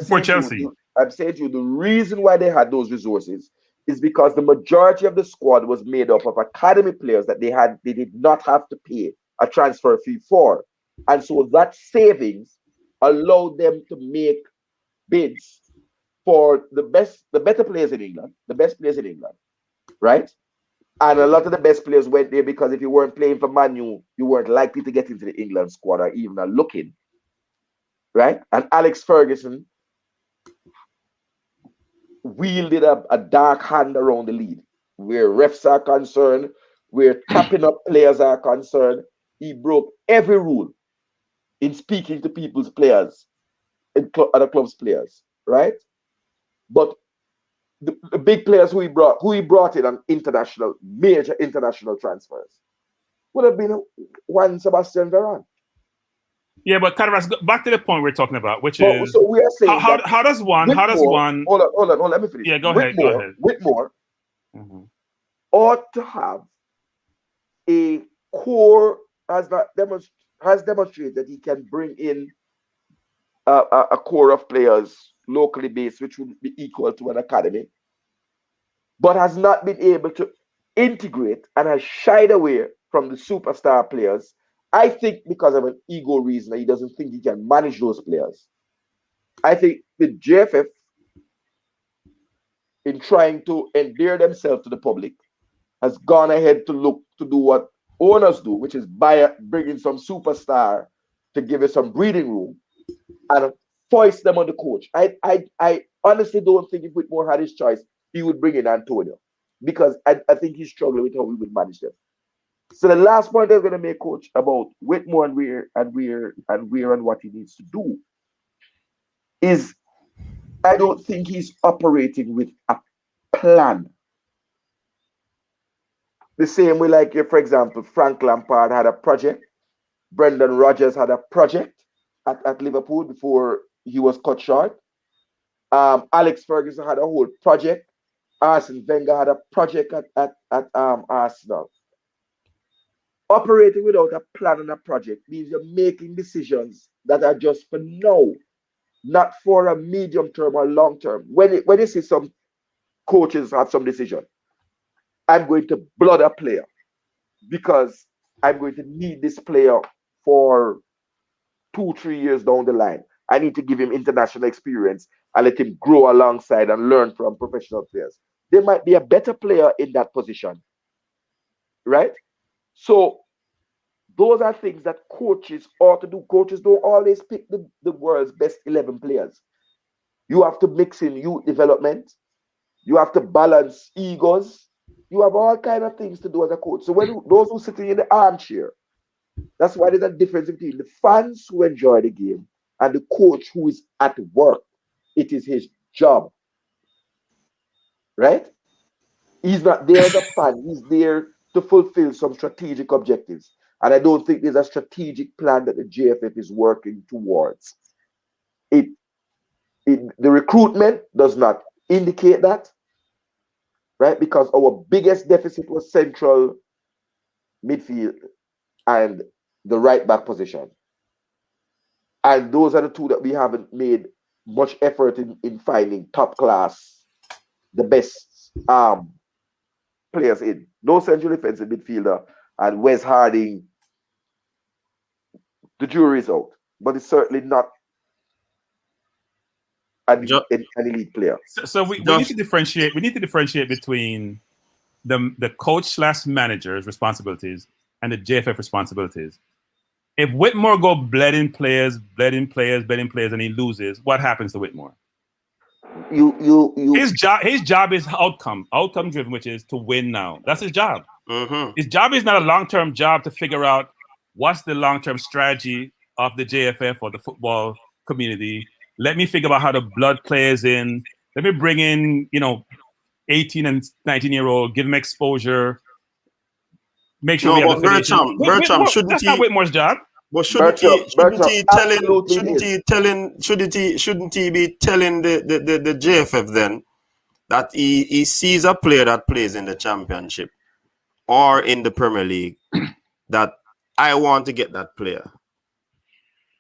For Chelsea. I'm saying to you, the reason why they had those resources is because the majority of the squad was made up of academy players that they did not have to pay a transfer fee for. And so that savings allowed them to make bids for the better players in England, the best players in England, right? And a lot of the best players went there because if you weren't playing for Man U, you weren't likely to get into the England squad or even looking, right? And Alex Ferguson wielded a dark hand around the league. Where refs are concerned, where tapping up players are concerned, he broke every rule in speaking to people's players, other clubs' players, right? But the big players who he brought in on major international transfers would have been Juan Sebastian Veron. Yeah, but Cadaras, back to the point we're talking about, which is so we are saying how does one hold on, let me finish. Yeah, go ahead. Whitmore ought to have a core has demonstrated that he can bring in a core of players locally based, which would be equal to an academy, but has not been able to integrate and has shied away from the superstar players. I think because of an ego reason, he doesn't think he can manage those players. I think the JFF, in trying to endear themselves to the public, has gone ahead to look to do what owners do, which is bring in some superstar to give it some breathing room and foist them on the coach. I honestly don't think if Whitmore had his choice, he would bring in Antonio, because I think he's struggling with how we would manage them. So the last point I was going to make, Coach, about Whitmore and what he needs to do is I don't think he's operating with a plan. The same way, like, for example, Frank Lampard had a project, Brendan Rodgers had a project at Liverpool before he was cut short. Alex Ferguson had a whole project. Arsene Wenger had a project at Arsenal. Operating without a plan and a project means you're making decisions that are just for now, not for a medium term or long term. When you see some coaches have some decision, I'm going to blood a player because I'm going to need this player for 2-3 years down the line. I need to give him international experience and let him grow alongside and learn from professional players. There might be a better player in that position, right? So those are things that coaches ought to do. Coaches don't always pick the world's best 11 players. You have to mix in youth development. You have to balance egos. You have all kind of things to do as a coach. So when those who sitting in the armchair, that's why there's a difference between the fans who enjoy the game and the coach who is at work. It is his job, right? He's not there as a fan. He's there to fulfill some strategic objectives. And I don't think there's a strategic plan that the JFF is working towards. The recruitment does not indicate that, right? Because our biggest deficit was central midfield. and the right back position. And those are the two that we haven't made much effort in finding top class, the best players in. No central defensive midfielder and Wes Harding. The jury is out, but it's certainly not an elite player. So we need to differentiate. We need to differentiate between the coach/manager's responsibilities and the JFF responsibilities. If Whitmore go bleeding players, and he loses, what happens to Whitmore? His job is outcome driven, which is to win now. That's his job. Mm-hmm. His job is not a long-term job to figure out what's the long-term strategy of the JFF or the football community. Let me figure out how the blood players in. Let me bring in, 18 and 19-year-old, give them exposure. Make sure we have the Bertram, shouldn't that's he? not Whitmore's job. But shouldn't he be telling the JFF then that he sees a player that plays in the championship or in the Premier League that I want to get that player,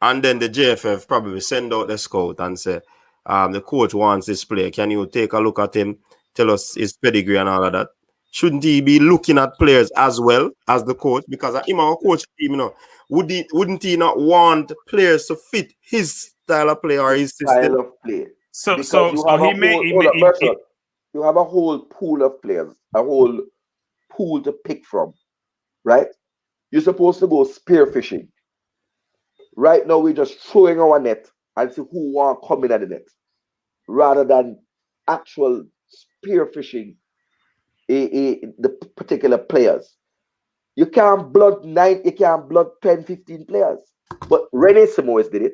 and then the JFF probably send out the scout and say, the coach wants this player. Can you take a look at him? Tell us his pedigree and all of that. Shouldn't he be looking at players as well as the coach? Because him our coach team, wouldn't he not want players to fit his style of play or his system? Style of play. So you have a whole pool of players, a whole pool to pick from, right? You're supposed to go spearfishing. Right now, we're just throwing our net and see who want to come in at the net, rather than actual spearfishing the particular players. You can't blood 10, 15 players. But Rene Simoes did it.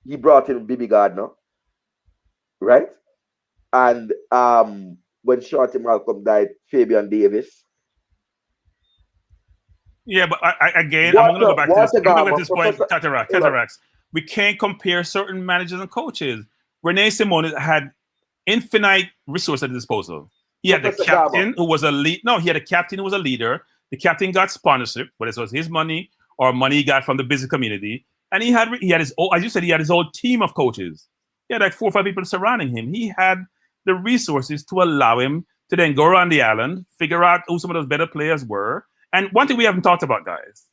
He brought in Bibi Gardner, right? And when Shorty Malcolm died, Fabian Davis. Yeah, but I'm going to go back to this point, Cataracts. We can't compare certain managers and coaches. Rene Simoes had infinite resources at his disposal. He had the captain who was a lead. No, he had a captain who was a leader. The captain got sponsorship, whether it was his money or money he got from the business community. And he had his own, as you said, he had his own team of coaches. He had like 4 or 5 people surrounding him. He had the resources to allow him to then go around the island, figure out who some of those better players were. And one thing we haven't talked about, guys,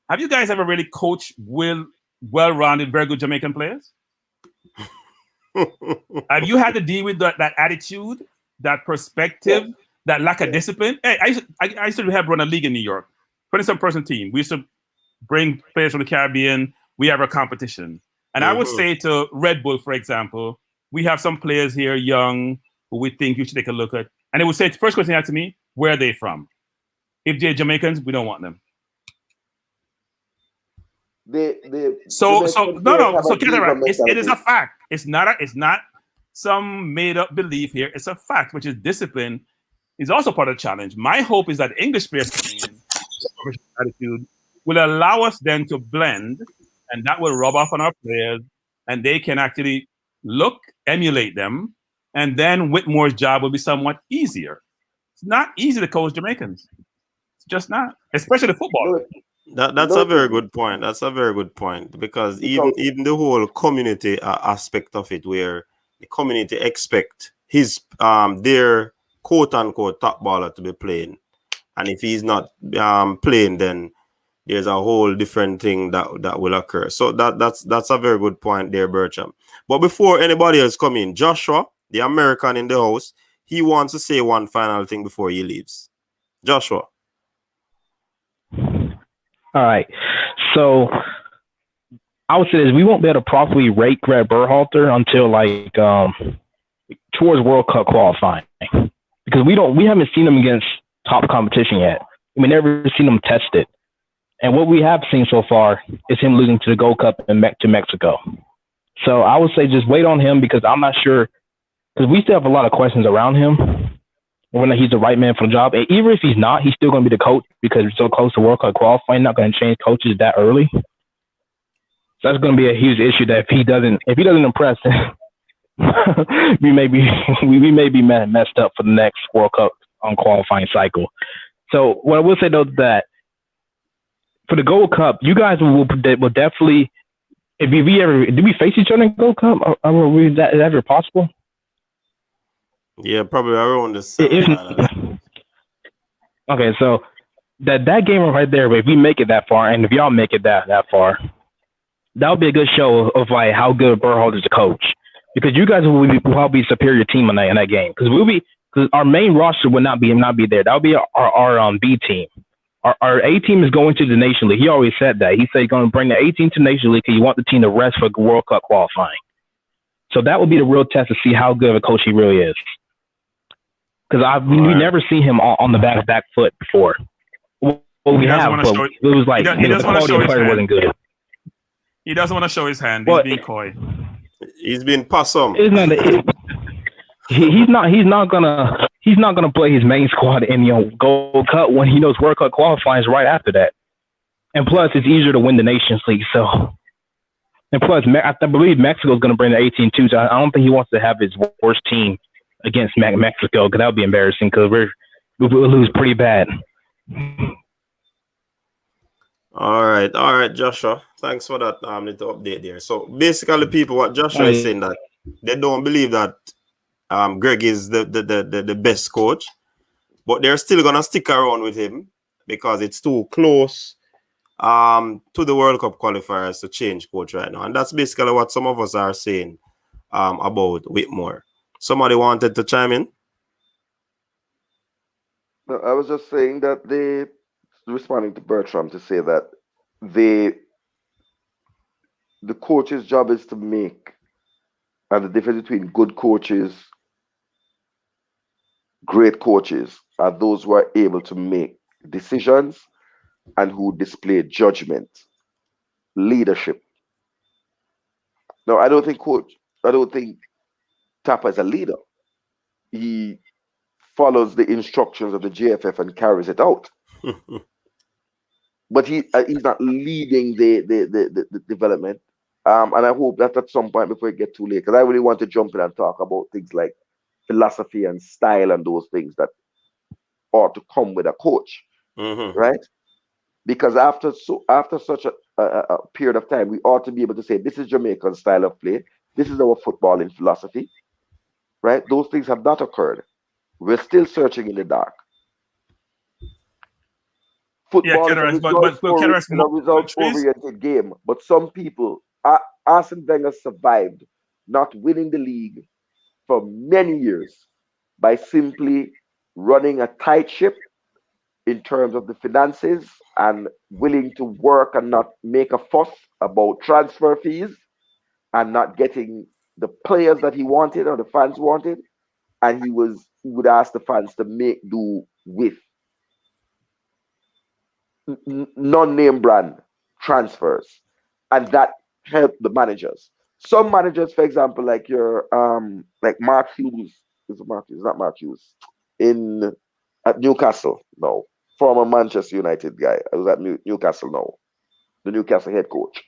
have you guys ever really coached well-rounded, very good Jamaican players? Have you had to deal with that attitude, that perspective, that lack of discipline? Hey, I used to have run a league in New York, 20-some person team. We used to bring players from the Caribbean. We have a competition. And I would say to Red Bull, for example, we have some players here, young, who we think you should take a look at. And they would say, the first question they asked me, where are they from? If they're Jamaicans, we don't want them. So Cataract, it is a fact. It's not some made-up belief here. It's a fact, which is discipline is also part of the challenge. My hope is that English players coming in attitude will allow us then to blend, and that will rub off on our players, and they can actually emulate them, and then Whitmore's job will be somewhat easier. It's not easy to coach Jamaicans. It's just not, especially the football. That's a very good point. That's a very good point, because even the whole community aspect of it, where the community expect their quote unquote top baller to be playing, and if he's not playing, then there's a whole different thing that will occur. So that's a very good point there, Bertram. But before anybody else come in, Joshua, the American in the house, he wants to say one final thing before he leaves. Joshua. All right. So I would say this: we won't be able to properly rate Greg Berhalter until towards World Cup qualifying, because we haven't seen him against top competition yet. We never seen him tested, and what we have seen so far is him losing to the Gold Cup to Mexico. So I would say just wait on him, because I'm not sure, because we still have a lot of questions around him, whether he's the right man for the job. And even if he's not, he's still going to be the coach, because we're so close to World Cup qualifying. Not going to change coaches that early. So that's going to be a huge issue. That if he doesn't impress, we may be messed up for the next World Cup qualifying cycle. So what I will say though, that for the Gold Cup, you guys will definitely. If we ever do we face each other in Gold Cup? Is that ever possible? Yeah, probably around the semifinals. Okay, so that game right there, if we make it that far, and if y'all make it that far, that would be a good show of like how good Berhalter's a coach, because you guys will probably be a superior team in that game, because our main roster would not be there. That would be our B team. Our A team is going to the Nation League. He always said that. He said he's going to bring the A team to the Nation League because you want the team to rest for World Cup qualifying. So that would be the real test to see how good of a coach he really is. Because we never seen him on the back foot before. Well, we have, but it was like the quality of the player wasn't good. He doesn't want to show his hand. He's being coy. He's being possum. He's not gonna play his main squad in the Gold Cup when he knows World Cup qualifying is right after that. And plus, it's easier to win the Nations League. So, and plus, I believe Mexico's gonna bring the 18 too. So I don't think he wants to have his worst team against Mexico, because that would be embarrassing, because we'll lose pretty bad. All right, Joshua. Thanks for that little update there. So basically, people, what Joshua is saying, that they don't believe that Greg is the best coach, but they're still gonna stick around with him because it's too close to the World Cup qualifiers to change coach right now, and that's basically what some of us are saying about Whitmore. Somebody wanted to chime in? No, I was just saying that they responding to Bertram to say that the coach's job is to make, and the difference between good coaches, great coaches, are those who are able to make decisions and who display judgment, leadership. Now, I don't think Tapa is a leader. He follows the instructions of the JFF and carries it out. But he's not leading the development. And I hope that at some point before it get too late, because I really want to jump in and talk about things like philosophy and style and those things that ought to come with a coach, right? Because after such a period of time, we ought to be able to say, this is Jamaican style of play. This is our footballing philosophy, right? Those things have not occurred. We're still searching in the dark. Football is a results-oriented game, but some people, Arsene Wenger survived not winning the league for many years by simply running a tight ship in terms of the finances and willing to work and not make a fuss about transfer fees and not getting the players that he wanted or the fans wanted. And he would ask the fans to make do with non-name brand transfers, and that helped the managers. Some managers, for example, like your like Mark Hughes, not Mark Hughes, at Newcastle, no, former Manchester United guy. I was at Newcastle now, the Newcastle head coach.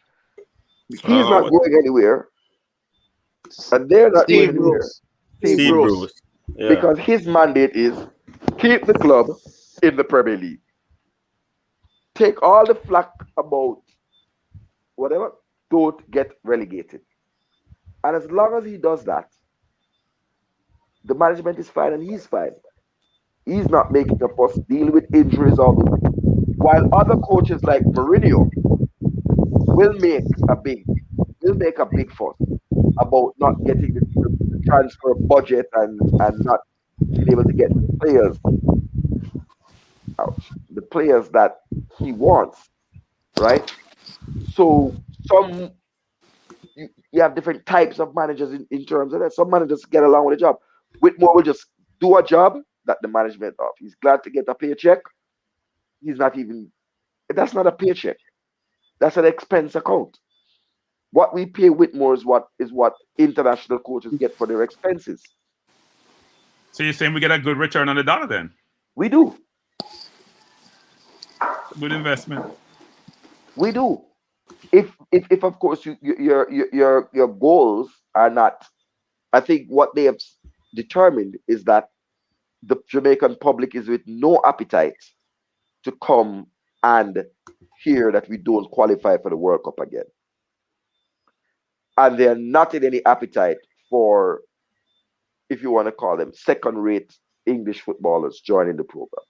He's not going anywhere, and they're not going anywhere. Steve Bruce. Yeah. Because his mandate is keep the club in the Premier League. Take all the flack about whatever, don't get relegated. And as long as he does that, the management is fine and he's fine. He's not making a fuss, deal with injuries all the way. While other coaches like Mourinho will make a big fuss about not getting the transfer budget and not being able to get the players that he wants, right? So you have different types of managers in terms of that. Some managers get along with the job. Whitmore will just do a job that the management of. He's glad to get a paycheck. That's not a paycheck. That's an expense account. What we pay Whitmore is what international coaches get for their expenses. So you're saying we get a good return on the dollar then? We do. Good investment. We do. If of course your goals are not, I think what they have determined is that the Jamaican public is with no appetite to come and hear that we don't qualify for the World Cup again. And they're not in any appetite for, if you want to call them, second-rate English footballers joining the program.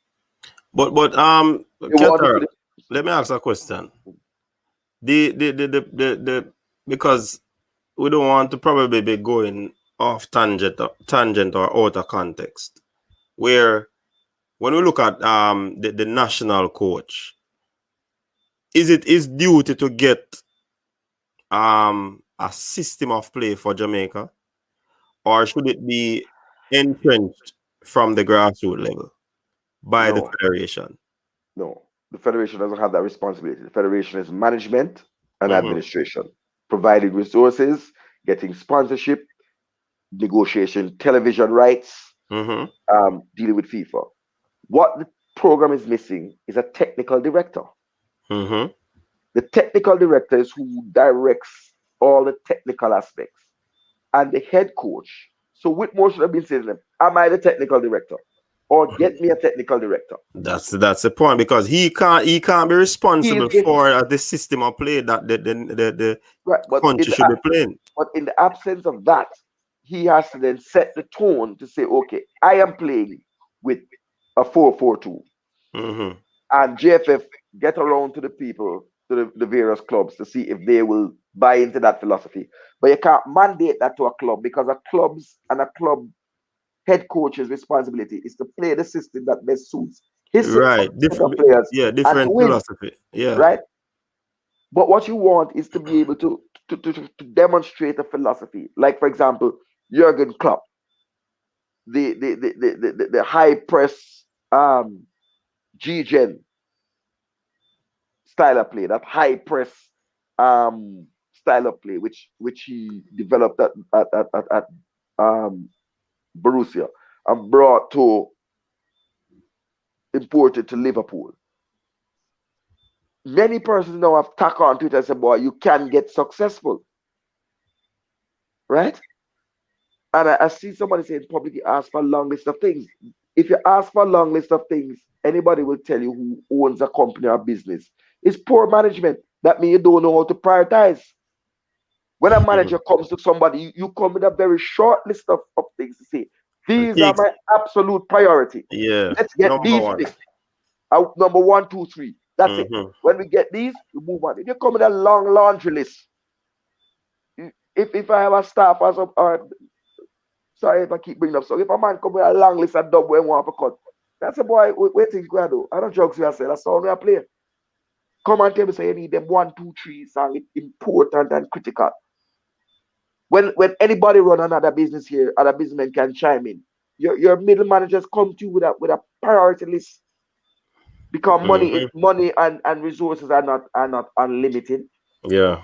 But Keter, let me ask a question. Because we don't want to probably be going off tangent or out of context. Where when we look at the national coach, is it his duty to get a system of play for Jamaica, or should it be entrenched from the grassroots level by the federation? No, the federation doesn't have that responsibility. The federation is management and administration, providing resources, getting sponsorship, negotiation, television rights, dealing with FIFA. What the program is missing is a technical director. The technical director is who directs all the technical aspects, and the head coach. So Whitmore should have been saying to them, am I the technical director? Or get me a technical director. That's the point, because he can't be responsible for the system of play that the country should be playing. But in the absence of that, he has to then set the tone to say, okay, I am playing with a 4-4-2. And JFF get around to the people, to the various clubs, to see if they will buy into that philosophy. But you can't mandate that to a club, because a club head coach's responsibility is to play the system that best suits his different players. Yeah, different philosophy. Yeah. Right? But what you want is to be able to demonstrate a philosophy. Like, for example, Jurgen Klopp, the high press G-Gen style of play, that high press style of play, which he developed at Borussia and imported to Liverpool. Many persons now have tack on Twitter and say, boy, you can get successful. Right? And I see somebody saying publicly, ask for a long list of things. If you ask for a long list of things, anybody will tell you who owns a company or business. It's poor management. That means you don't know how to prioritize. When a manager comes to somebody, you come with a very short list of things to say. These are my absolute priority. Yeah. Let's get these fixed. Number 1, 2, 3. That's it. When we get these, we move on. If you come with a long laundry list, if I have a staff sorry if I keep bringing up, so if a man come with a long list of double and one cut, that's a boy, wait till you go do. I don't jokes you say, that's all we are playing. Come and tell me, say you need them 1, 2, 3 song, it's important and critical. When anybody run another business here, other businessmen can chime in. Your middle managers come to you with a priority list, because money and resources are not unlimited. Yeah.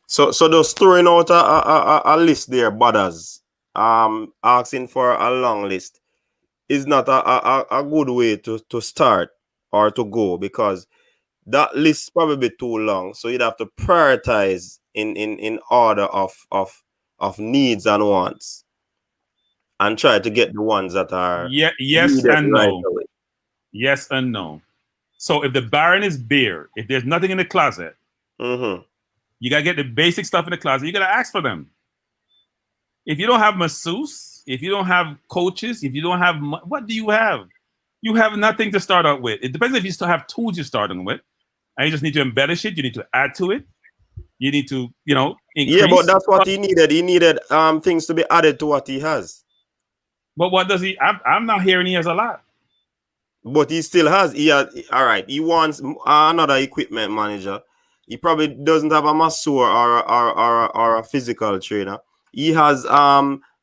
So just throwing out a list there, brothers, asking for a long list is not a good way to start or to go, because that list is probably too long. So you'd have to prioritize in order of needs and wants, and try to get the ones that are yes and no. Yes and no. So if the barren is bare, if there's nothing in the closet, you gotta get the basic stuff in the closet. You gotta ask for them. If you don't have masseuse, if you don't have coaches, if you don't have, what do you have? You have nothing to start out with. It depends if you still have tools you're starting with, and you just need to embellish it. You need to add to it. You need to, increase. Yeah, but that's what he needed. He needed things to be added to what he has. But what does he? I'm not hearing he has a lot. But he still has. All right. He wants another equipment manager. He probably doesn't have a masseur or a physical trainer. He has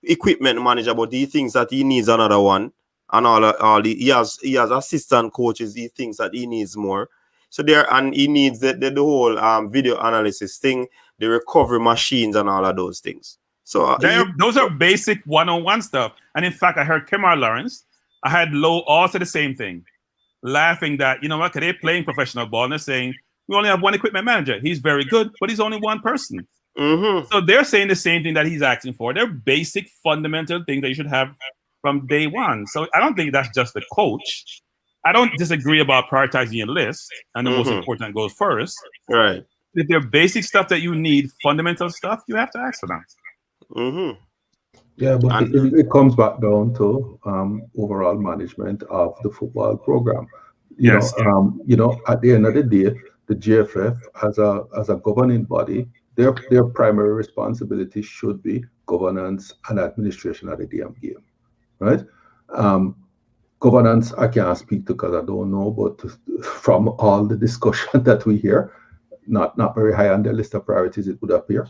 equipment manager, but he thinks that he needs another one. And he has assistant coaches. He thinks that he needs more. So he needs the whole video analysis thing, the recovery machines, and all of those things. So those are basic one-on-one stuff. And in fact, I heard Kemar Lawrence. I had Lowe all say the same thing, laughing that, you know what, they're playing professional ball and they're saying, we only have one equipment manager. He's very good, but he's only one person. So they're saying the same thing that he's asking for. They're basic, fundamental things that you should have from day one. So I don't think that's just the coach. I don't disagree about prioritizing your list and the most important goes first. Right. If there are basic stuff that you need, fundamental stuff, you have to ask for them. Yeah, but it comes back down to overall management of the football program. You know, at the end of the day, the GFF as a governing body, their primary responsibility should be governance and administration of the damn game, right? Governance, I can't speak to because I don't know, but from all the discussion that we hear, not very high on their list of priorities, it would appear.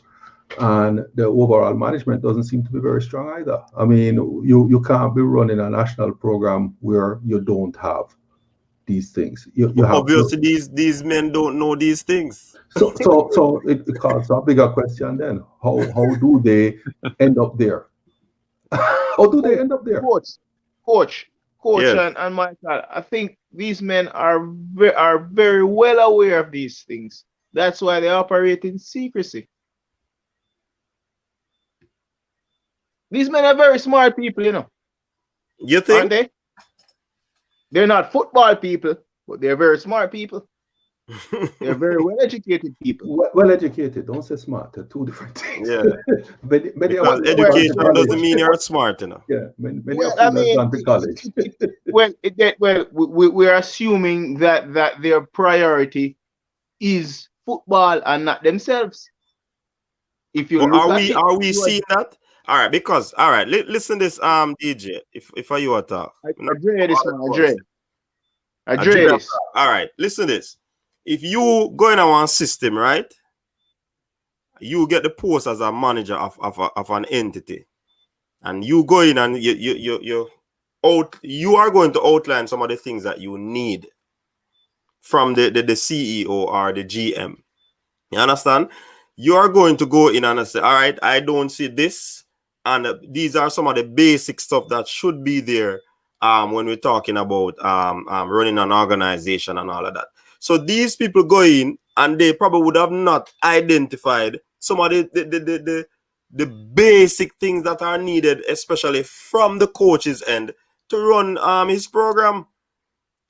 And the overall management doesn't seem to be very strong either. I mean, you can't be running a national program where you don't have these things. You have obviously these men don't know these things. So it calls a bigger question then. How do they end up there? How do they end up there? Coach, yes. and Michael, I think these men are very well aware of these things. That's why they operate in secrecy. These men are very smart people, you know. You think? Aren't they? They're not football people, but they're very smart people. They're very well-educated people. Well-educated, don't say smart. They're two different things. Yeah. because education doesn't mean you're smart enough. Yeah, many have gone to college. We're assuming that their priority is football and not themselves. If you are we seeing that? All right, because listen this DJ. If I you talk. Adre this. All right, listen this. If you go in our system, right, you get the post as a manager of an entity, and you go in and you are going to outline some of the things that you need from the CEO or the GM. You understand? You are going to go in and say, all right, I don't see this. And these are some of the basic stuff that should be there when we're talking about running an organization and all of that. So these people go in and they probably would have not identified some of the basic things that are needed, especially from the coach's end, to run his program.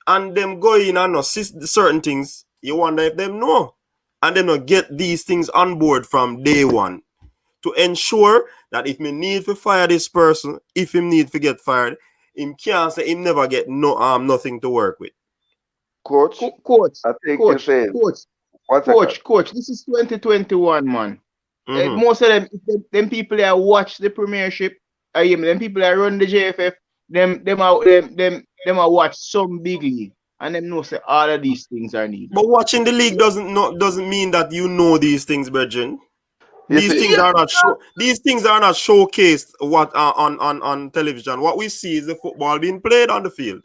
And them go in and assist certain things. You wonder if them know. And them not get these things on board from day one. To ensure that if me need to fire this person, if him need to get fired, him can't say him never get nothing to work with. Coach, I think coach, this is 2021, man. Most of them people that watch the Premiership, them people that run the JFF, them watch some big league, and them know say all of these things are needed. But watching the league doesn't mean that you know these things, Bridget. These things are not showcased on television. What we see is the football being played on the field.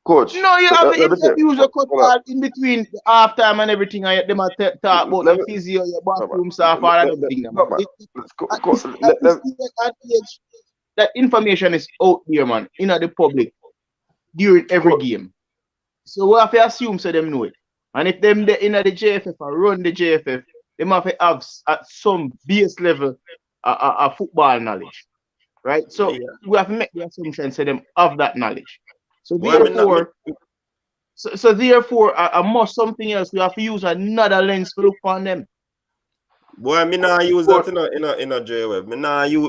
Coach, no, you have to use a cut in between the halftime and everything. And them talk about the physio, your bathroom stuff, all that everything. That information is out there, man, in the public during every game. So we have to assume so them know it. And if them in the JFF or run the JFF, they must have at some base level a football knowledge, right? So we have to make the assumption so them have that knowledge. So therefore, I must something else. We have to use another lens to look on them. Boy, I not use that in a JWeb.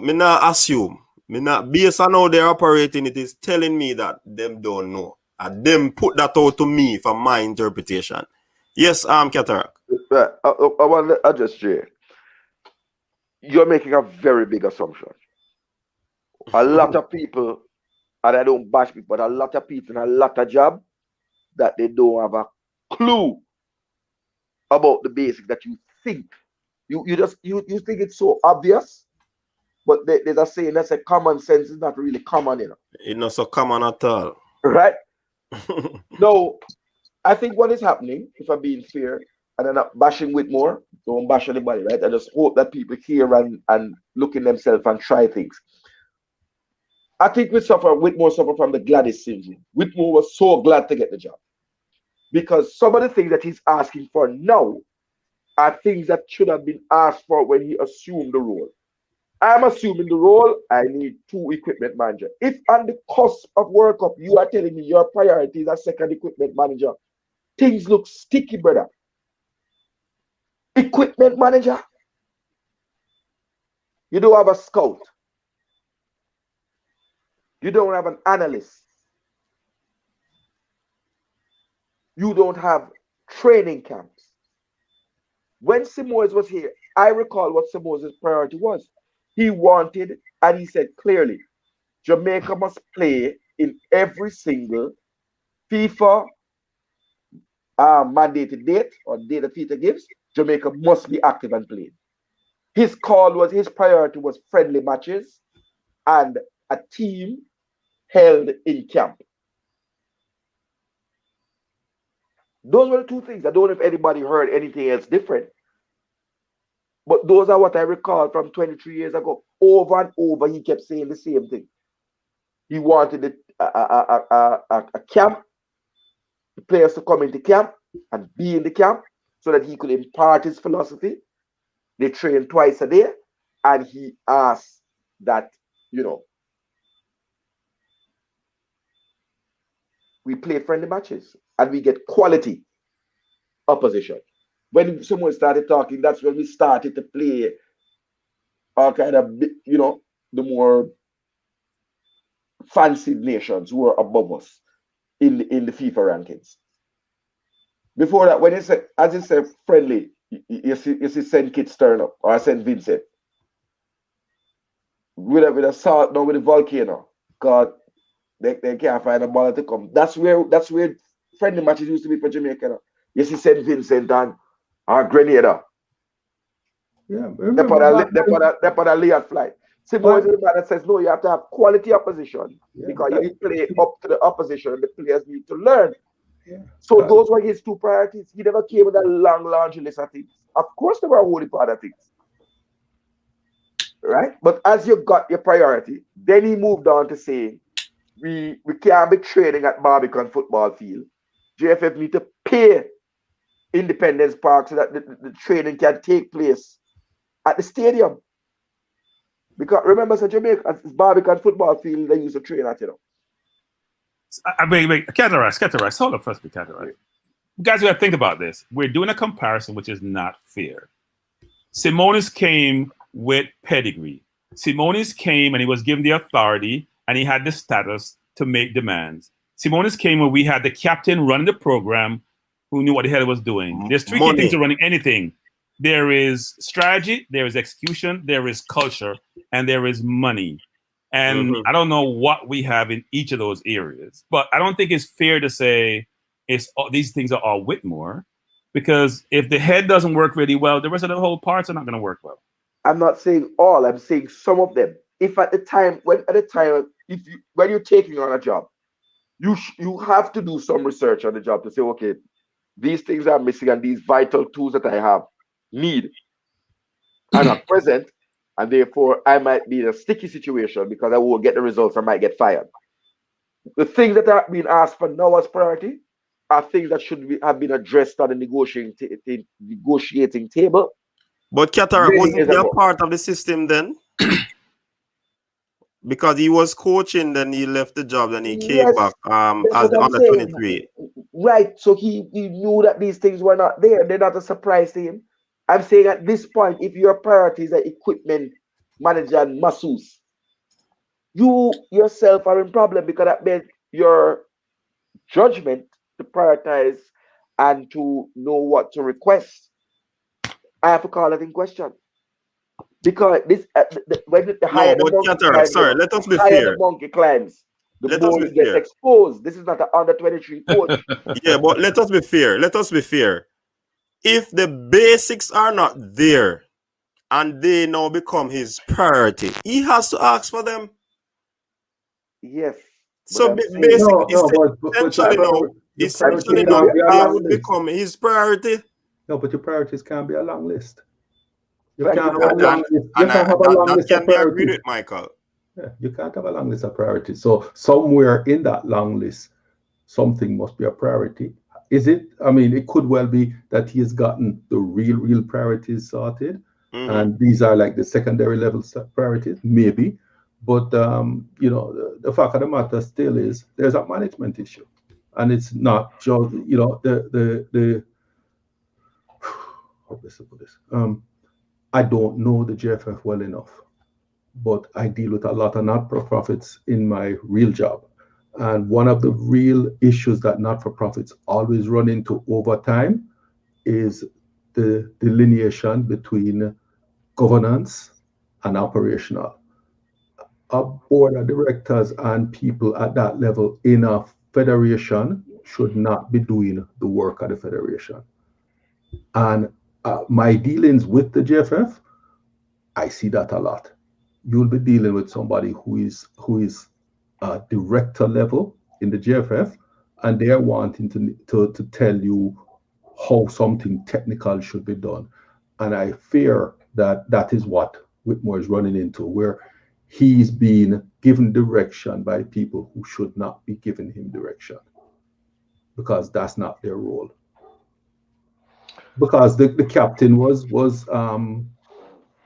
Me not assume. Me not based on how they're operating. It is telling me that them don't know, and them put that out to me for my interpretation. Yes, Cataract. I want to address Jay. You're making a very big assumption. A lot of people, and I don't bash people, but a lot of people in a lot of jobs that they don't have a clue about the basics that you think. You think it's so obvious, but there's a saying that says common sense is not really common, you know. It's not so common at all. Right? No. I think what is happening, if I'm being fair, and I'm not bashing Whitmore, don't bash anybody, right? I just hope that people hear and look in themselves and try things. I think Whitmore suffered from the Gladys syndrome. Whitmore was so glad to get the job. Because some of the things that he's asking for now are things that should have been asked for when he assumed the role. I'm assuming the role, I need 2 equipment manager. If on the cusp of World Cup, you are telling me your priority is a second equipment manager, things look sticky, brother. Equipment manager? You don't have a scout. You don't have an analyst. You don't have training camps. When Simoes was here, I recall what Simoes' priority was. He wanted, and he said clearly, Jamaica must play in every single FIFA mandated date or date that FIFA gives. Jamaica must be active and playing. His priority was friendly matches and a team held in camp. Those were the 2 things. I don't know if anybody heard anything else different. But those are what I recall from 23 years ago. Over and over, he kept saying the same thing. He wanted a camp, the players to come into camp and be in the camp so that he could impart his philosophy. They train twice a day, and he asked that, we play friendly matches and we get quality opposition. When someone started talking, that's when we started to play all kind of, the more fancied nations who are above us in the FIFA rankings. Before that, when as you said, friendly, you see St. Kitts turn up or St. Vincent with a salt now with a volcano, because they can't find a ball to come. That's where friendly matches used to be for Jamaica. Now. You see St. Vincent and Grenada. Yeah, they're on a layered flight. Simone is the man that says, no, you have to have quality opposition because you play up to the opposition and the players need to learn. Yeah. So those were his 2 priorities. He never came with a long laundry list of things. Of course, there were a whole lot of things. Right? But as you got your priority, then he moved on to say, we can't be training at Barbican football field. JFF need to pay Independence Park so that the training can take place at the stadium. Because remember, so Jamaica, Barbican football field, they used to train at, Wait, Cataracts. Hold up first, Cataracts. Guys, we have to think about this. We're doing a comparison which is not fair. Simonis came with pedigree. Simonis came and he was given the authority and he had the status to make demands. Simonis came when we had the captain running the program who knew what the hell he was doing. There's 3 key things to running anything. There is strategy, there is execution, there is culture, and there is money. And I don't know what we have in each of those areas, but I don't think it's fair to say these things are all Whitmore, because if the head doesn't work really well, the rest of the whole parts are not going to work well. I'm not saying all. I'm saying some of them. If at the time, when you're taking on a job, you have to do some research on the job to say, okay, these things are missing and these vital tools that I have are not present, and therefore I might be in a sticky situation because I won't get the results. I might get fired. The things that are being asked for now as priority are things that should have been addressed on the negotiating table. But Cataract, wasn't he a part of the system then? Because he was coaching, then he left the job, then he came back as the under 23. Right, so he knew that these things were not there. They're not a surprise to him. I'm saying at this point, if your priorities are equipment manager and masseuse, you yourself are in problem, because that meant your judgment to prioritize and to know what to request, I have to call it in question. Because this, when the higher the monkey climbs, let us be fair. The monkey climbs, the more he gets exposed. This is not an under 23 coach. Yeah, but let us be fair. Let us be fair. If the basics are not there and they now become his priority, he has to ask for them. Yes. So essentially now, they would become his priority. No, but your priorities can't be a long list. You can't have a long list. That can be agreed with, Michael. Yeah, you can't have a long list of priorities. So somewhere in that long list, something must be a priority. Is it? I mean, it could well be that he has gotten the real priorities sorted, and these are like the secondary level priorities, maybe. But you know, the fact of the matter still is there's a management issue, and it's not just, you know, the how best to put this. I don't know the JFF well enough, but I deal with a lot of not-for-profits in my real job. And one of the real issues that not-for-profits always run into over time is the delineation between governance and operational. A board of directors and people at that level in a federation should not be doing the work of the federation. And my dealings with the JFF, I see that a lot. You'll be dealing with somebody who is director level in the JFF, and they are wanting to tell you how something technical should be done. And I fear that is what Whitmore is running into, where he's being given direction by people who should not be giving him direction, because that's not their role. Because the captain was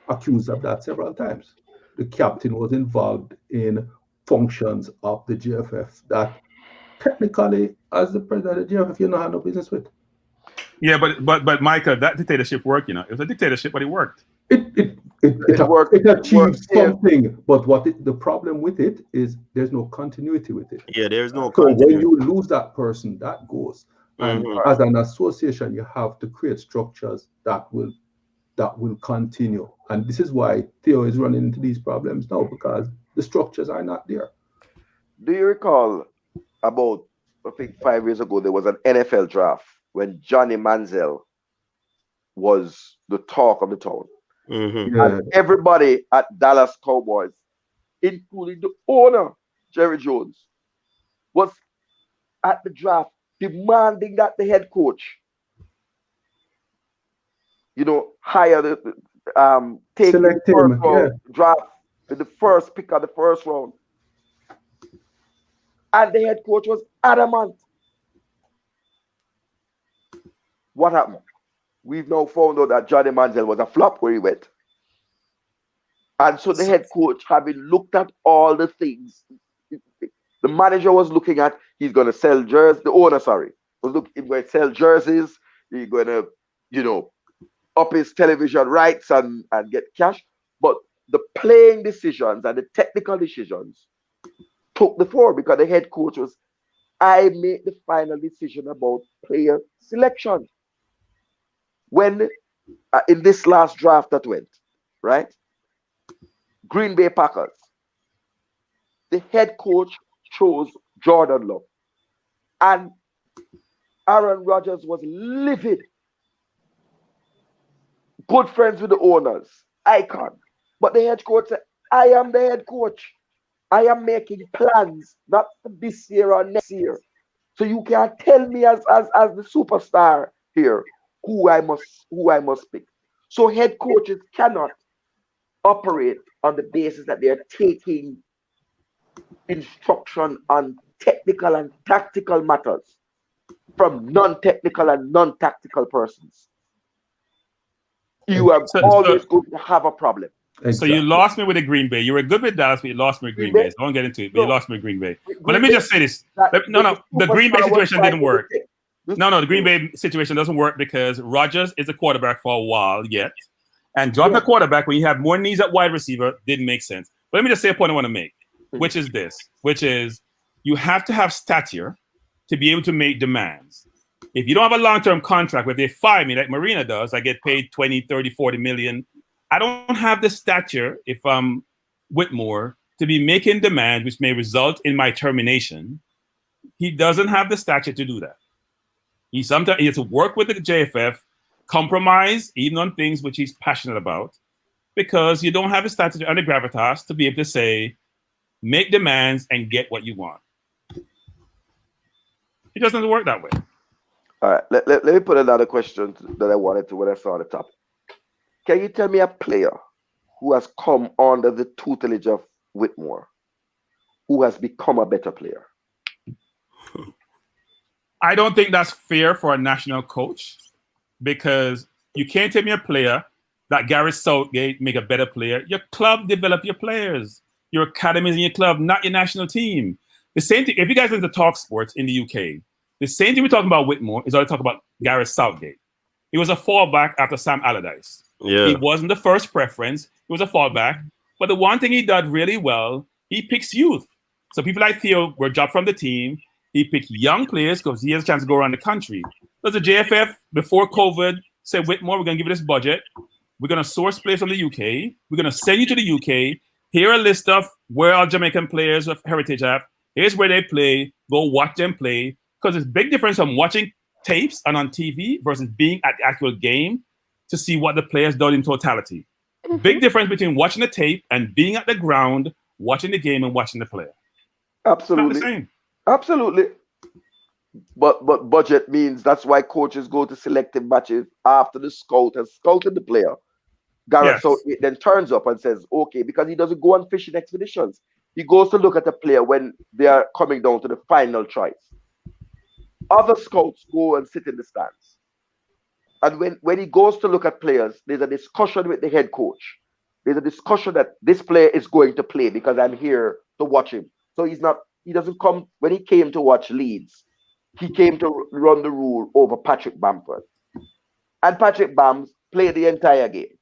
accused of that several times. The captain was involved in functions of the GFF that technically, as the president of the GFF, you don't have no business with. Yeah, but Michael, that dictatorship worked. You know, it was a dictatorship, but it worked. It achieved something, but the problem with it is there's no continuity with it. Yeah, there's no continuity. So when you lose that person, that goes. And as an association, you have to create structures that will continue. And this is why Theo is running into these problems now, because the structures are not there. Do you recall about, I think 5 years ago, there was an NFL draft when Johnny Manziel was the talk of the town. And everybody at Dallas Cowboys, including the owner, Jerry Jones, was at the draft demanding that the head coach, you know, hire take the first round draft with the first pick of the first round. And the head coach was adamant. What happened? We've now found out that Johnny Manziel was a flop where he went. And so the head coach, having looked at all the things, the manager was looking at, he's going to sell jerseys, the owner, sorry, was looking, he's going to sell jerseys, he's going to, you know, up his television rights and get cash. But the playing decisions and the technical decisions took the floor, because the head coach was, I made the final decision about player selection. When, in this last draft that went, right? Green Bay Packers, the head coach chose Jordan Love. And Aaron Rodgers was livid. Good friends with the owners, icon. But the head coach said, I am the head coach. I am making plans, not for this year or next year. So you can't tell me as the superstar here who I must pick. So head coaches cannot operate on the basis that they are taking instruction on technical and tactical matters from non-technical and non-tactical persons. You are always going to have a problem. Exactly. So you lost me with the Green Bay. You were good with Dallas, but you lost me with Green Bay. So I won't get into it, but you lost me with Green Bay. But let me just say this. The Green Bay situation didn't work. No, the Green Bay situation doesn't work because Rodgers is a quarterback for a while yet. And dropping a quarterback when you have more needs at wide receiver didn't make sense. But let me just say a point I want to make, which is this, which is you have to have stature to be able to make demands. If you don't have a long-term contract where they fire me like Marina does, I get paid 20, 30, 40 million. I don't have the stature, if I'm Whitmore, to be making demands which may result in my termination. He doesn't have the stature to do that. He has to work with the JFF, compromise even on things which he's passionate about, because you don't have the stature and the gravitas to be able to say, make demands and get what you want. It doesn't work that way. All right, let me put another question that I wanted to when I saw the topic. Can you tell me a player who has come under the tutelage of Whitmore, who has become a better player? I don't think that's fair for a national coach, because you can't tell me a player that Gareth Southgate make a better player. Your club develop your players. Your academies in your club, not your national team. The same thing, if you guys listen to Talk Sports in the UK, the same thing we're talking about Whitmore is all talk about Gareth Southgate. He was a fallback after Sam Allardyce. Yeah. He wasn't the first preference. He was a fallback. But the one thing he did really well, he picks youth. So people like Theo were dropped from the team. He picked young players because he has a chance to go around the country. Does the JFF, before COVID, said, Whitmore, we're going to give you this budget. We're going to source players from the UK. We're going to send you to the UK. Here are a list of where our Jamaican players of heritage have. Here's where they play. Go watch them play. Because there's a big difference from watching tapes and on TV versus being at the actual game to see what the players done in totality. Big difference between watching the tape and being at the ground, watching the game and watching the player. Absolutely. It's not the same. Absolutely. But budget means that's why coaches go to selective matches after the scout has scouted the player. Gareth Southgate then turns up and says, okay, because he doesn't go on fishing expeditions. He goes to look at a player when they are coming down to the final choice. Other scouts go and sit in the stands. And when he goes to look at players, there's a discussion with the head coach. There's a discussion that this player is going to play because I'm here to watch him. So he doesn't come, when he came to watch Leeds, he came to run the rule over Patrick Bamford. And Patrick Bams played the entire game,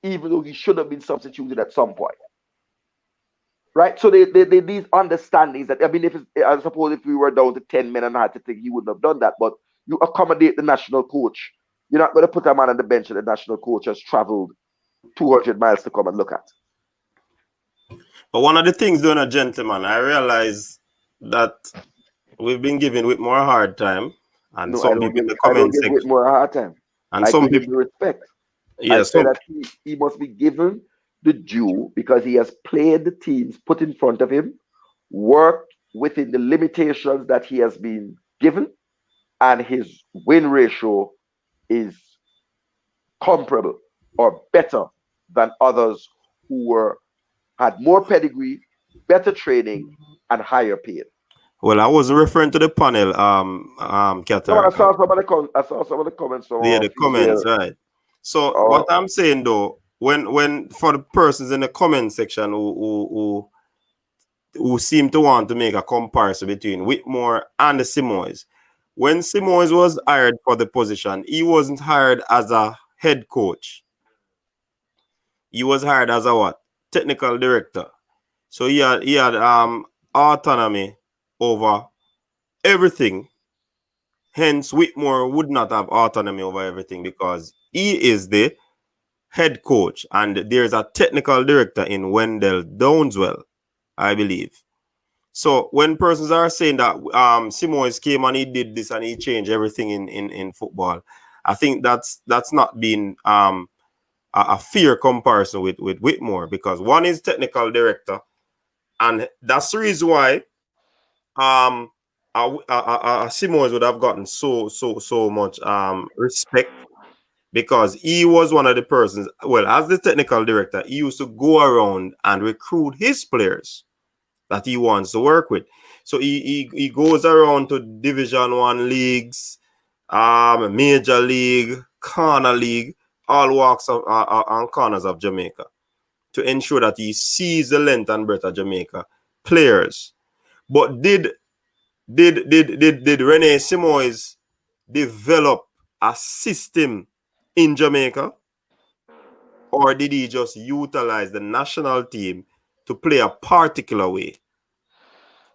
even though he should have been substituted at some point. Right? So these understandings that, I mean, I suppose if we were down to 10 men and I had to think he wouldn't have done that, but you accommodate the national coach. You're not going to put a man on the bench that the national coach has traveled 200 miles to come and look at. But one of the things, doing a gentleman, I realize that we've been giving Whitmore a hard time, and some people in the comments section. Whitmore a hard time. And I some give him people the respect. Yeah, I say that he must be given the due because he has played the teams put in front of him, worked within the limitations that he has been given, and his win ratio is comparable or better than others who had more pedigree, better training, and higher paid. Well, I wasn't referring to the panel, Qatar. No, I saw some of the comments. Yeah, the comments, right. So what I'm saying though, when for the persons in the comment section who seem to want to make a comparison between Whitmore and the Simoes, when Simoes was hired for the position, he wasn't hired as a head coach. He was hired as a what? Technical director. So he had autonomy over everything. Hence, Whitmore would not have autonomy over everything because he is the head coach, and there's a technical director in Wendell Downswell, I believe. So when persons are saying that Simoes came and he did this and he changed everything in football, I think that's not been a fair comparison with Whitmore, because one is technical director, and that's the reason why Simoes would have gotten so much respect, because he was one of the persons, well, as the technical director, he used to go around and recruit his players that he wants to work with. So he goes around to Division 1 leagues, Major League, Corner League, all walks of and corners of Jamaica, to ensure that he sees the length and breadth of Jamaica players. But did Rene Simoes develop a system in Jamaica, or did he just utilize the national team to play a particular way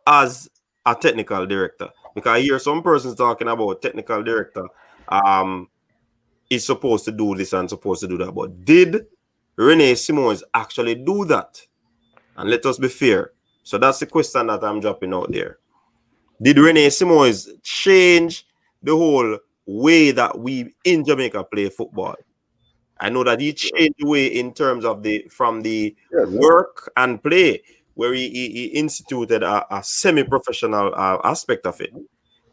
as a technical director? Because I hear some persons talking about technical director is supposed to do this and supposed to do that. But did Rene Simoes actually do that? And let us be fair. So that's the question that I'm dropping out there. Did Rene Simoes change the whole way that we in Jamaica play football? I know that he changed the way in terms of from the work and play, where he instituted a semi-professional aspect of it.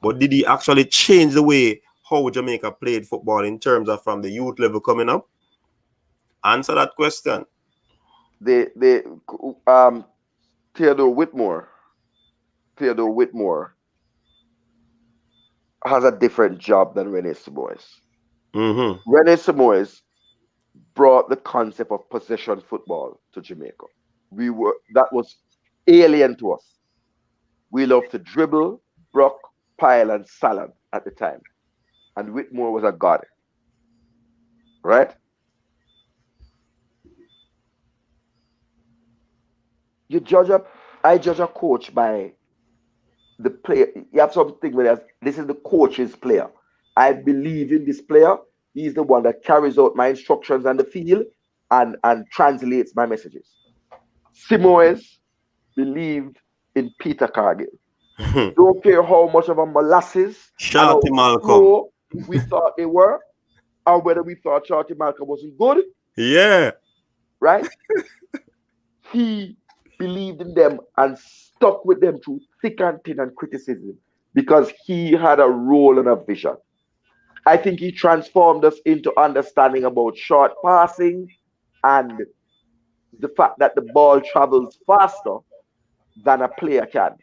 But did he actually change the way how Jamaica played football in terms of from the youth level coming up? Answer that question. Theodore Whitmore has a different job than Rene Simoes. Mm-hmm. Rene Simoes brought the concept of possession football to Jamaica. That was alien to us. We loved to dribble, brock, pile, and salad at the time. And Whitmore was a god. Right? I judge a coach by the player. You have something where this is the coach's player. I believe in this player. He's the one that carries out my instructions on the field and translates my messages. Simoes believed in Peter Cargill. Don't care how much of a molasses Shorty Malcolm slow we thought they were, or whether we thought Shorty Malcolm wasn't good. Yeah. Right? He believed in them and stuck with them through thick and thin and criticism because he had a role and a vision. I think he transformed us into understanding about short passing and the fact that the ball travels faster than a player can.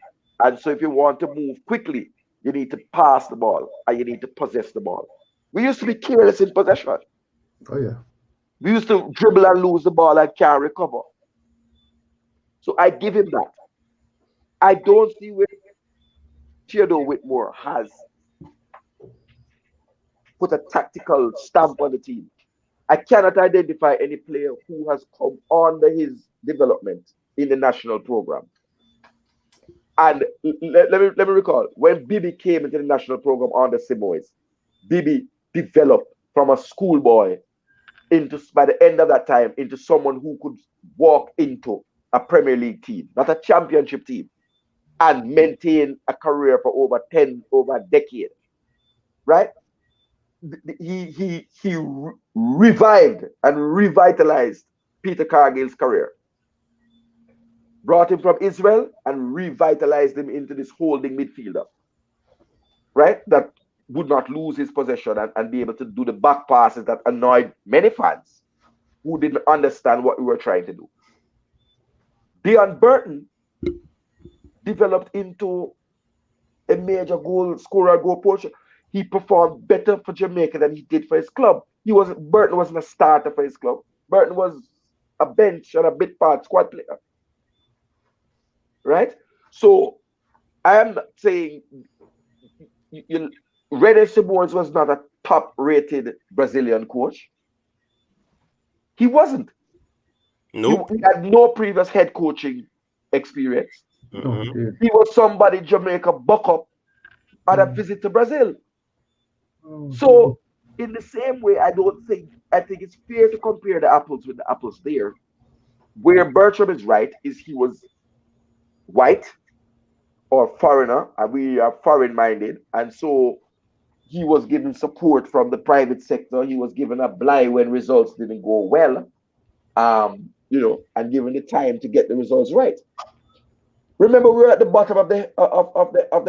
And so if you want to move quickly, you need to pass the ball and you need to possess the ball. We used to be careless in possession. Oh, yeah. We used to dribble and lose the ball and can't recover. So I give him that. I don't see where Theodore Whitmore has put a tactical stamp on the team. I cannot identify any player who has come under his development in the national program. And let me recall, when Bibi came into the national program under Simoes, Bibi developed from a schoolboy into, by the end of that time, into someone who could walk into a Premier League team, not a championship team, and maintain a career for over a decade. Right? He revived and revitalized Peter Cargill's career. Brought him from Israel and revitalized him into this holding midfielder. Right? That would not lose his possession and be able to do the back passes that annoyed many fans who didn't understand what we were trying to do. Deon Burton developed into a major goal scorer, goal poacher. He performed better for Jamaica than he did for his club. Burton wasn't a starter for his club. Burton was a bench and a bit part squad player. Right? So I am not saying René Simões was not a top-rated Brazilian coach. He wasn't. Nope. He had no previous head coaching experience. Mm-hmm. He was somebody Jamaica buck up on a visit to Brazil. So, in the same way, I think it's fair to compare the apples with the apples there. Where Bertram is right is he was white or foreigner, and we are foreign-minded, and so he was given support from the private sector. He was given a blight when results didn't go well, and given the time to get the results right. Remember, we're at the bottom of the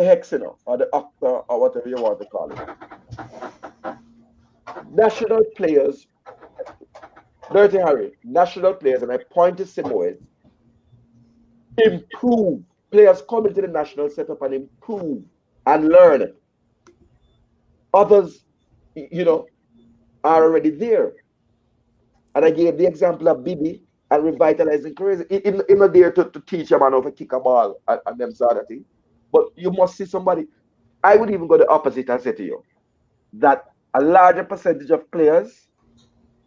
hex, or the octa, or whatever you want to call it. National players, Dirty Harry, national players, and I point to Simoes, improve. Players come into the national setup and improve and learn. Others, are already there. And I gave the example of Bibi and revitalizing careers. I'm not there to teach a man how to kick a ball and them sort of thing. But you must see somebody. I would even go the opposite and say to you that a larger percentage of players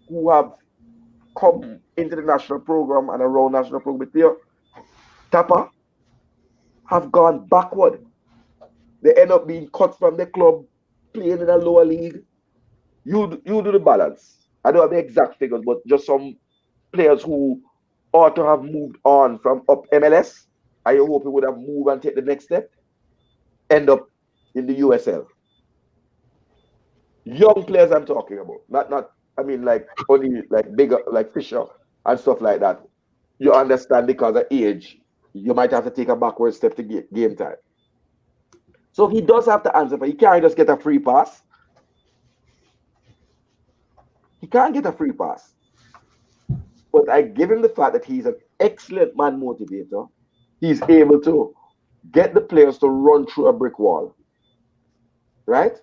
who have come into the national program and around national program with their Tapa have gone backward. They end up being cut from the club, playing in a lower league. You do the balance. I don't have the exact figures, but just some players who ought to have moved on from up MLS. I hope he would have moved and take the next step. End up in the USL. Young players I'm talking about. Not I mean like only like bigger like Fisher and stuff like that. You understand because of age, you might have to take a backward step to get game time. So he does have to answer for it. He can't just get a free pass. He can't get a free pass. But I give him the fact that he's an excellent man motivator. He's able to get the players to run through a brick wall. Right?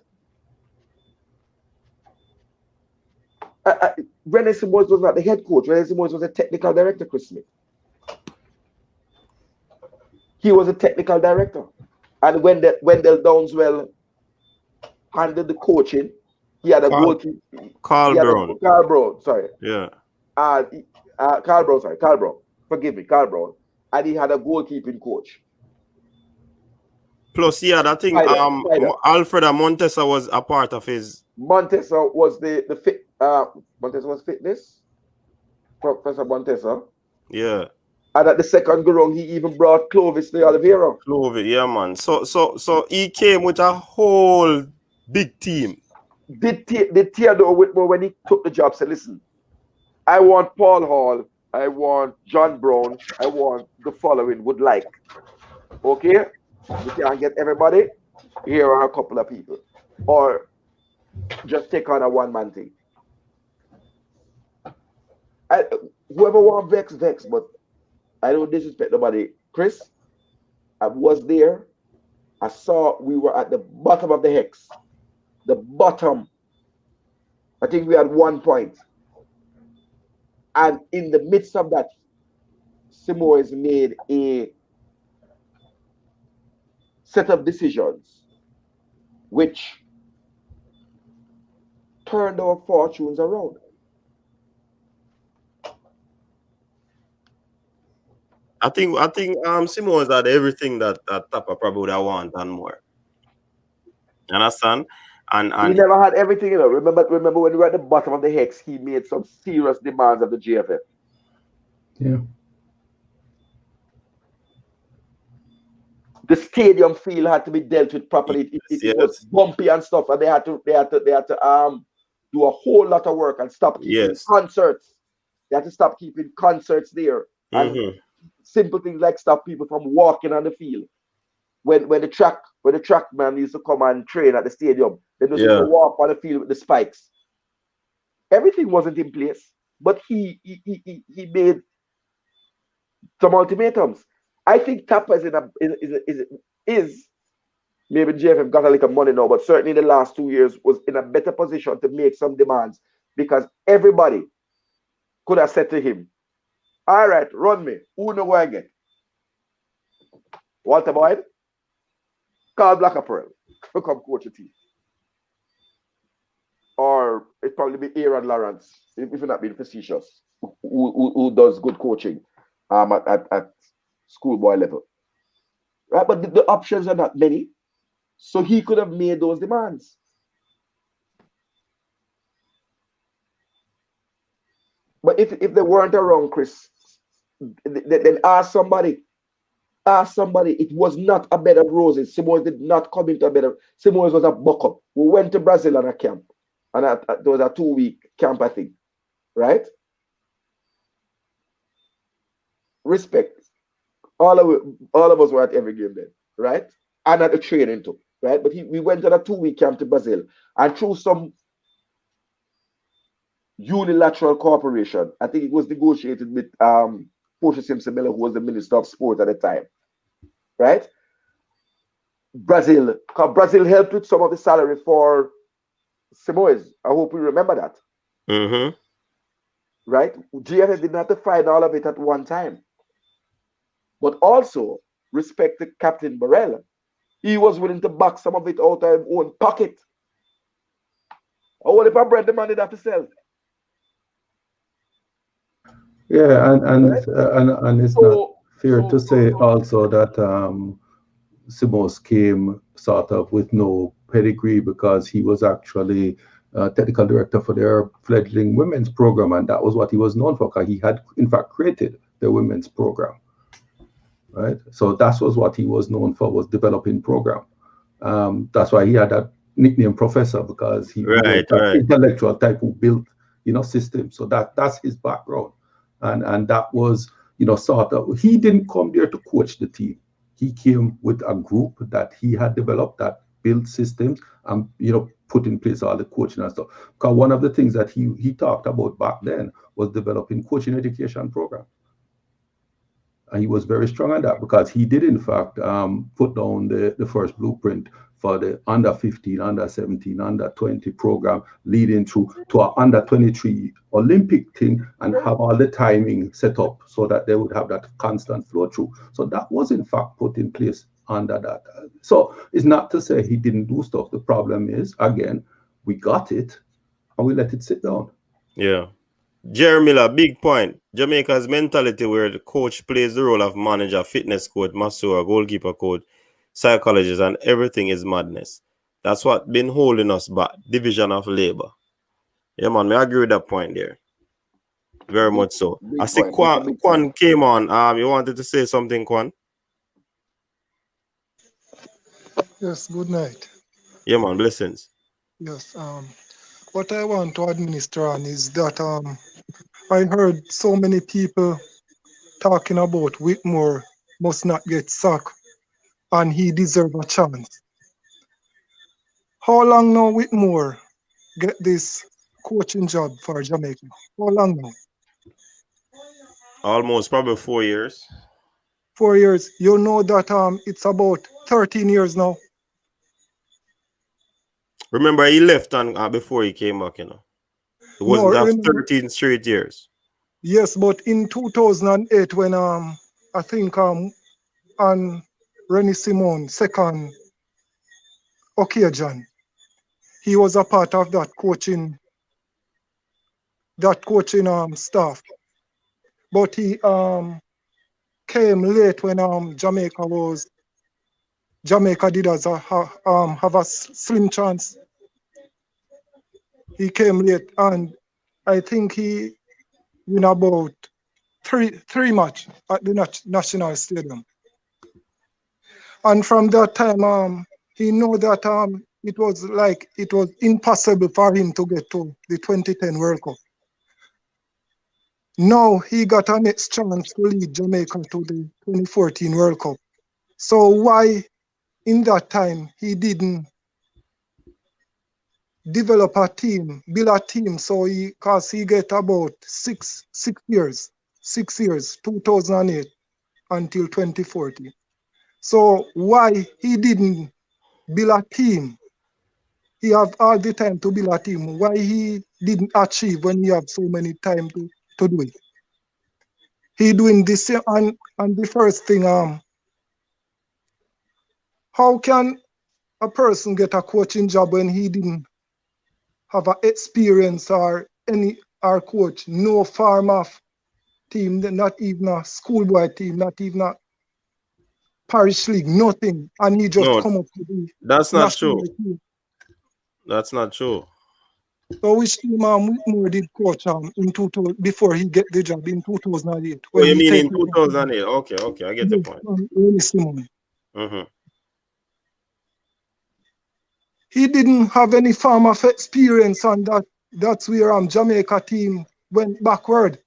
René Simões was not the head coach. René Simões was a technical director, Chris Smith. He was a technical director. And when Wendell Downswell handled the coaching, he had a goalkeeper. Carl Brown, sorry. Yeah. Carl Brown. Forgive me, Carl Brown. And he had a goalkeeping coach. Plus, yeah, I think Alfredo Montesa was a part of his. Montesa was the fit. Montesa was fitness. Professor Montesa. Yeah. And at the second go round, he even brought Clovis de Oliveira. Clovis, yeah, man. So he came with a whole big team. Did Theodore Whitmore, when he took the job, said, listen, I want Paul Hall, I want John Brown, I want the following would like. Okay? We can't get everybody. Here are a couple of people. Or just take on a one-man thing. Whoever want vex, but I don't disrespect nobody. Chris, I was there. I saw we were at the bottom of the hex. The bottom. I think we had 1 point. And in the midst of that, Simões made a set of decisions which turned our fortunes around. I think Simões had everything that Tapa probably would have wanted and more. You understand? And he never had everything, you know. Remember when we were at the bottom of the hex, he made some serious demands of the GFF. Yeah. The stadium field had to be dealt with properly. It was bumpy and stuff, and they had to do a whole lot of work and stop keeping concerts. They had to stop keeping concerts there. And simple things like stop people from walking on the field. When the track man used to come and train at the stadium, they used to walk on the field with the spikes. Everything wasn't in place, but he made some ultimatums. I think Tapa is maybe JFF got a little money now, but certainly in the last 2 years was in a better position to make some demands because everybody could have said to him, all right, run me. Who know where I get? Walter Boyd? Carl Blackappearl. Come coach a team. Or it probably be Aaron Lawrence, if you're not being facetious, who does good coaching at schoolboy level. Right? But the options are not many. So he could have made those demands. But if they weren't around, Chris, then ask somebody. It was not a bed of roses. Simões did not come into a bed of. Simões was a buck-up. We went to Brazil on a camp. And there was a 2-week camp, I think. Right? Respect. All of us were at every game then. Right? And at the training too. Right? But we went on a 2-week camp to Brazil. And through some unilateral cooperation, I think it was negotiated with Portia Simpson Miller, who was the Minister of Sport at the time. Right? Brazil helped with some of the salary for Simões. I hope you remember that. Mm-hmm. Right? GFF didn't have to find all of it at one time. But also, respect to Captain Burrell. He was willing to back some of it out of his own pocket. Oh, if I bread the man did have to sell. Yeah, and it's not fair to say also that Simões came sort of with no pedigree because he was actually technical director for their fledgling women's program, and that was what he was known for because he had in fact created the women's program. Right, so that was what he was known for, was developing program. That's why he had that nickname Professor, because he was an intellectual type who built, systems. So that's his background, and that was, sort of, he didn't come there to coach the team. He came with a group that he had developed that built systems and put in place all the coaching and stuff. Because one of the things that he talked about back then was developing coaching education program. And he was very strong on that because he did, in fact, put down the first blueprint for the under 15, under 17, under 20 program leading to our under 23 Olympic thing and have all the timing set up so that they would have that constant flow through. So that was in fact put in place under that. So it's not to say he didn't do stuff. The problem is, again, we got it and we let it sit down. Yeah. Jerry Miller, big point. Jamaica's mentality where the coach plays the role of manager, fitness coach, masseur, goalkeeper coach, psychologist, and everything is madness. That's what been holding us back. Division of labor. Yeah, man, I agree with that point there. Very much so. I see Kwan came on. You wanted to say something, Kwan? Yes, good night. Yeah, man, blessings. Yes, what I want to administer on is that I heard so many people talking about Whitmore must not get sacked and he deserves a chance. How long now Whitmore get this coaching job for Jamaica? How long now? Almost probably 4 years. 4 years. You know that it's about 13 years now. Remember, he left and before he came back, you know. It wasn't that 13 straight years. Yes, but in 2008, when I think on Rennie Simone second occasion, he was a part of that coaching staff. But he came late when Jamaica did have a slim chance. He came late, and I think he win about three match at the National Stadium. And from that time, he know that it was impossible for him to get to the 2010 World Cup. Now he got a next chance to lead Jamaica to the 2014 World Cup. So why in that time he didn't develop a team, build a team? So because he get about six years, 2008 until 2014. So why he didn't build a team? He have all the time to build a team. Why he didn't achieve when he have so many time to do it? He doing this, and the first thing, how can a person get a coaching job when he didn't have an experience or coach, no farm of team, not even a schoolboy team, not even a parish league, nothing, and he just come up to the That's not true. Team. That's not true. So which team Whitmore did coach before he get the job in 2008? Oh, you mean in 2008? Okay, I get the point. Mm-hmm. He didn't have any form of experience, and that's where Jamaica team went backward.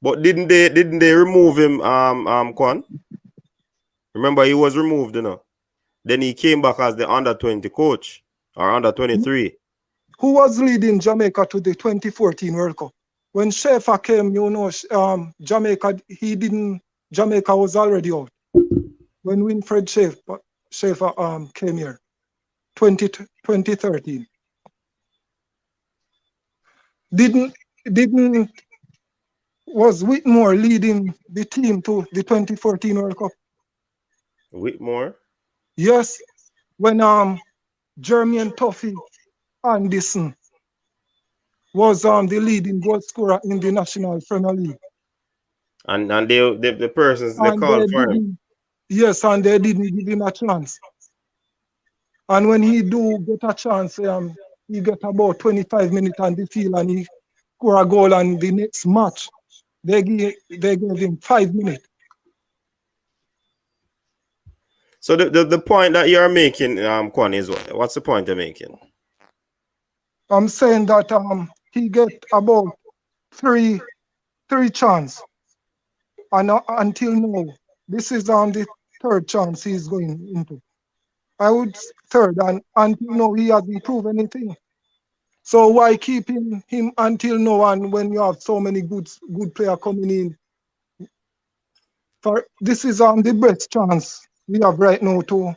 But didn't they remove him, Kwan? Remember, he was removed, you know. Then he came back as the under 20 coach or under 23. Who was leading Jamaica to the 2014 World Cup? When Schaefer came, Jamaica was already out. When Winfred Schaefer came here, 2013. Was Whitmore leading the team to the 2014 World Cup? Whitmore? Yes, when Jeremy and Tuffy Anderson was the leading goal scorer in the National Premier League. And the persons they called for him. Yes, and they didn't give him a chance. And when he do get a chance, he get about 25 minutes on the field and he score a goal, and the next match they gave him 5 minutes. So the point that you're making, Kwan, is what's the point you're making? I'm saying that he get about three chance, and until now, this is the third chance he's going into. I would third, and until now he hasn't proven anything. So why keep him until now? And when you have so many good player coming in, this is the best chance we have right now to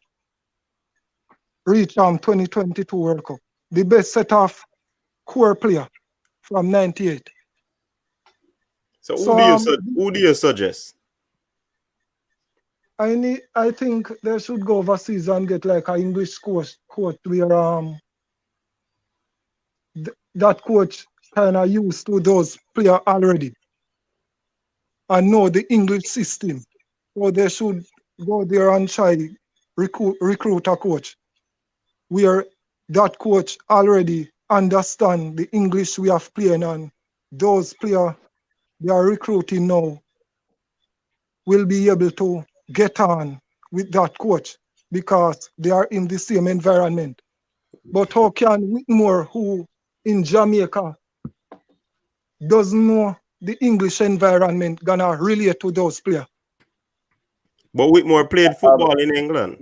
reach 2022 World Cup. The best set of core player from 98. So who do you suggest? I think they should go overseas and get like an English coach where that coach kind of used to those players already and know the English system. So they should go there and try recruit a coach where that coach already understand the English we have playing, and those players they are recruiting now will be able to get on with that coach because they are in the same environment. But how can Whitmore, who in Jamaica doesn't know the English environment, gonna relate to those players? But Whitmore played football in England.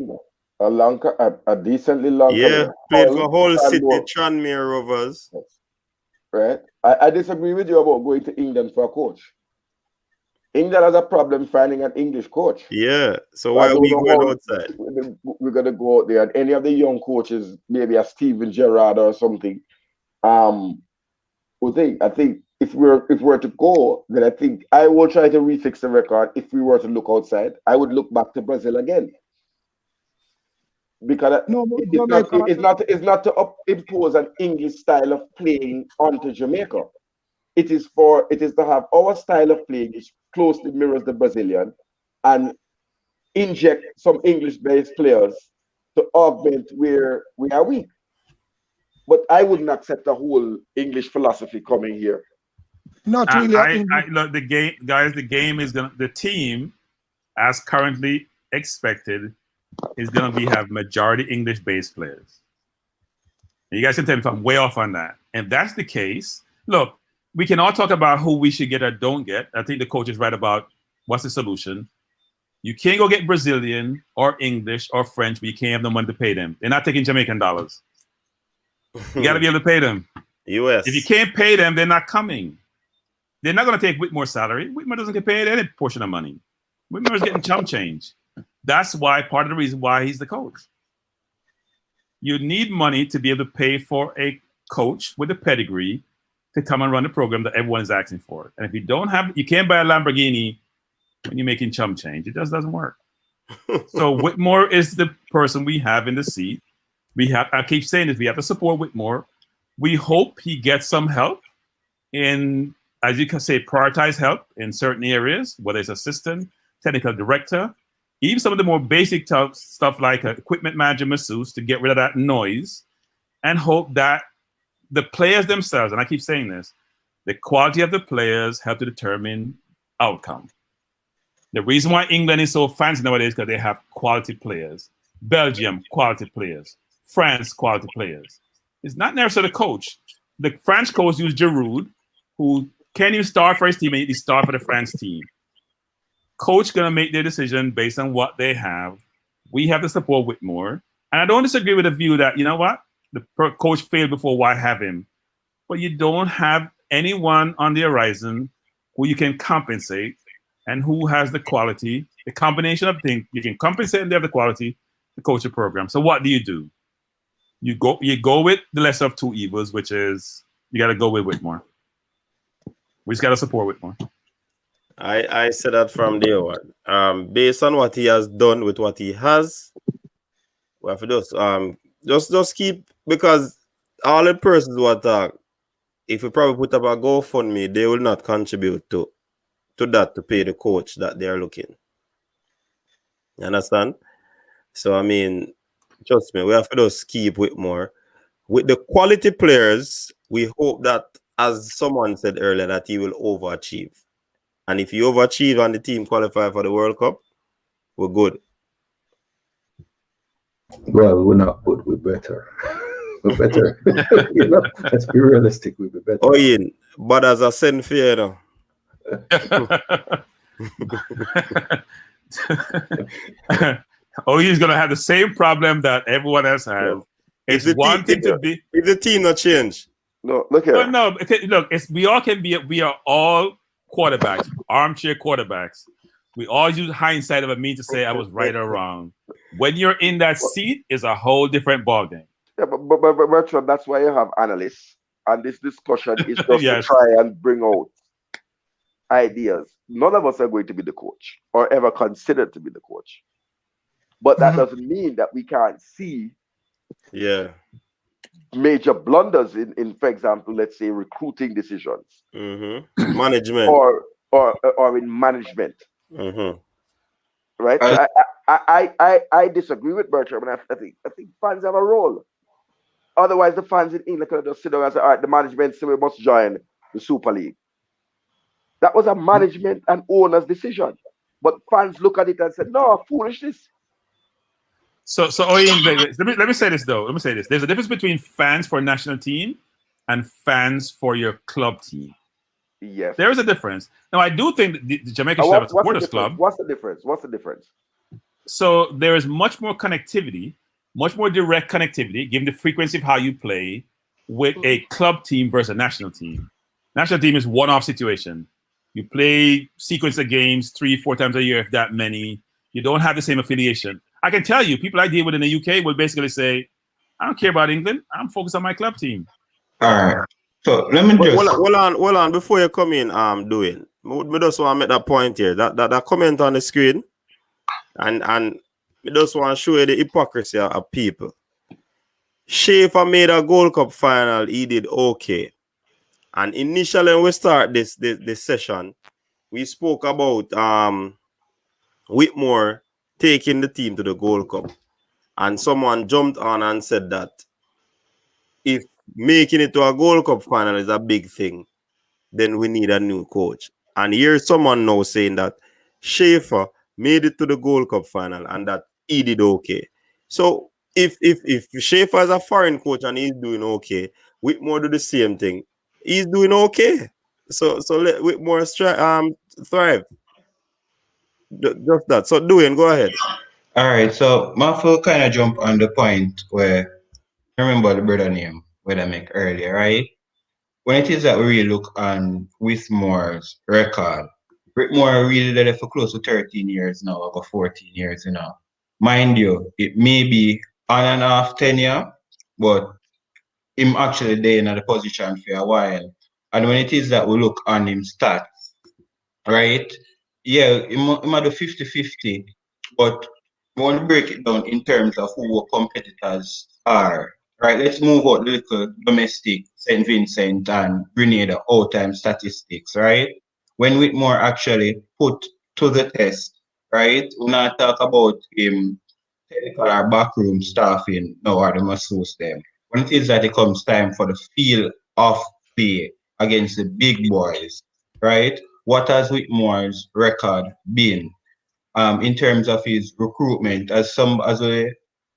A decently long career. Played for Hull City, Tranmere Rovers. Right. I disagree with you about going to England for a coach. England has a problem finding an English coach. Yeah. So why are we going outside? We're gonna go out there, and any of the young coaches, maybe a Steven Gerrard or something. I think if we're to go, then I think I will try to refix the record. If we were to look outside, I would look back to Brazil again. Because it's not to impose an English style of playing onto Jamaica. It is to have our style of playing, which closely mirrors the Brazilian, and inject some English-based players to augment where we are weak. But I wouldn't accept the whole English philosophy coming here. Not really. Look, the game, guys. The game is gonna. The team, as currently expected, is gonna have majority English-based players. And you guys can tell me if I'm way off on that. And if that's the case, look, we can all talk about who we should get or don't get. I think the coach is right about what's the solution. You can't go get Brazilian or English or French, but you can't have no money to pay them. They're not taking Jamaican dollars. You got to be able to pay them. US. If you can't pay them, they're not coming. They're not going to take Whitmore's salary. Whitmore doesn't get paid any portion of money. Whitmore's getting chump change. That's why part of the reason why he's the coach. You need money to be able to pay for a coach with a pedigree to come and run the program that everyone is asking for. And if you don't have, you can't buy a Lamborghini when you're making chump change. It just doesn't work. So Whitmore is the person we have in the seat. I keep saying this, we have to support Whitmore. We hope he gets some help in, as you can say, prioritize help in certain areas, whether it's assistant, technical director, even some of the more basic stuff like equipment manager, masseuse, to get rid of that noise, and hope that the players themselves, and I keep saying this, the quality of the players help to determine outcome. The reason why England is so fancy nowadays is because they have quality players. Belgium, quality players. France, quality players. It's not necessarily the coach. The French coach used Giroud, who can't even start for his team, and he start for the France team. Coach going to make their decision based on what they have. We have to support Whitmore. And I don't disagree with the view that, you know what? The coach failed before, why have him? But you don't have anyone on the horizon who you can compensate and who has the quality, the combination of things. You can compensate and they have the quality to coach a program. So what do? You go with the lesser of two evils, which is you got to go with Whitmore. We just got to support Whitmore. I said that from day one. Based on what he has done with what he has, we have to just keep, because all the persons who attack, if you probably put up a GoFundMe, they will not contribute to that to pay the coach that they are looking. You understand? So I mean, trust me, we have to just keep Whitmore. With the quality players, we hope that, as someone said earlier, that he will overachieve. And if you overachieve and the team qualify for the World Cup, we're good. Well, we're not good, we're better. We're better. Let's be realistic, we'll be better. Oh, yeah, but as I said, fear, you know. He's going to have the same problem that everyone else has. It's one thing to be. If the team not change. No, look here. No. Look, we are all quarterbacks, armchair quarterbacks. We all use hindsight of a mean to say I was right or wrong. When you're in that seat, is a whole different ballgame. Yeah, but Bertrand, that's why you have analysts, and this discussion is just to Yes. try and bring out ideas. None of us are going to be the coach or ever considered to be the coach, but that doesn't mean that we can't see major blunders in, for example, let's say recruiting decisions, management, or in management. Right. So I disagree with Bertrand. I think fans have a role. Otherwise, the fans in England could just sit down and say, all right, the management say we must join the Super League. That was a management and owners decision. But fans look at it and say, no, foolishness. So Owen, let me say this though. Let me say this. There's a difference between fans for a national team and fans for your club team. Yes. There is a difference. Now, I do think that the Jamaica should have a supporters club. What's the difference? So there is much more connectivity, much more direct connectivity, given the frequency of how you play with a club team versus a national team. National team is one-off situation. You play sequence of games 3-4 times a year, if that many. You don't have the same affiliation. I can tell you, people I deal with in the UK will basically say, I don't care about England. I'm focused on my club team. All right. So let me just hold on before you come in, doing. Me just want to make that point here. That comment on the screen, and me just want to show you the hypocrisy of people. Schaefer made a Gold Cup final. He did okay. And initially when we start this session, we spoke about Whitmore taking the team to the Gold Cup. And someone jumped on and said that if making it to a Gold Cup final is a big thing, then we need a new coach. And here's someone now saying that Schaefer made it to the Gold Cup final and that he did okay. So if Schaefer is a foreign coach and he's doing okay, Whitmore do the same thing. He's doing okay. So let Whitmore thrive. Just that. So Dwayne, go ahead. All right. So Mafo kind of jump on the point where remember the brother name where I make earlier, right? When it is that we really look on Whitmore's record, Whitmore really did it for close to 13 years now, over 14 years, you know. Mind you, it may be on and off tenure, but him actually there in the position for a while. And when it is that we look on him stats, right? Yeah, him do 50-50, but we want to break it down in terms of who our competitors are. Right, let's move out the little domestic St. Vincent and Grenada all-time statistics, right? When Whitmore actually put to the test, right? We not talk about him technical or backroom staffing, no, or the masseuse them. When it is that it comes time for the feel of play against the big boys, right? What has Whitmore's record been in terms of his recruitment? As we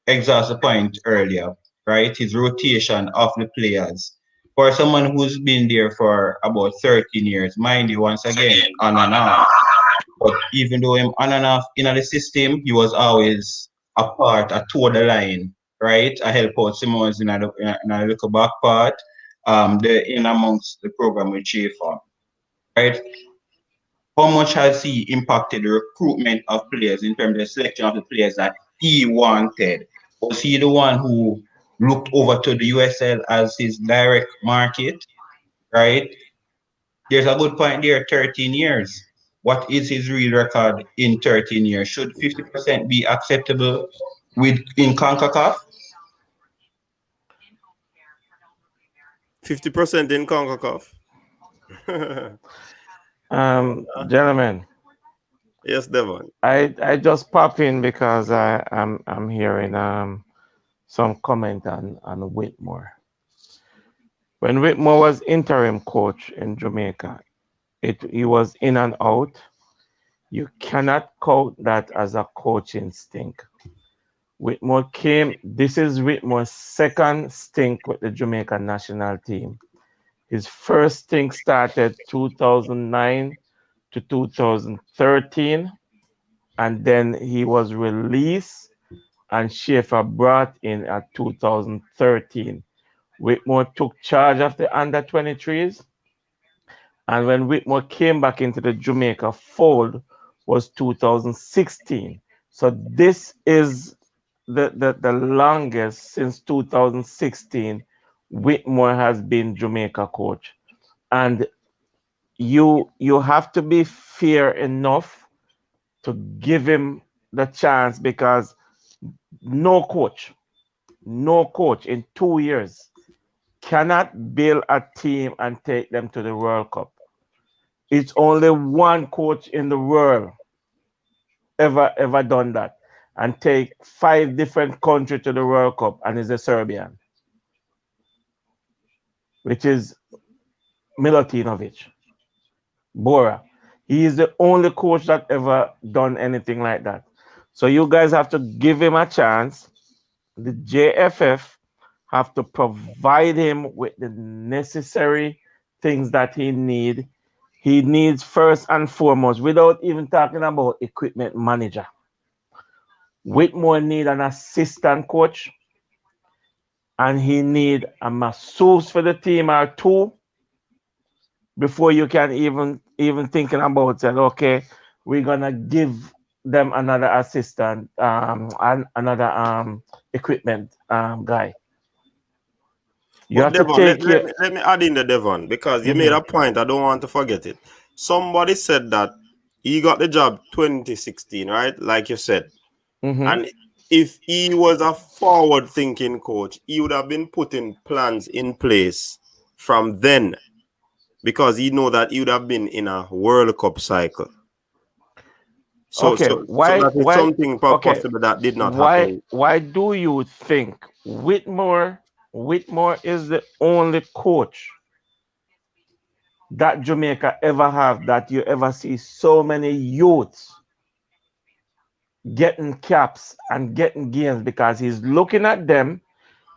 exhaust the point earlier, right? His rotation of the players. For someone who's been there for about 13 years, mind you, once again, on and off. But even though him on and off in the system, he was always a toward the line, right? I help out Simmons in a little back part, in amongst the program with Schaefer, right? How much has he impacted the recruitment of players in terms of the selection of the players that he wanted? Was he the one who looked over to the USL as his direct market, right? There's a good point there, 13 years. What is his real record in 13 years? Should 50% be acceptable in CONCACAF? 50% in CONCACAF. Gentlemen. Yes, Devon. I just pop in because I'm hearing some comment on Whitmore. When Whitmore was interim coach in Jamaica, he was in and out. You cannot count that as a coaching stink. Whitmore this is Whitmore's second stink with the Jamaican national team. His first stink started 2009 to 2013, and then he was released and Schaefer brought in at 2013. Whitmore took charge of the under-23s, and when Whitmore came back into the Jamaica fold was 2016. So this is the longest since 2016. Whitmore has been Jamaica coach, and you have to be fair enough to give him the chance, because no coach in 2 years cannot build a team and take them to the World Cup. It's only one coach in the world ever done that and take 5 different countries to the World Cup, and is a Serbian, which is Milutinovic, Bora. He is the only coach that ever done anything like that. So you guys have to give him a chance. The JFF have to provide him with the necessary things that he need. He needs, first and foremost, without even talking about equipment manager, Whitmore need an assistant coach, and he need a masseuse for the team or 2 before you can even thinking about saying, okay, we're gonna give them another assistant, and another equipment guy. You But have to Devon, take it. let me add in the Devon, because you made a point. I don't want to forget it. Somebody said that he got the job 2016, right? Like you said. And if he was a forward-thinking coach, he would have been putting plans in place from then, because he know that he would have been in a World Cup cycle. So that is something possible that did not happen. Why do you think Whitmore is the only coach that Jamaica ever have, that you ever see so many youths getting caps and getting games, because he's looking at them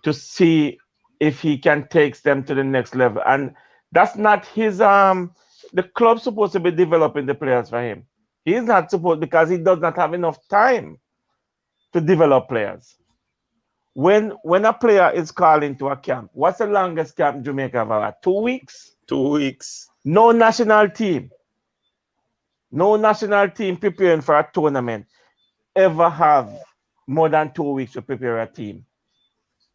to see if he can take them to the next level? And that's not his the club's supposed to be developing the players for him. He's not supposed, because he does not have enough time to develop players. When a player is called into a camp, what's the longest camp Jamaica ever had? 2 weeks? 2 weeks. No national team preparing for a tournament ever have more than 2 weeks to prepare a team,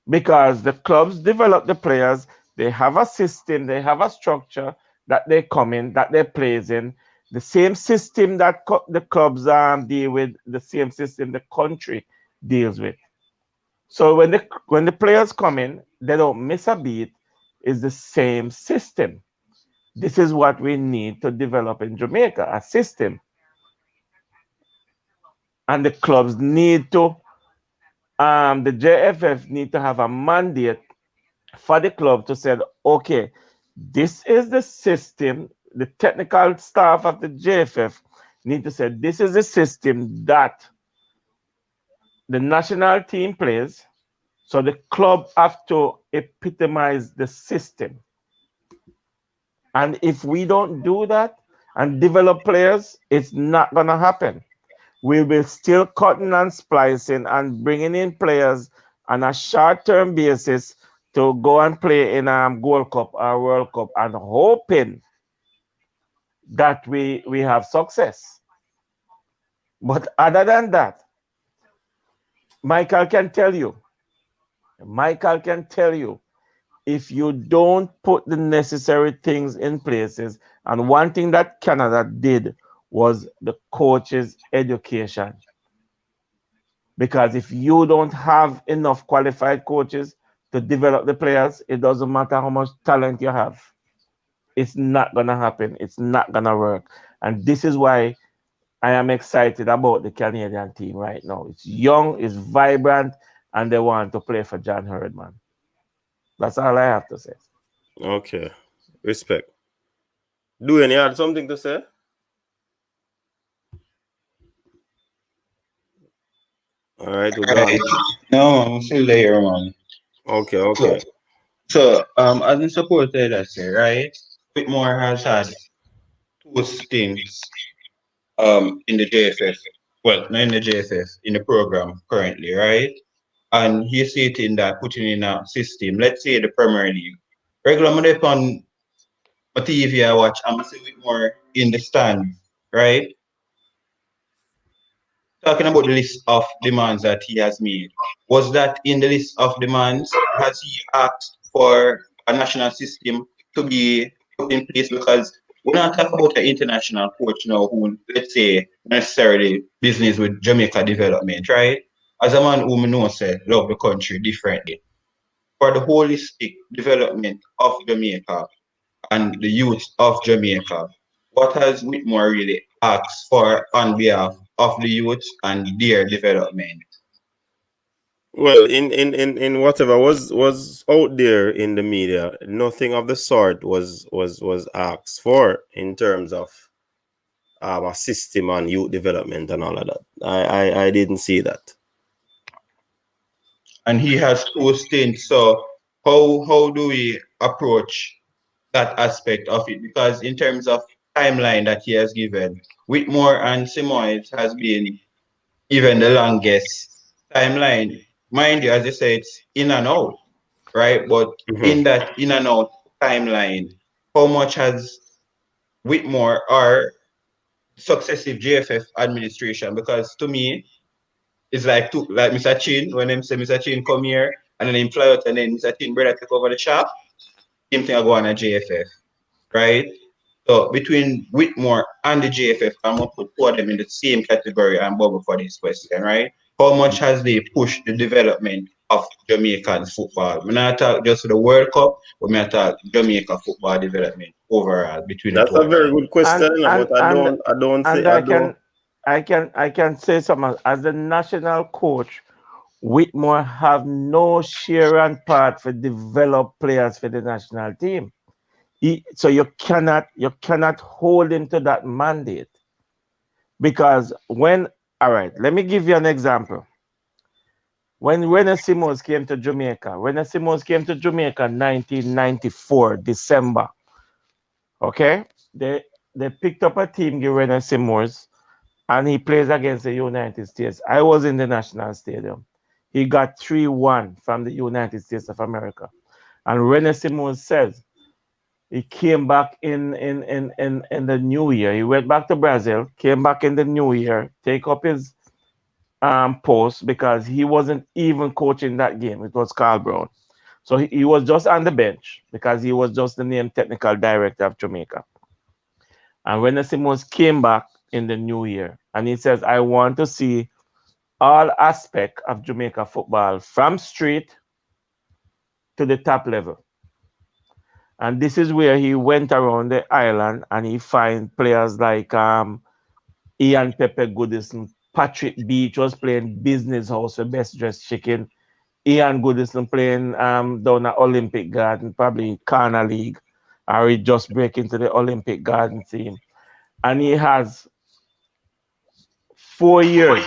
because the clubs develop the players. They have a system, they have a structure that they come in, that they plays in, the same system that the clubs deal with, the same system the country deals with. So when the players come in, they don't miss a beat. It's the same system. This is what we need to develop in Jamaica, a system. And the clubs need to, the JFF need to have a mandate for the club to say, okay, this is the system. The technical staff of the JFF need to say, this is the system that the national team plays. So the club have to epitomize the system. And if we don't do that and develop players, it's not going to happen. We will still cutting and splicing and bringing in players on a short-term basis to go and play in Gold Cup or World Cup, and hoping that we have success. But other than that, Michael can tell you, if you don't put the necessary things in places, and one thing that Canada did was the coaches' education. Because if you don't have enough qualified coaches to develop the players, it doesn't matter how much talent you have. It's not going to happen. It's not going to work. And this is why I am excited about the Canadian team right now. It's young, it's vibrant, and they want to play for John Herdman. That's all I have to say. Okay. Respect. Do any have something to say? All right. No, I'm still there, man. Okay. So, as in supported, I say, right? Whitmore has had 2 stints in the JFF. Well, not in the JFF, in the program currently, right? And he's sitting that putting in a system, let's say the Premier League. Regular money on a TV I watch, I'm gonna see Whitmore in the stand, right? talking about the list of demands that he has made, was that in the list of demands? Has he asked for a national system to be put in place? Because we're not talking about an international coach now who, let's say, necessarily business with Jamaica development, right? As a man who knows, love the country differently. For the holistic development of Jamaica and the youth of Jamaica, what has Whitmore really asked for on behalf of the youth and their development? Well, in whatever was out there in the media, nothing of the sort was asked for in terms of a system on youth development and all of that. I didn't see that. And he has two stints. So how do we approach that aspect of it? Because in terms of timeline that he has given, Whitmore and Simoes has been even the longest timeline. Mind you, as I said, it's in and out, right? But in that in and out timeline, how much has Whitmore or successive JFF administration? Because to me, it's like Mr. Chin, when them say Mr. Chin come here and then him fly out and then Mr. Chin brother take over the shop, same thing I go on a JFF, right? So between Whitmore and the JFF, I'm gonna put two of them in the same category and bubble for this question, right? How much has they pushed the development of Jamaican football? We're not talk just the World Cup, but we're talk Jamaica football development overall between the That's two a of very them. good question, but I can say something as the national coach. Whitmore have no share and part for develop players for the national team. So you cannot hold him to that mandate, because all right, let me give you an example. When René Simons came to Jamaica, 1994 December. Okay, they picked up a team, give René Simons, and he plays against the United States. I was in the National Stadium. He got 3-1 from the United States of America. And René Simons says he came back in the new year. He went back to Brazil, came back in the new year, take up his post because he wasn't even coaching that game. It was Carl Brown. So he was just on the bench because he was just the named technical director of Jamaica. And René Simons came back in the new year and he says, I want to see all aspects of Jamaica football from street to the top level. And this is where he went around the island and he find players like Ian Pepe Goodison, Patrick Beach was playing Business House for Best Dressed Chicken. Ian Goodison playing down at Olympic Garden, probably Corner League, or he just break into the Olympic Garden team. And he has 4 years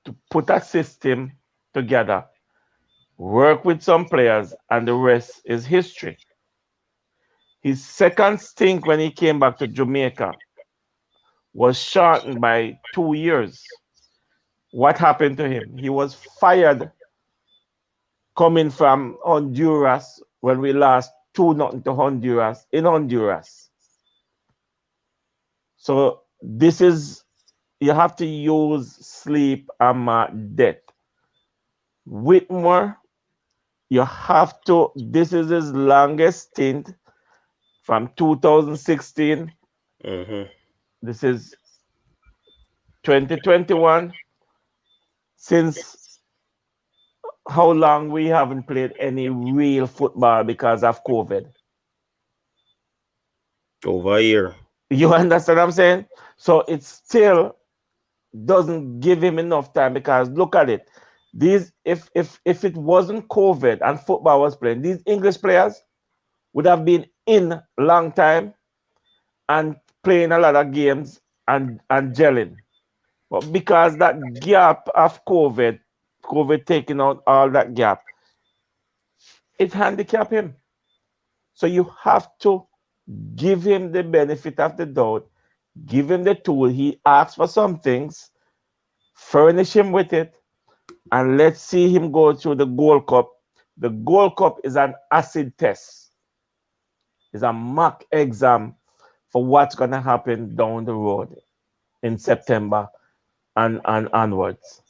to put a system together, work with some players, and the rest is history. His second stint when he came back to Jamaica was shortened by 2 years. What happened to him? He was fired coming from Honduras when we lost 2-0 to Honduras in Honduras. So this is, you have to use sleep and death. Whitmore, you have to, this is his longest stint from 2016. This is 2021. Since how long we haven't played any real football because of COVID? Over a year. You understand what I'm saying? So it still doesn't give him enough time, because look at it. These, if it wasn't COVID and football was playing, these English players would have been in a long time and playing a lot of games and gelling. But because that gap of COVID taking out all that gap, it handicapped him. So you have to give him the benefit of the doubt, give him the tool. He asked for some things, furnish him with it, and let's see him go through the Gold Cup. The Gold Cup is an acid test. It's a mock exam for what's going to happen down the road. in September and onwards.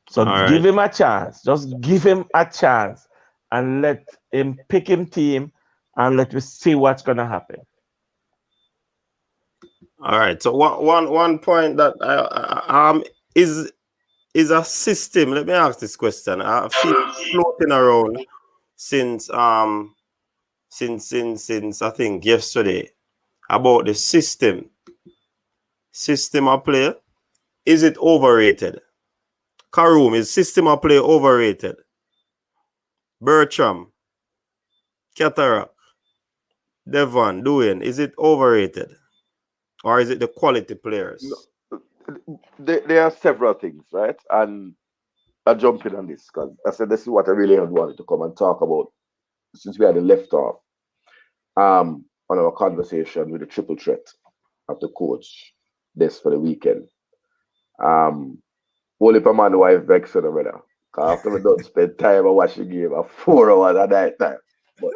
So give him a chance. Just give him a chance and let him pick him team and let me see what's gonna happen. All right. So one point that is a system. Let me ask this question. I've seen it floating around since I think yesterday about the system of play. Is it overrated? Karoom, is system of play overrated? Bertram, Cataract, Devon, Dwayne, is it overrated? Or is it the quality players? No, there are several things, right? And I'll jump in on this because I said this is what I really wanted to come and talk about since we had a left off on our conversation with the triple threat of the coach this for the weekend. Only for man wife vexed on the brother. After we don't spend time and watch the game at 4 hours at night time. But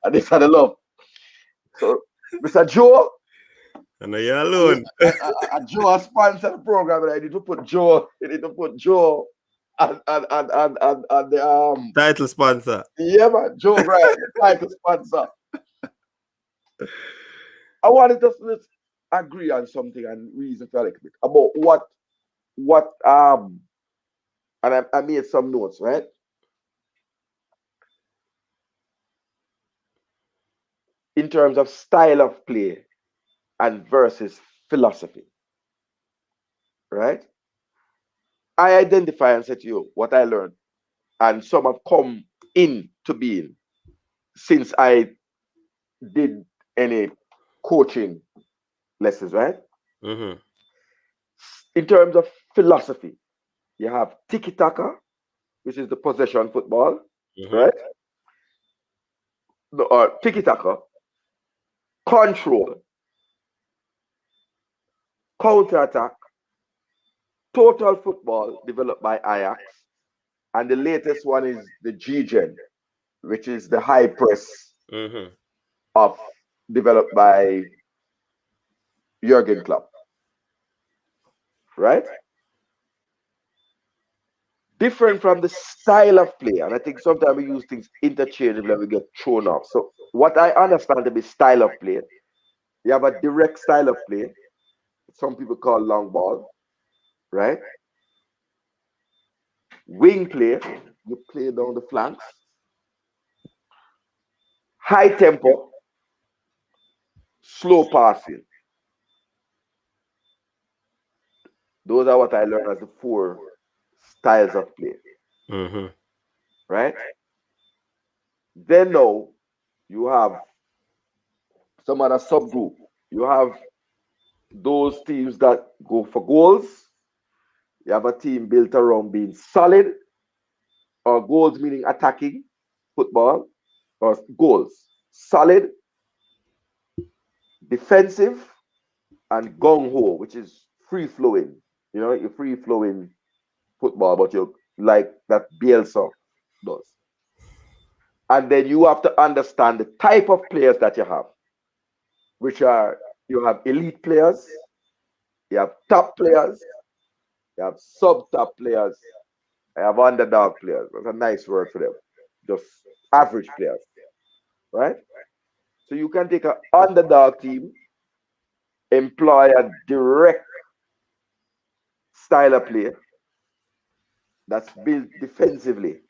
and this had the love. So Mr. Joe. And you're alone. Joe sponsored the program, and I need to put Joe. You need to put Joe and the title sponsor. Yeah, man, Joe Bryan, title sponsor. I wanted to let's agree on something and reason for a little bit about what and I made some notes, right? In terms of style of play and versus philosophy, right? I identify and said to you what I learned, and some have come into being since I did any coaching lessons, right? Mm-hmm. In terms of philosophy, you have tiki-taka, which is the possession football, right? No, tiki-taka, control, counter-attack, total football developed by Ajax, and the latest one is the G-Gen, which is the high press of developed by Jurgen Klopp, right? Different from the style of play, and I think sometimes we use things interchangeably and we get thrown off. So what I understand to be style of play, you have a direct style of play, some people call long ball, right? Wing play, you play down the flanks. High tempo, slow passing. Those are what I learned as the 4 styles of play. Right? Then now you have some other subgroup. You have those teams that go for goals. You have a team built around being solid, or goals meaning attacking football, or goals. Solid, defensive, and gung-ho, which is free-flowing. You know, you're free-flowing football, but you like that Bielsa does. And then you have to understand the type of players that you have, which are, you have elite players, you have top players, you have sub-top players, you have underdog players. That's a nice word for them. Just average players, right? So you can take an underdog team, employ a direct style of play that's built defensively,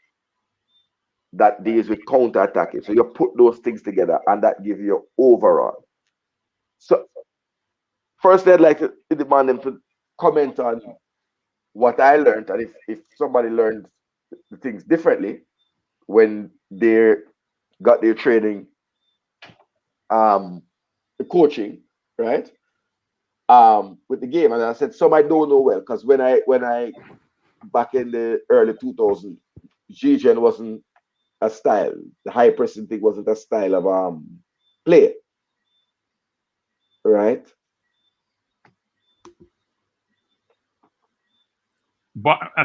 that deals with counter-attacking. So you put those things together and that gives you overall. So first I'd like to demand them to comment on what I learned, and if somebody learned the things differently when they got their training, coaching, right? With the game. And I said some I don't know well, because when I back in the early 2000s, G-Gen wasn't a style. The high pressing thing wasn't a style of play, right?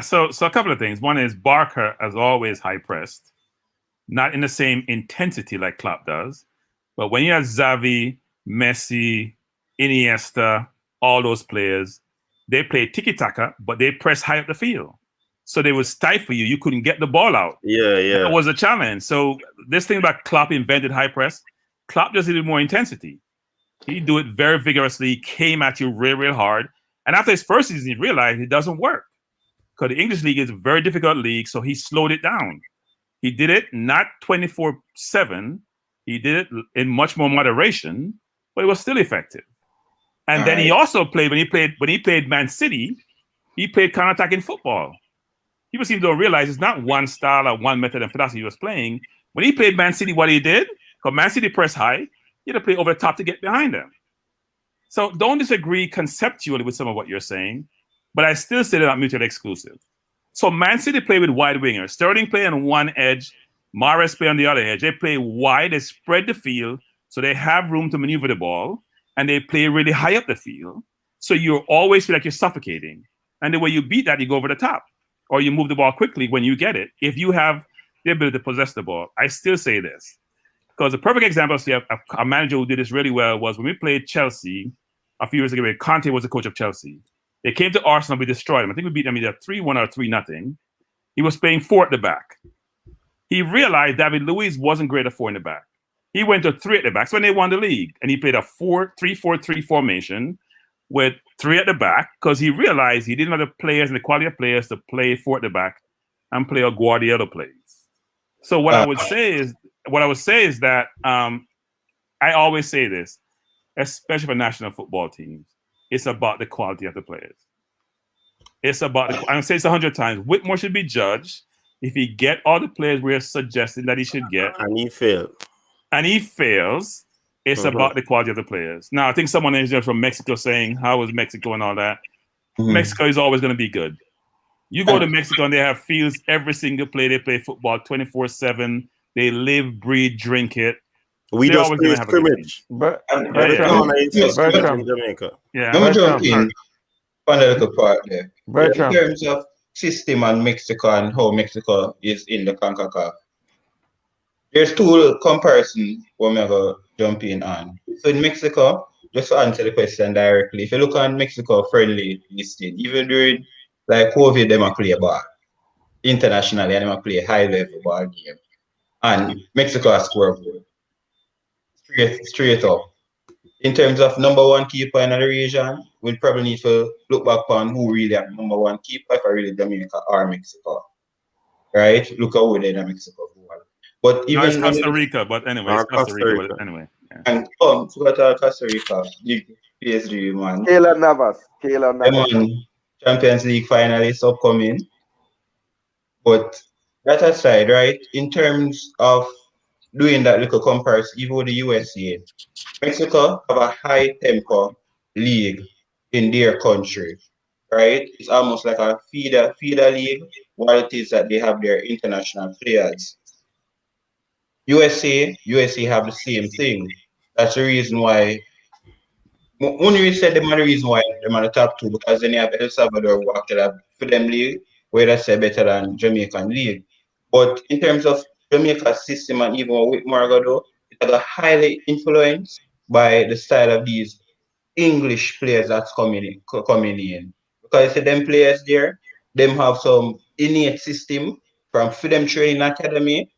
So a couple of things. One is Barker, as always, high pressed, not in the same intensity like Klopp does, but when you have Xavi, Messi, Iniesta, all those players, they play tiki-taka, but they press high up the field. So they would stifle you. You couldn't get the ball out. Yeah. That was a challenge. So this thing about Klopp invented high press, Klopp just needed more intensity. He do it very vigorously, came at you real hard. And after his first season, he realized it doesn't work. Because the English league is a very difficult league, so he slowed it down. He did it not 24/7. He did it in much more moderation, but it was still effective. And then he also played when he played Man City, he played counter-attacking football. People seem to realize it's not one style or one method and philosophy he was playing. When he played Man City, what he did, because Man City pressed high, he had to play over the top to get behind them. So don't disagree conceptually with some of what you're saying, but I still say they're not mutually exclusive. So Man City play with wide wingers. Sterling play on one edge, Mahrez play on the other edge. They play wide, they spread the field, so they have room to maneuver the ball, and they play really high up the field. So you always feel like you're suffocating. And the way you beat that, you go over the top, or you move the ball quickly when you get it. If you have the ability to possess the ball, I still say this. Because the perfect example of a manager who did this really well was when we played Chelsea a few years ago. Conte was the coach of Chelsea. They came to Arsenal, we destroyed them. I think we beat them either 3-1 or 3-0. He was playing 4 at the back. He realized David Luiz wasn't great at 4 in the back. He went to 3 at the back. That's when they won the league. And he played a 4-3-4-3 formation with 3 at the back because he realized he didn't have the players and the quality of players to play 4 at the back and play a Guardiola plays. So what I would say is that I always say this, especially for national football teams, it's about the quality of the players. It's about I'm gonna say this 100 times. Whitmore should be judged if he get all the players we're suggesting that he should get, and he fails. It's about the quality of the players. Now I think someone is from Mexico saying, "How is Mexico and all that?" Mexico is always going to be good. You go to Mexico and they have fields every single play. They play football 24/7. They live, breathe, drink it. We just play scrimmage. Let me jump in on a little part there. In terms of system and Mexico and how Mexico is in the CONCACAF, there's 2 comparisons we're going to jump in on. So in Mexico, just to answer the question directly, if you look on Mexico friendly listing, even during like COVID, they might play ball. Internationally, they might play high level ball game. And Mexico has scored goal. Straight up. In terms of number 1 keeper in the region, we'll probably need to look back on who really have number 1 keeper, if I really Jamaica or Mexico. Right? Look how they in Mexico. But even it's Costa Rica, but anyway, it's Costa Rica. But anyway. Yeah. And forgot Costa Rica, PSG man. Keylor Navas. Champions League finalists upcoming. But that aside, right? In terms of doing that little comparison, even with the USA, Mexico have a high tempo league in their country, right? It's almost like a feeder league, while it is that they have their international players. USA have the same thing. That's the reason why. Only we said the reason why they're on the top 2 because then you have El Salvador who actually have for them league, where that's better than Jamaican league. But in terms of Jamaica's system and even with Whitmore, it got highly influenced by the style of these English players that's coming in. Because you see them players there, them have some innate system from for them training academy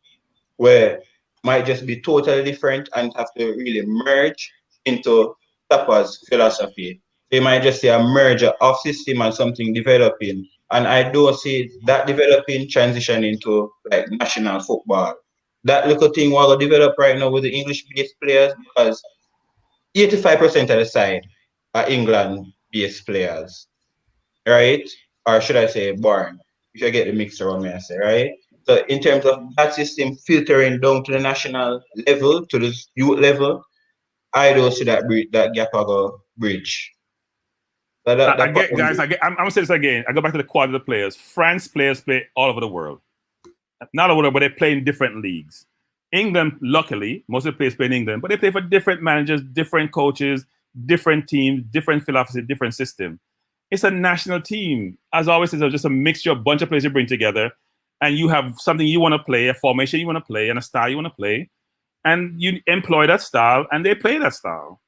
where might just be totally different and have to really merge into Tapa's philosophy. So you might just see a merger of system and something developing. And I don't see that developing transition into like national football. That little thing we're going to develop right now with the English-based players because 85% of the side are England-based players, right? Or should I say born? If you get the mixer on me, I say, right? So in terms of that system filtering down to the national level, to the youth level, I don't see that gap I go bridge. I'm gonna say this again. I go back to the quality of the players. France players play all over the world. Not all over, but they play in different leagues. England, luckily, most of the players play in England, but they play for different managers, different coaches, different teams, different philosophy, different system. It's a national team. As always, it's just a mixture, a bunch of players you bring together, and you have something you want to play, a formation you want to play, and a style you want to play, and you employ that style, and they play that style.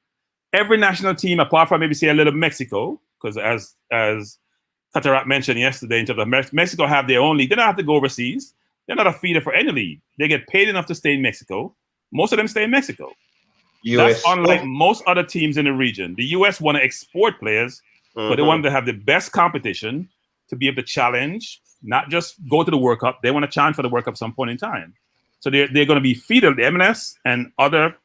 every national team, apart from maybe say a little Mexico, because as Tatarak mentioned yesterday, in terms of Mexico have their own league. They don't have to go overseas. They're not a feeder for any league. They get paid enough to stay in Mexico. Most of them stay in Mexico. US. That's unlike most other teams in the region. The US want to export players, but they want to have the best competition to be able to challenge, not just go to the World Cup. They want to challenge for the World Cup some point in time. So they're going to be feeder. The MLS and other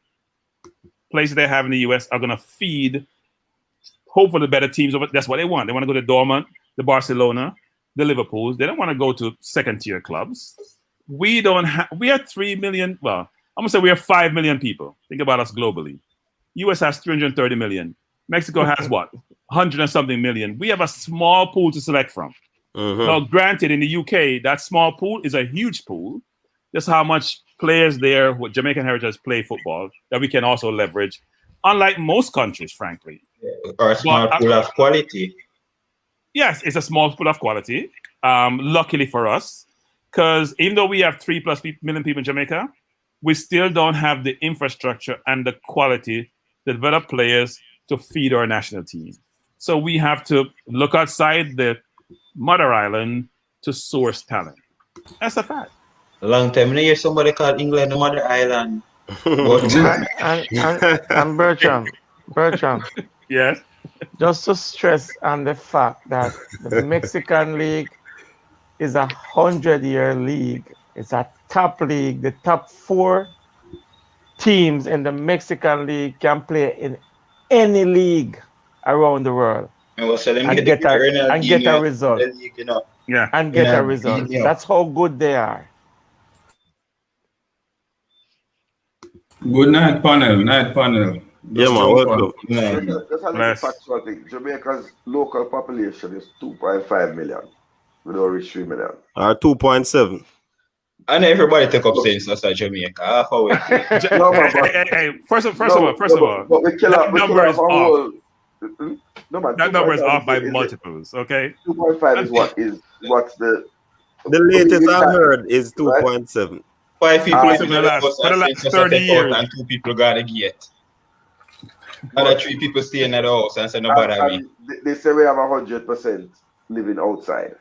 places they have in the US are going to feed, hope for the better teams. That's what they want. They want to go to Dortmund, the Barcelona, the Liverpools. They don't want to go to second-tier clubs. We are 3 million. Well, I'm going to say we are 5 million people. Think about us globally. US has 330 million. Mexico has what? 100 and something million. We have a small pool to select from. Now, granted, in the UK, that small pool is a huge pool. Just how much players there with Jamaican heritage play football that we can also leverage, unlike most countries, frankly. Or a small pool of quality. Yes, it's a small pool of quality. Luckily for us, because even though we have 3+ million people in Jamaica, we still don't have the infrastructure and the quality to develop players to feed our national team. So we have to look outside the mother island to source talent. That's a fact. A long time I hear somebody call England the mother island. And Bertram. Yes. Just to stress on the fact that the Mexican League is a 100-year league. It's a top league. The top 4 teams in the Mexican League can play in any league around the world and get a result. Yeah. And get a result. That's how good they are. Good night, panel. Yeah, man, welcome. Just a little factual thing. Jamaica's local population is 2.5 million. We don't reach 3 million. 2.7. And everybody take up saying that's Jamaica. Half a way. First of all, that number is off. That number is off by multiples, okay? 2.5 is what's the latest I heard is 2.7. 5 people for the last 30 years. And 2 people got a gate. Other 3 people staying at the house and say nobody. They say we have 100% living outside,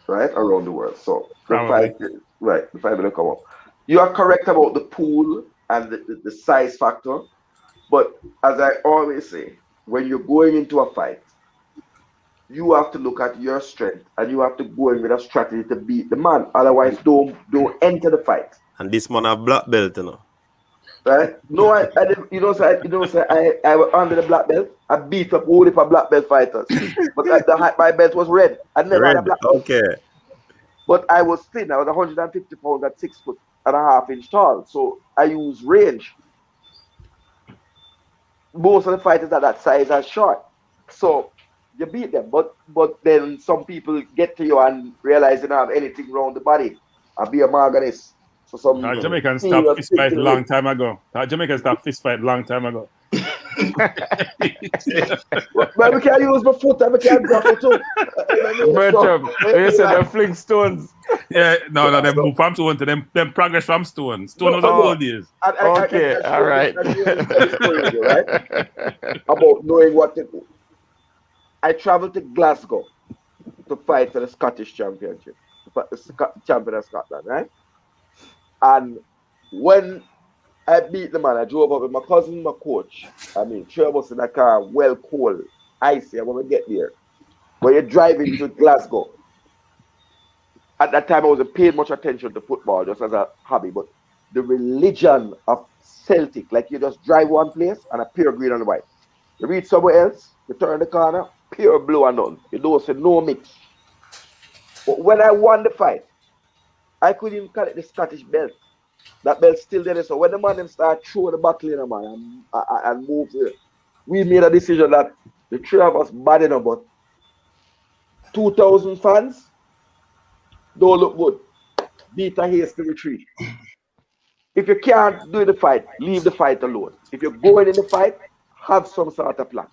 right, around the world. So the 5 will come up. You are correct about the pool and the size factor, but as I always say, when you're going into a fight, you have to look at your strength and you have to go in with a strategy to beat the man. Otherwise, don't enter the fight. And this man have black belt, you know. Right? No, I was under the black belt. I beat up all the black belt fighters, but my belt was red. I never had a black belt. Okay. But I was thin. I was 150 pounds at 6'1.5" tall. So I use range. Most of the fighters at that size are short. So you beat them. But then some people get to you and realize they don't have anything wrong the body. I'll be a marganist. So some Jamaicans stopped fist fight long time ago. Jamaicans stopped fist fight long time ago. But we can't use my foot and we can't drop it too. Bertram, you said the Flintstones. Yeah, no, them move from stone to them progress from stone. Stone was the old years. Okay, all right. About knowing what to do. I traveled to Glasgow to fight for the Scottish Championship, the champion of Scotland, right? And when I beat the man, I drove up with my cousin, my coach. I mean, 3 of us in a car, well cold, icy. I want to get there. When you're driving to Glasgow, at that time I wasn't paying much attention to football just as a hobby, but the religion of Celtic, like you just drive one place and a pure green and white. You reach somewhere else, you turn the corner, pure blue and none. You don't say no mix. But when I won the fight, I couldn't even call it the Scottish belt. That belt's still there. So when the man them start throwing the battle in the man and move there, we made a decision that the 3 of us bad enough, but 2,000 fans don't look good. Beat a hasty retreat. If you can't do the fight, leave the fight alone. If you're going in the fight, have some sort of plan.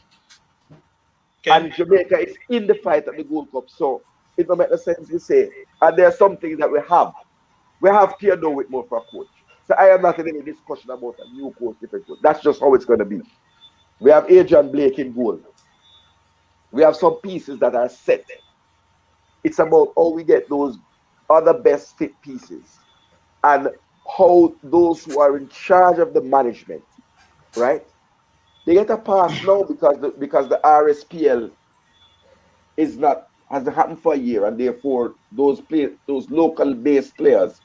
Okay. And Jamaica is in the fight at the Gold Cup, so it don't make no sense to say. And there are some things that we have. We have Theodore Whitmore for a coach. So I am not in any discussion about a new coach, different coach. That's just how it's going to be. We have Adrian Blake in goal. We have some pieces that are set. It's about how we get those other best fit pieces and how those who are in charge of the management, right? They get a pass now because the RSPL hasn't happened for a year, and therefore those local based players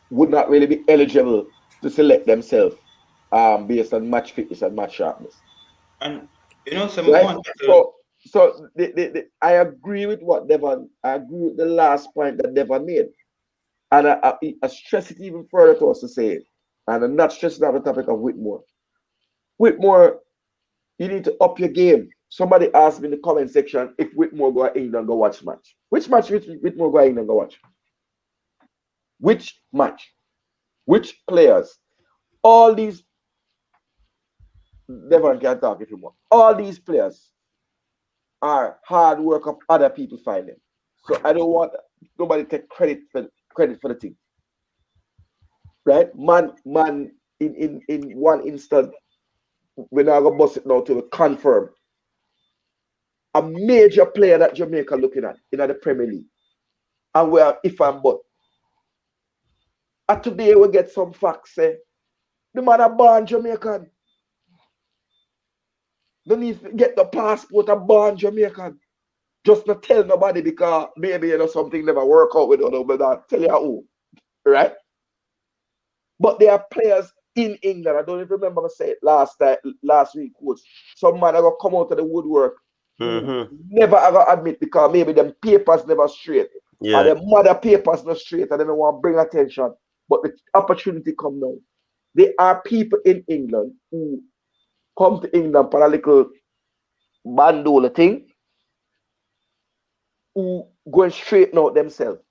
would not really be eligible to select themselves based on match fitness and match sharpness. And some right? So I agree with what Devon. I agree with the last point that Devon made, and I stress it even further to us to say it. And I'm not stressing out the topic of Whitmore. Whitmore, you need to up your game. Somebody asked me in the comment section if Whitmore go to England go watch match. Which match Whitmore go to England go watch? Which match? Which players? All these, Devon can talk if you want. All these players are hard work of other people find them. So I don't want nobody to take credit for the thing. Right? Man, in one instant, we're not gonna bust it now to confirm. A major player that Jamaica looking at in the Premier League. And we are if and but. And today we get some facts say the man are born Jamaican. Don't need to get the passport and born Jamaican. Just not tell nobody because maybe something never work out with them, but not tell you who. Right? But there are players in England. I don't even remember I said it last week, coach. Some man are gonna come out of the woodwork. Never ever admit because maybe them papers never straight. Yeah. Or their mother papers not straight and they don't want to bring attention. But the opportunity come now. There are people in England who come to England for a little bandola thing who going straighten out themselves.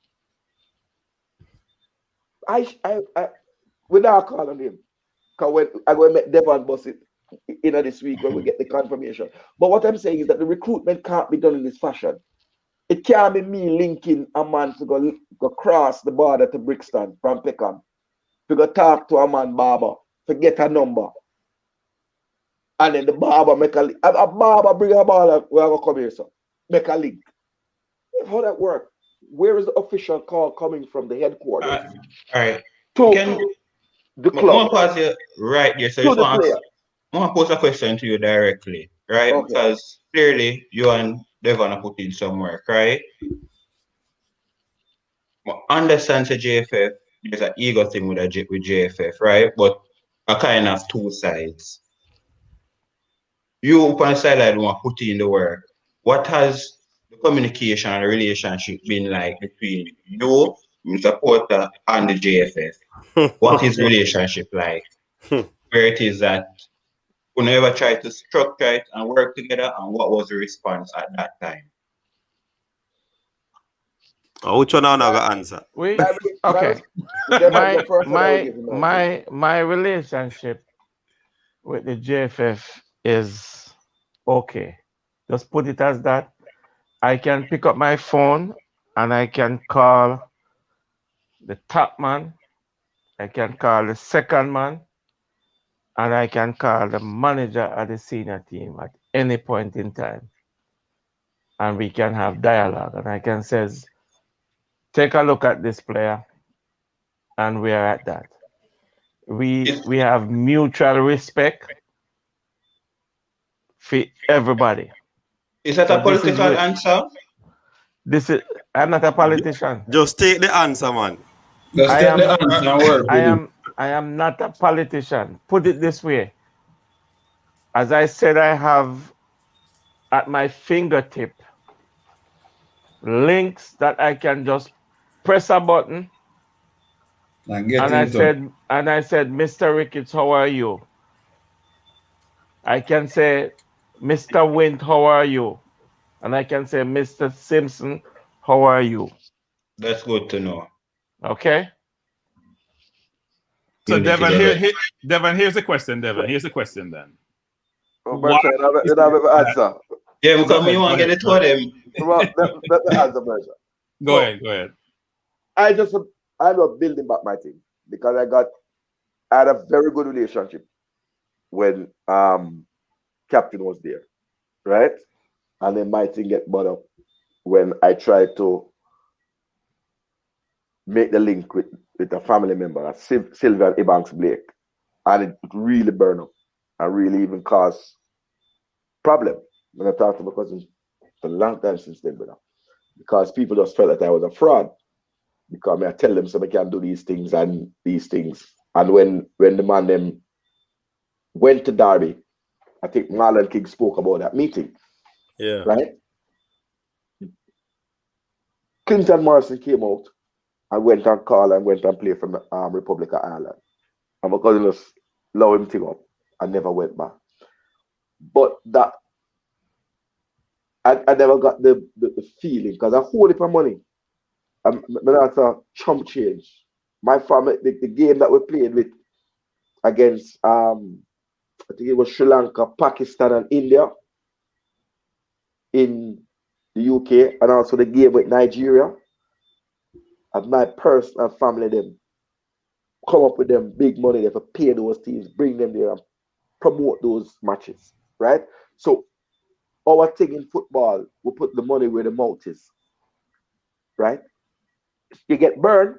I without calling him. Because when I go and met Devon Boss it this week when we get the confirmation. But what I'm saying is that the recruitment can't be done in this fashion. It can't be me linking a man to go cross the border to Brixton from Peckham to go talk to a man barber to get a number. And then the barber make a barber bring a baller where I go come here, so make a link. How that work? Where is the official call coming from the headquarters? All right. To the club. I want to pause you right there. So I want to pose a question to you directly, right? Okay. Because clearly you and Devon are putting some work, right? I understand the JFF, there's an ego thing with JFF, right? But a kind of two sides. You up on the sideline want to put in the work. What has the communication and the relationship been like between you, Mr. Porter, and the JFF? What is the relationship like? Where it is that we never tried to structure it and work together, and what was the response at that time? Which one I'm gonna answer? Okay. My relationship with the JFF is okay. Just put it as that. I can pick up my phone and I can call the top man, I can call the second man, and I can call the manager of the senior team at any point in time. And we can have dialogue. And I can say, take a look at this player. And we are at that. We have mutual respect for everybody. Is that a political answer? I'm not a politician. Just take the answer, man. I am not a politician. Put it this way. As I said, I have at my fingertip links that I can just press a button. And I said, Mr. Ricketts, how are you? I can say, Mr. Wint, how are you? And I can say, Mr. Simpson, how are you? That's good to know. Okay. So Devon, here's the question, Devon. Here's the question then. Answer. Yeah, because you want to get it to them. Let me answer, Berger. Go ahead. I'm not building back my thing because I had a very good relationship when captain was there, right? And then my thing get brought up when I tried to make the link with a family member, Sylvian Ebanks Blake, and it really burned up and really even caused problem when I talked to my cousin for a long time since then, brother. Because people just felt that I was a fraud. Because I tell them so they can do these things and these things. And when the man them went to Derby, I think Marlon King spoke about that meeting. Yeah. Right? Clinton Morrison came out and went and called and went and played for the Republic of Ireland. And my cousin just low him thing up and never went back. But that I never got the feeling because I hold it for money. And that's a chump change. My family, the game that we played with against I think it was Sri Lanka, Pakistan, and India in the UK, and also the game with Nigeria. And my personal family them come up with them big money there for pay those teams, bring them there and promote those matches. Right? So our thing in football, we put the money where the mouth is. Right? You get burned,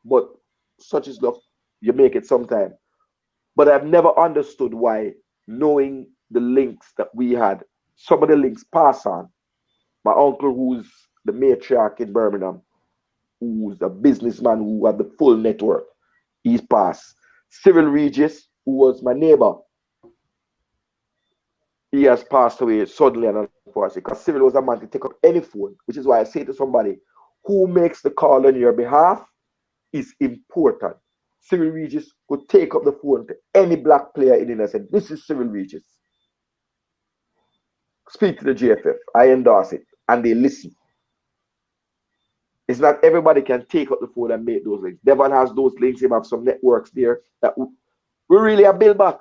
but such is luck, you make it sometime. But I've never understood why, knowing the links that we had, some of the links pass on. My uncle, who's the matriarch in Birmingham, who's a businessman who had the full network, he's passed. Cyril Regis, who was my neighbor, he has passed away suddenly and unfortunately because Cyril was a man to take up any phone, which is why I say to somebody, who makes the call on your behalf is important. Cyril Regis could take up the phone to any black player in India and say, this is Cyril Regis. Speak to the GFF. I endorse it. And they listen. It's not everybody can take up the phone and make those links. Devon has those links. He have some networks there that we really are build back.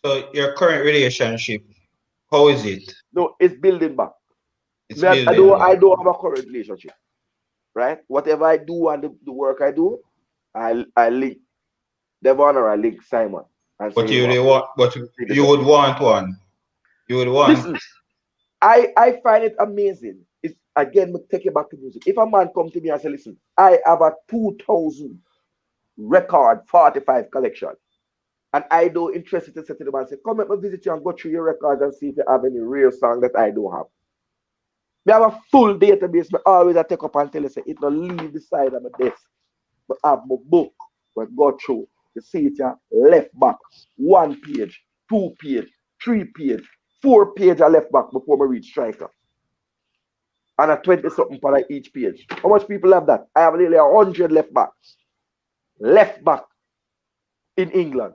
So your current relationship, how is it? No, it's building back. It's building back. I don't have a current relationship. Right? Whatever I do and the work I do, I link Devon or I link Simon. And But say, you really want, but you would want one. You would want. Listen, I find it amazing. It's again, we take it back to music. If a man come to me and say, listen, I have a 2000 record 45 collection, and I don't interested to say to the man, say, come let me visit you and go through your records and see if you have any real song that I don't have. We have a full database, but always I take up and tell you, say, it don't leave the side of my desk. But I have my book, but go through. You see it here, left back, 1 page, 2 page, 3 page, 4 page I left back before I reach striker. And a 20-something per each page. How much people have that? I have nearly 100 left backs. Left back in England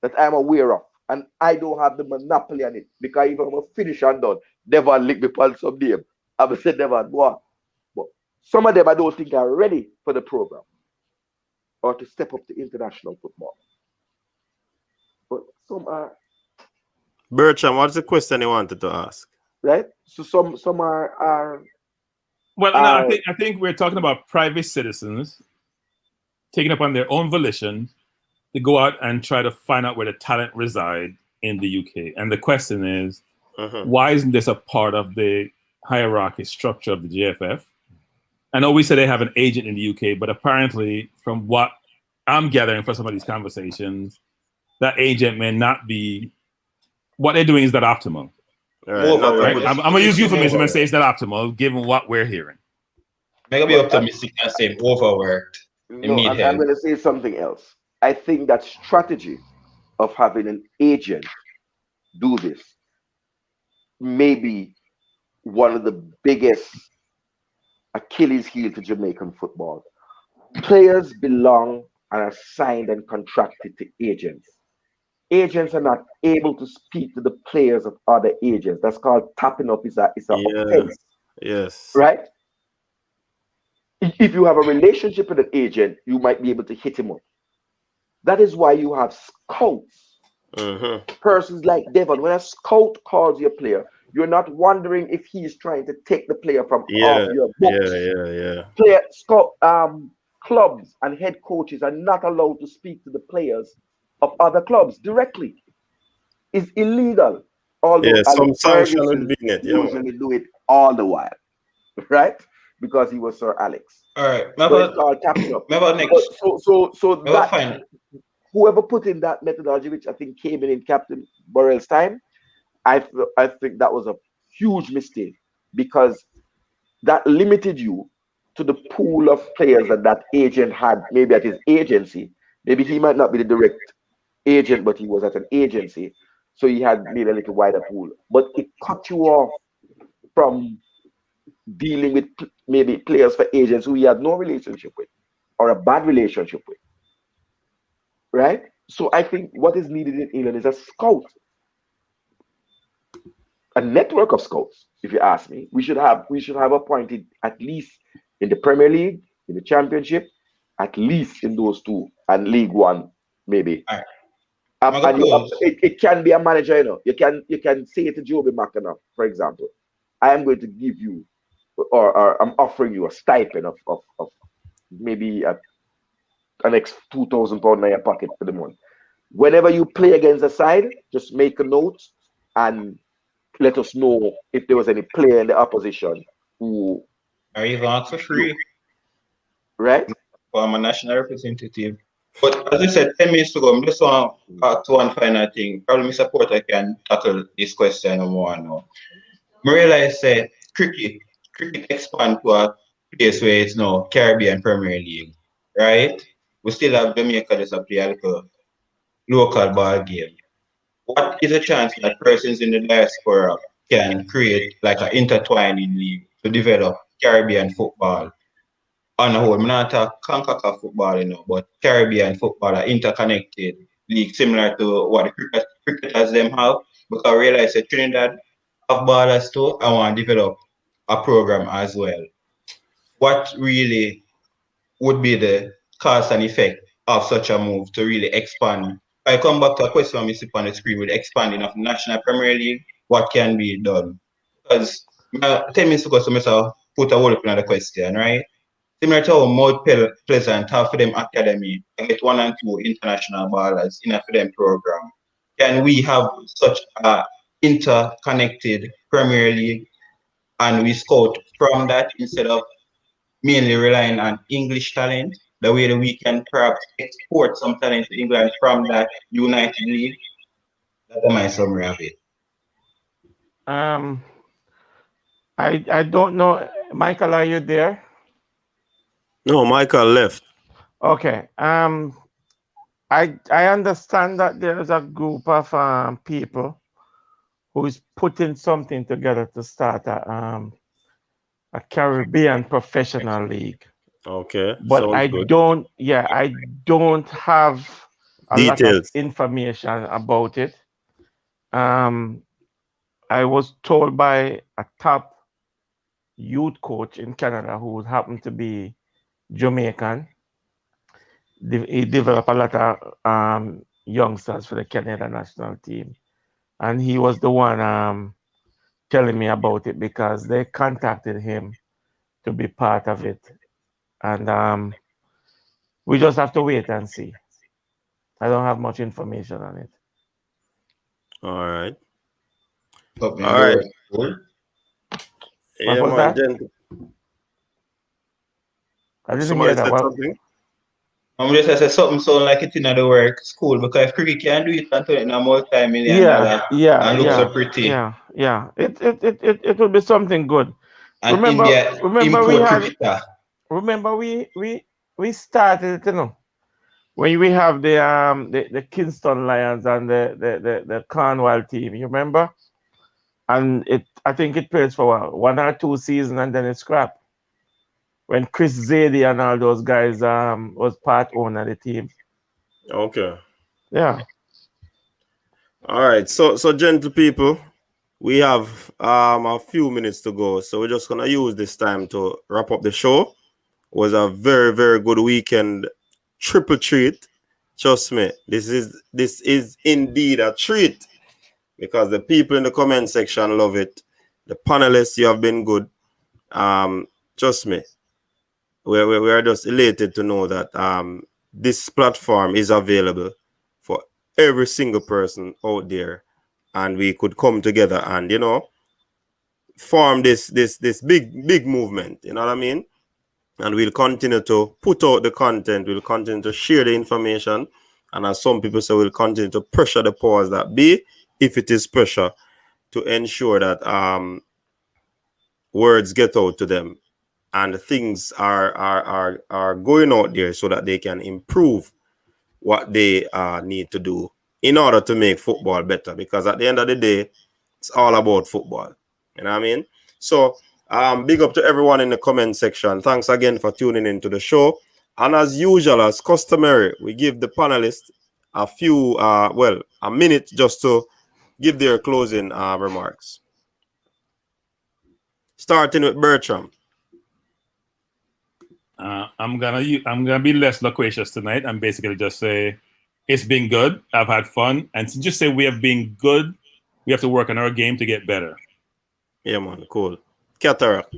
that I'm aware of. And I don't have the monopoly on it. Because even when I finish and done, never lick me on some name. I will say never go. But some of them I don't think are ready for the program. Or to step up to international football. But some are. Bertram, what's the question you wanted to ask? Right? So some are well, I think we're talking about private citizens taking upon their own volition to go out and try to find out where the talent reside in the UK. And the question is, why isn't this a part of the hierarchy structure of the GFF? I know we say they have an agent in the UK, but apparently from what I'm gathering from some of these conversations, that agent may not be, what they're doing is not optimal. Right? I'm going to use euphemism and say it's not optimal, given what we're hearing. Maybe be optimistic and say overworked. No, I'm going to say something else. I think that strategy of having an agent do this may be one of the biggest Achilles heel to Jamaican football. Players belong and are signed and contracted to agents. Agents are not able to speak to the players of other agents. That's called tapping up. It's an offense. Yes. Right? If you have a relationship with an agent, you might be able to hit him up. That is why you have scouts. Persons like Devon. When a scout calls your player, you're not wondering if he's trying to take the player from off your books. Clubs and head coaches are not allowed to speak to the players of other clubs directly. It's illegal although some Alex sanction would Ferguson be in it. usually do it all the while, right? Because he was Sir Alex. All right. So it's called tapping up. Next. So that Fine. whoever put in that methodology, which I think came in Captain Burrell's time, I think that was a huge mistake because that limited you to the pool of players that agent had, maybe at his agency. Maybe he might not be the direct agent, but he was at an agency. So he had maybe a little wider pool. But it cut you off from dealing with maybe players for agents who he had no relationship with or a bad relationship with. Right? So I think what is needed in England is a scout. A network of scouts, if you ask me. We should have appointed at least in the Premier League, in the Championship, at least in those two, and League One, maybe. All right. And it can be a manager, you know. You can say to Joby McAnuff, for example, I am going to give you, or I'm offering you a stipend of maybe an extra £2,000 in your pocket for the month. Whenever you play against a side, just make a note and let us know if there was any player in the opposition who are you going for free, right? Well, I'm a national representative. But as I said 10 minutes ago, I just want to one final thing. Probably Mr. Porter can tackle this question more now. I realize that cricket expand to a place where it's now Caribbean Premier League, right? We still have Jamaica just play a local ball game. What is a chance that persons in the diaspora can create like an intertwining league to develop Caribbean football on a whole? I'm not talking CONCACAF football, but Caribbean football, an interconnected league similar to what the cricketers them have. Because I realize that Trinidad have ballers too. I want to develop a program as well. What really would be the cause and effect of such a move to really expand? I come back to a question I see on the screen with expanding of the National Premier League. What can be done? Because 10 minutes ago, so put a whole up another question, right? Similar to how Mount Pleasant have for them academy, I get 1 and 2 international ballers in a for them program. Can we have such a interconnected Premier League and we scout from that instead of mainly relying on English talent, the way that we can perhaps export some talent to England from that United League? That's my summary of it. I don't know. Michael, are you there? No, Michael left. Okay. I understand that there's a group of people who is putting something together to start a Caribbean professional league. Okay. But I don't have a details. lot of information about it. I was told by a top youth coach in Canada who happened to be Jamaican. He developed a lot of youngsters for the Canada national team. And he was the one telling me about it because they contacted him to be part of it. And we just have to wait and see. I don't have much information on it. All right. All right. Yeah, man. I didn't hear that. Something? I'm just say something sound like it in the work school because if cricket can do it and turn it in a multi-million dollar and look so pretty. Yeah. It would be something good. And remember we started it, when we have the Kingston Lions and the Cornwall team, you remember? And I think it plays for 1 or 2 seasons and then it scrapped. When Chris Zadie and all those guys was part owner of the team. Okay. Yeah. All right. So gentle people, we have a few minutes to go. So we're just gonna use this time to wrap up the show. It was a very, very good weekend. Triple treat. Trust me, this is indeed a treat because the people in the comment section love it. The panelists, you have been good. Trust me. We are just elated to know that this platform is available for every single person out there. and we could come together and, you know, form this big movement. You know what I mean? And we'll continue to put out the content. We'll continue to share the information. And as some people say, we'll continue to pressure the powers that be, if it is pressure, to ensure that words get out to them and things are going out there so that they can improve what they need to do in order to make football better. Because at the end of the day, it's all about football. You know what I mean? So big up to everyone in the comment section. Thanks again for tuning into the show. And as usual, as customary, we give the panelists a minute just to give their closing remarks. Starting with Bertram. I'm gonna be less loquacious tonight and basically just say it's been good. I've had fun, and to just say we have been good, we have to work on our game to get better. Yeah, man, cool. Cataract.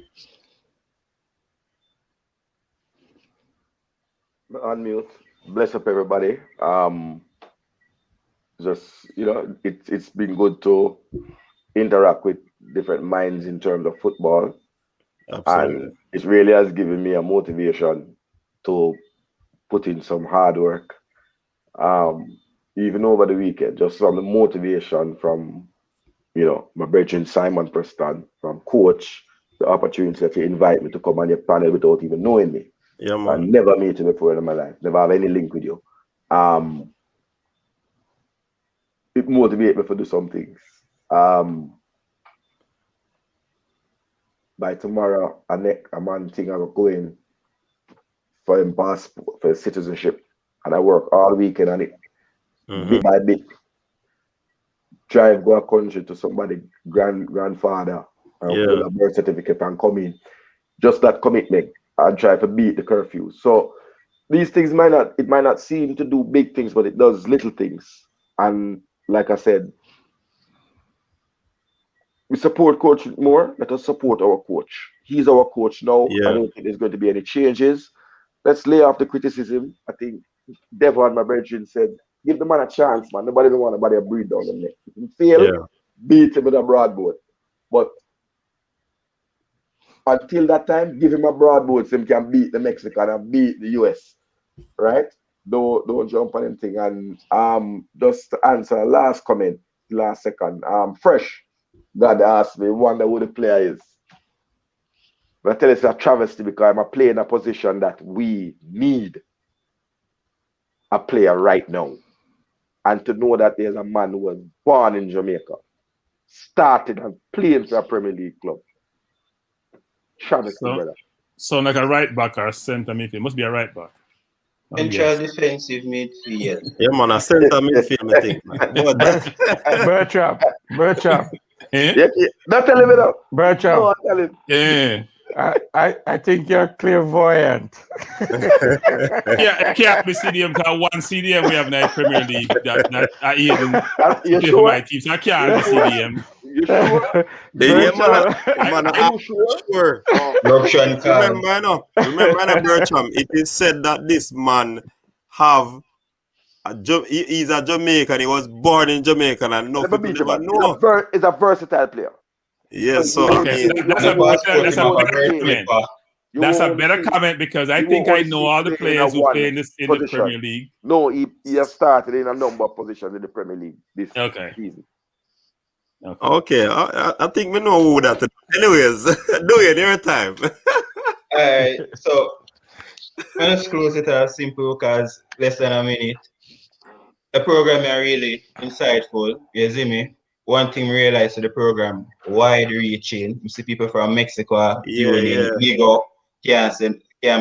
Unmute. Bless up everybody. Just, you know, it's been good to interact with different minds in terms of football. Absolutely. And it really has given me a motivation to put in some hard work. Even over the weekend, just from the motivation from, you know, my brethren Simon Preston, from coach, the opportunity to invite me to come on your panel without even knowing me. Yeah, man. I never met you before in my life, never have any link with you. It motivates me to do some things. By tomorrow, a man thing I'm going for him passport, for citizenship, and I work all weekend on it, bit by bit. Drive go a country to somebody grandfather and pull a birth certificate and come in. Just that commitment and try to beat the curfew. So these things might not seem to do big things, but it does little things. And like I said, we support Coach Whitmore. Let us support our coach. He's our coach now. I don't think there's going to be any changes. Let's lay off the criticism. I think Devon, my brethren, said, give the man a chance, man. Nobody don't want nobody to breathe down the neck. If he fail, beat him with a broadboard. But until that time, give him a broadboard so he can beat the Mexican and beat the US. Right? Don't jump on anything. And just to answer the last comment, last second. Fresh. God asked me, wonder who the player is. But I tell you it's a travesty because I'm playing a position that we need a player right now. And to know that there's a man who was born in Jamaica, started and played for a Premier League club. Travesty, brother. So like a right back or center midfield. It must be a right back. Central defensive midfield. Yeah, man, a center midfield, I think. Bertram. Not tell him it up. Bertram. No, tell him. Yeah. I think you're clairvoyant. Yeah, can't be CDM because one CDM we have in the Premier League that I even you play sure? for my team. So I can't be CDM. You sure? Sure. Remember, Bertram, it is said that this man he's a Jamaican. He was born in Jamaica, and no people never know. He's a versatile player. Yes, so okay, that's a better comment because I think I know all the players who play in the Premier League. No, he has started in a number of positions in the Premier League this season. Okay, I think we know who that is. Anyways, do it every time. Alright, so let's close it as simple because less than a minute. The program is really insightful, you see me? One thing we realize to the program, wide reaching. You see people from Mexico, big up, can't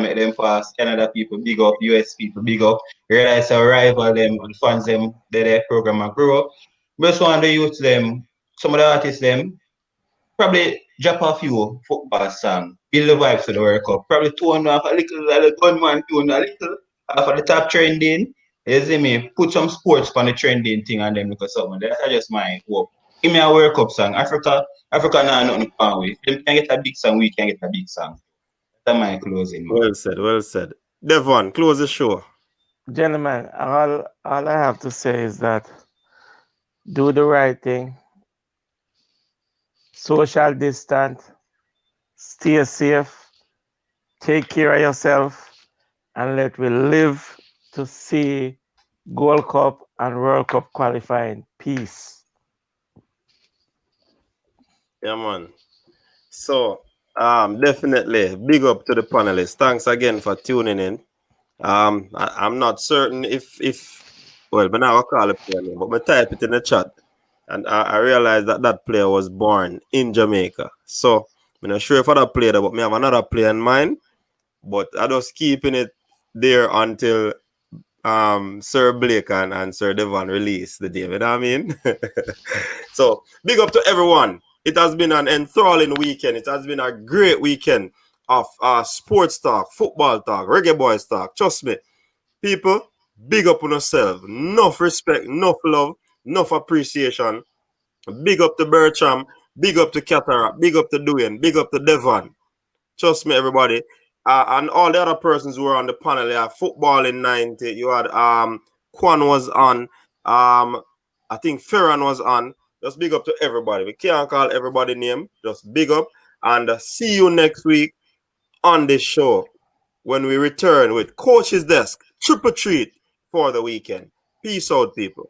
make them pass. Canada people, big up, US people, big up. Realize how rival them and fans them, their program and grow up. Just want the youth them, some of the artists them, probably drop a few football songs, build the vibes to the World Cup. Probably tone off a little gunman tune, a little off of the top trending. You see me? Put some sports on the trending thing and then look at something. That's just my hope. Give me a World Cup song. Africa now nothing far away. Them can get a big song, we can get a big song. That's my closing. Well said. Devon, close the show. Gentlemen, all I have to say is that do the right thing, social distance, stay safe, take care of yourself, and let we live to see Gold Cup and World Cup qualifying. Peace. Yeah, man. So, definitely big up to the panelists. Thanks again for tuning in. I'm not certain if well, but now I call it player name, but I type it in the chat, and I realized that player was born in Jamaica. So I'm not sure if that player, but me have another player in mind. But I just keeping it there until Sir Blake and Sir Devon release the day. You know what I mean? So big up to everyone. It has been an enthralling weekend. It has been a great weekend of sports talk, football talk, Reggae Boyz talk. Trust me, people, big up on yourself. Enough respect, enough love, enough appreciation. Big up to Bertram, big up to Cataract, big up to Dwayne, big up to Devon. Trust me, everybody. And all the other persons who were on the panel, you had football in 90. You had Kwan was on. I think Ferran was on. Just big up to everybody. We can't call everybody name. Just big up. And see you next week on this show when we return with Coach's Desk Triple Treat for the weekend. Peace out, people.